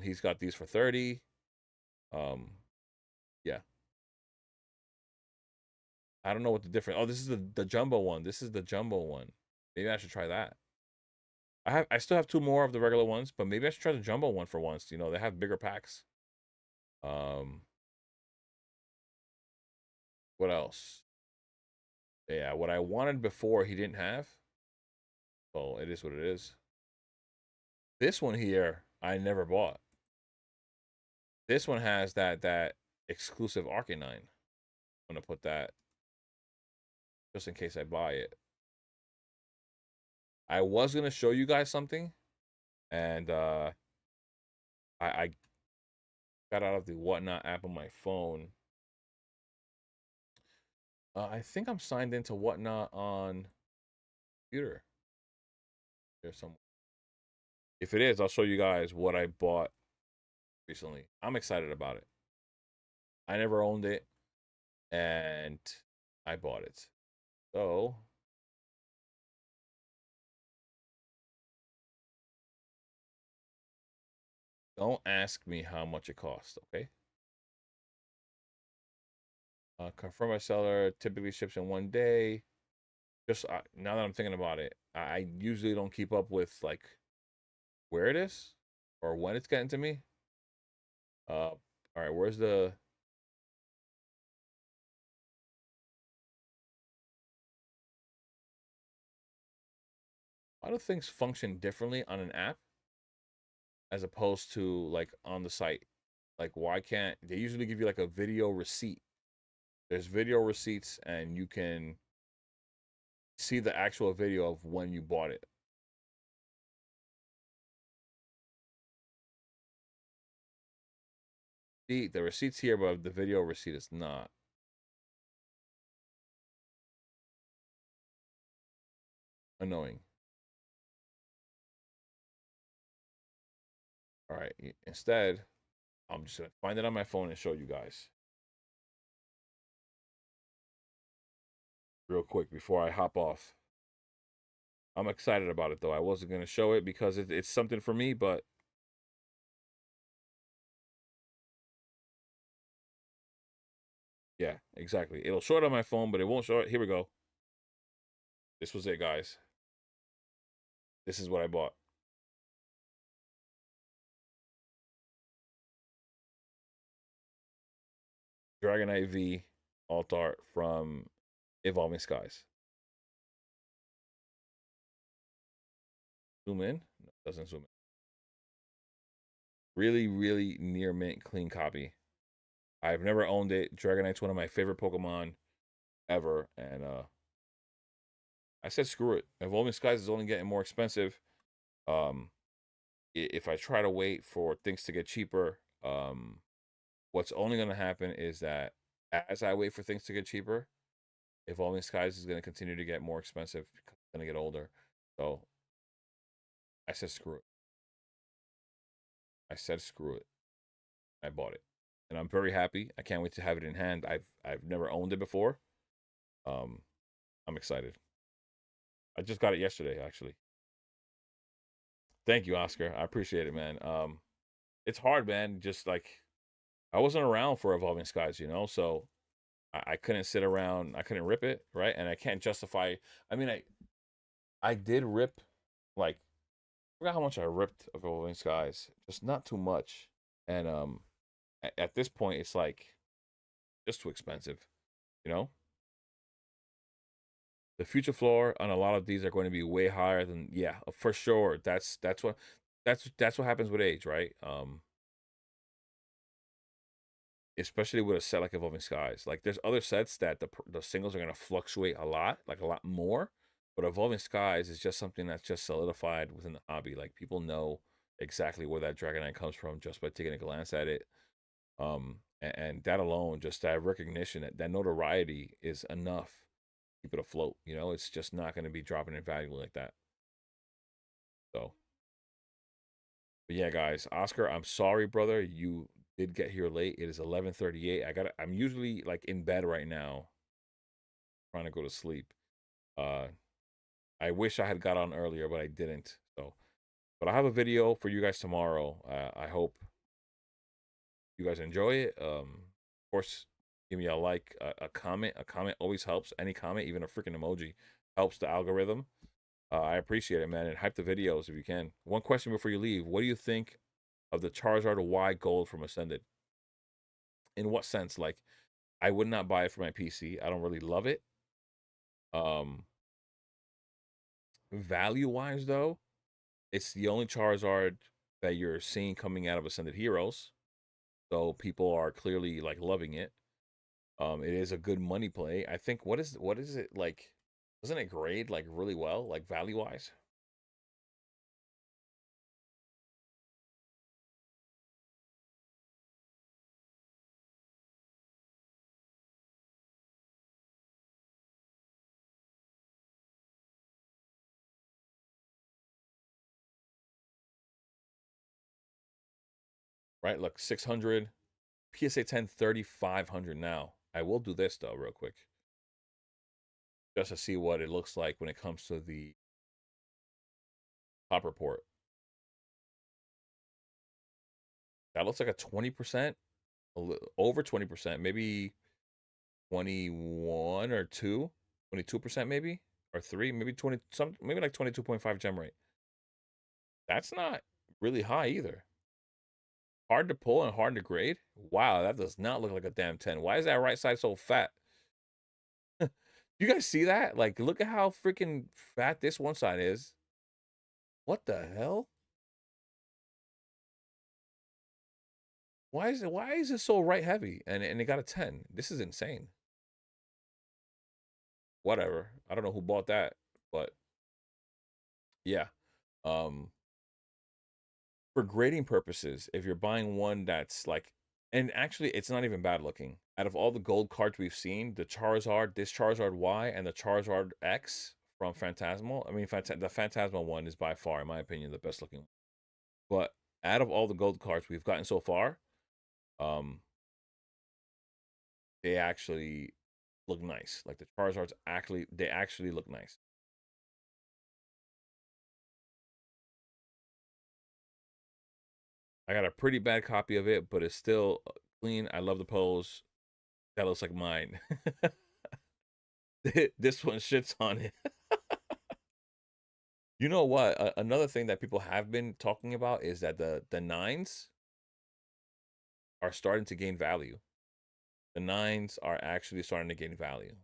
He's got these for 30. Um, yeah. I don't know what the difference. Oh, this is the jumbo one. This is the jumbo one. Maybe I should try that. I still have 2 more of the regular ones, but maybe I should try the jumbo one for once. You know, they have bigger packs. Um, what else? Yeah, what I wanted before he didn't have. Well, it is what it is. This one here, I never bought. This one has that exclusive Arcanine. I'm gonna put that just in case I buy it. I was gonna show you guys something, and I got out of the Whatnot app on my phone. I think I'm signed into Whatnot on computer. There's some. If it is, I'll show you guys what I bought recently. I'm excited about it. I never owned it, and I bought it. So don't ask me how much it costs, okay? Confirm my seller typically ships in 1 day. Just now that I'm thinking about it, I usually don't keep up with like where it is or when it's getting to me. All right, where's the? Why do things function differently on an app as opposed to like on the site? Like, why can't they usually give you like a video receipt? There's video receipts, and you can see the actual video of when you bought it. The receipt's here, but the video receipt is not. Annoying. All right. Instead, I'm just gonna find it on my phone and show you guys real quick before I hop off. I'm excited about it though. I wasn't gonna show it because it's something for me, but yeah, exactly. It'll show it on my phone, but it won't show it. Here we go. This was it, guys. This is what I bought. Dragonite V Alt Art from Evolving Skies. Zoom in? No, it doesn't zoom in. Really, really near mint clean copy. I've never owned it. Dragonite's one of my favorite Pokemon ever, and I said screw it. Evolving Skies is only getting more expensive. Um, if I try to wait for things to get cheaper, what's only going to happen is that as I wait for things to get cheaper, Evolving Skies is going to continue to get more expensive because it's going to get older. So I said screw it. I said screw it. I bought it, and I'm very happy. I can't wait to have it in hand. I've never owned it before. Um, I'm excited. I just got it yesterday, actually. Thank you, Oscar. I appreciate it, man. It's hard, man. Just like I wasn't around for Evolving Skies, you know, so I couldn't sit around. I couldn't rip it, right? And I can't justify. I mean, I did rip, like, I forgot how much I ripped of Evolving Skies. Just not too much. And at this point, it's like just too expensive, you know. The future floor on a lot of these are going to be way higher than, yeah, for sure. That's what happens with age, right? Especially with a set like Evolving Skies. Like there's other sets that the singles are going to fluctuate a lot, like a lot more. But Evolving Skies is just something that's just solidified within the hobby. Like people know exactly where that Dragonite comes from just by taking a glance at it. And that alone, just that recognition, that notoriety is enough to keep it afloat. You know, it's just not going to be dropping in value like that. So, but yeah, guys, Oscar, I'm sorry, brother. You did get here late. It is 11:38. I'm usually like in bed right now, trying to go to sleep. Uh, I wish I had got on earlier, but I didn't. So, but I have a video for you guys tomorrow. I hope you guys enjoy it. Of course, give me a like, a comment. A comment always helps. Any comment, even a freaking emoji, helps the algorithm. I appreciate it, man, and hype the videos if you can. One question before you leave: what do you think of the Charizard Y Gold from Ascended? In what sense? Like, I would not buy it for my PC. I don't really love it. Um, Value wise, though, it's the only Charizard that you're seeing coming out of Ascended Heroes, so people are clearly like loving it. It is a good money play. I think what is it like? Doesn't it grade like really well, like value wise? Right? Look, 600 PSA 10, 3,500 now. I will do this though, real quick, just to see what it looks like when it comes to the top report. That looks like a 20%, over 20%, maybe 21 or 2, 22% maybe, or 3, maybe 20, some, maybe like 22.5 gem rate. That's not really high either. Hard to pull and hard to grade. Wow, that does not look like a damn 10. Why is that right side so fat? You guys see that? Like, look at how freaking fat this one side is. What the hell? Why is it so right heavy? And it got a 10. This is insane. Whatever. I don't know who bought that, but yeah. Um for grading purposes, if you're buying one that's like, and actually it's not even bad looking. Out of all the gold cards we've seen, the Charizard, this Charizard Y and the Charizard X from Phantasmal, I mean, the Phantasmal one is by far, in my opinion, the best looking. But out of all the gold cards we've gotten so far, um, they actually look nice. Like the Charizards they actually look nice. I got a pretty bad copy of it, but it's still clean. I love the pose. That looks like mine. This one shits on it. You know what? Another thing that people have been talking about is that the nines are starting to gain value. The nines are actually starting to gain value.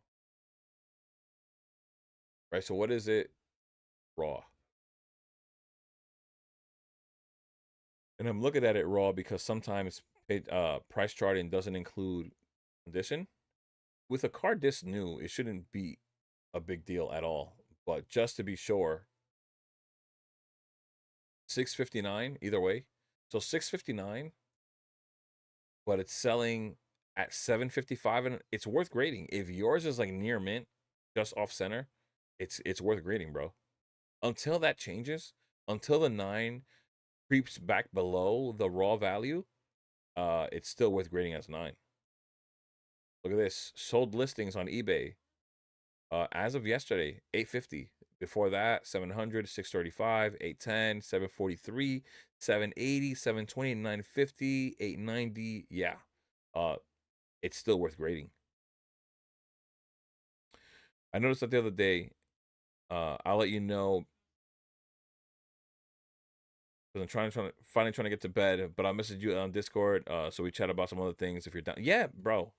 Right? So what is it? Raw. And I'm looking at it raw because sometimes price charting doesn't include condition. With a card this new, it shouldn't be a big deal at all. But just to be sure, 659 either way. So 659, but it's selling at 755 and it's worth grading. If yours is like near mint, just off center, it's worth grading, bro. Until that changes, until the 9 creeps back below the raw value, it's still worth grading as 9. Look at this. Sold listings on eBay. As of yesterday, 850. Before that, 700, 635, 810, 743, 780, 720, 950, 890. Yeah. Uh, it's still worth grading. I noticed that the other day. I'll let you know because I'm finally trying to get to bed. But I'll message you on Discord, so we chat about some other things if you're down. Yeah, bro.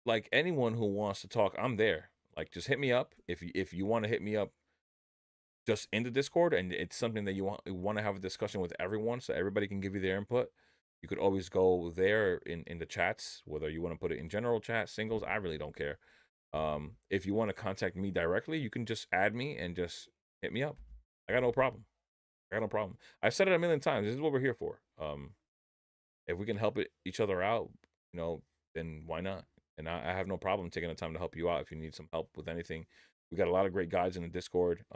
Like anyone who wants to talk, I'm there. Like just hit me up if you want to hit me up just in the Discord, and it's something that you want to have a discussion with everyone, so everybody can give you their input. You could always go there in the chats, whether you want to put it in general chat, singles. I really don't care. If you want to contact me directly, you can just add me and just hit me up. I got no problem. I got no problem. I've said it a million times. This is what we're here for. If we can help each other out, then why not? And I have no problem taking the time to help you out if you need some help with anything. We got a lot of great guides in the Discord.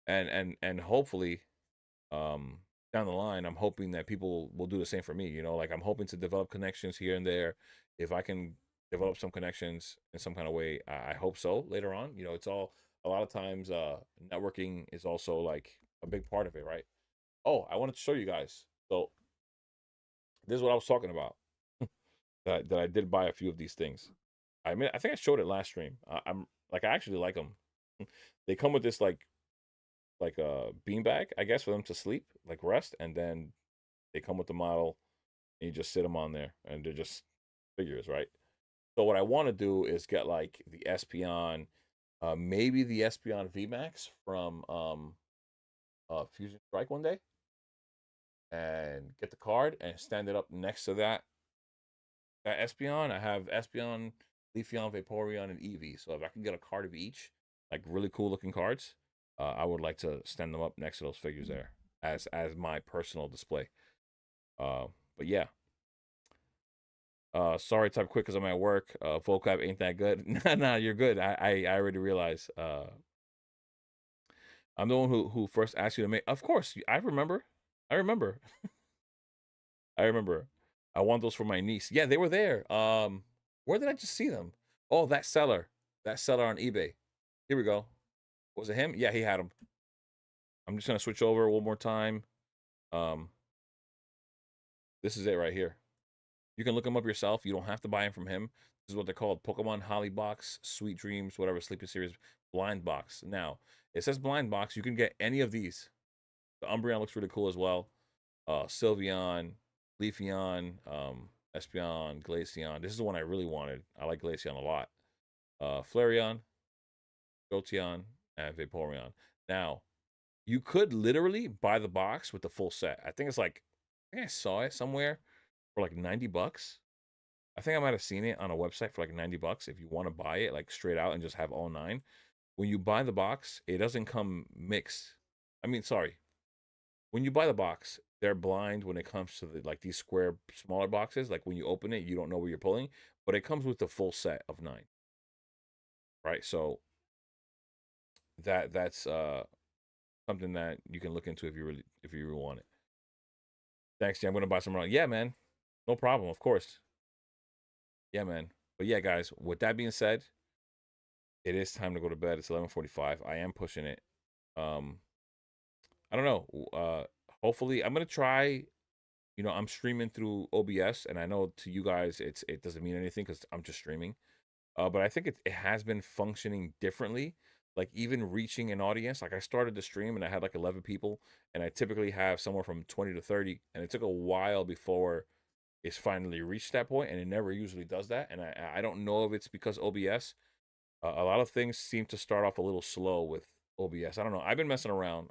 And hopefully, down the line, I'm hoping that people will do the same for me. Like I'm hoping to develop connections here and there. If I can develop some connections in some kind of way, I hope so later on. It's all a lot of times. Networking is also like a big part of it, right? Oh, I wanted to show you guys. So this is what I was talking about. That I did buy a few of these things. I mean, I think I showed it last stream. I'm like, I actually like them. They come with this like a beanbag, I guess, for them to sleep, like rest, and then they come with the model, and you just sit them on there, and they're just figures, right? So what I want to do is get like the Espeon, maybe the Espeon VMAX from Fusion Strike one day, and get the card and stand it up next to that Espeon. I have Espeon, Leafeon, Vaporeon, and Eevee. So if I can get a card of each, like really cool looking cards, I would like to stand them up next to those figures there as my personal display. Uh, but yeah. Sorry, type quick because I'm at work. Vocab ain't that good. Nah, you're good. I already realized. I'm the one who first asked you to make. Of course, I remember. I remember. I remember. I want those for my niece. Yeah, they were there. Where did I just see them? Oh, that seller. That seller on eBay. Here we go. Was it him? Yeah, he had them. I'm just gonna switch over one more time. Um, this is it right here. You can look them up yourself. You don't have to buy them from him. This is what they're called: Pokemon Holly Box, Sweet Dreams, whatever Sleeping Series Blind Box. Now it says Blind Box. You can get any of these. The Umbreon looks really cool as well. Sylveon, Leafeon, Espeon, Glaceon. This is the one I really wanted. I like Glaceon a lot. Flareon, Jolteon, and Vaporeon. Now, you could literally buy the box with the full set. I think it's like, I think I saw it somewhere for like 90 bucks. I think I might have seen it on a website for like 90 bucks if you want to buy it like straight out and just have all 9. When you buy the box, it doesn't come mixed. I mean, sorry, when you buy the box, they're blind when it comes to like these square smaller boxes. Like when you open it, you don't know where you're pulling, but it comes with the full set of 9, right? So that's something that you can look into if you really want it. Thanks, Jay. I'm gonna buy some around. Yeah, man. No problem, of course. Yeah, man. But yeah, guys, with that being said, it is time to go to bed. It's 11:45. I am pushing it. Um, I don't know. Hopefully I'm gonna try. I'm streaming through OBS, and I know to you guys it doesn't mean anything because I'm just streaming. But I think it has been functioning differently. Like even reaching an audience. Like I started the stream and I had like 11 people, and I typically have somewhere from 20 to 30, and it took a while before it's finally reached that point, and it never usually does that. And I don't know if it's because OBS. A lot of things seem to start off a little slow with OBS. I don't know. I've been messing around,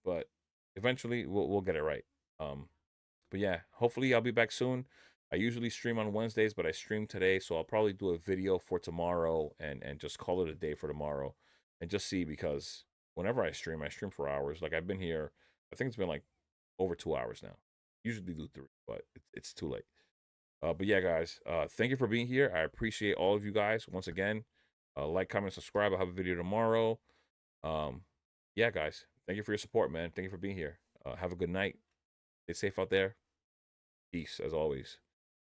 but eventually we'll get it right. But yeah, hopefully I'll be back soon. I usually stream on Wednesdays, but I streamed today, so I'll probably do a video for tomorrow and just call it a day for tomorrow, and just see, because whenever I stream for hours. Like I've been here, I think it's been like over 2 hours now. Usually do 3, but it's too late. But yeah, guys, thank you for being here. I appreciate all of you guys once again. Like, comment, subscribe. I'll have a video tomorrow. Um, yeah, guys, thank you for your support, man. Thank you for being here. Have a good night. Stay safe out there. Peace, as always.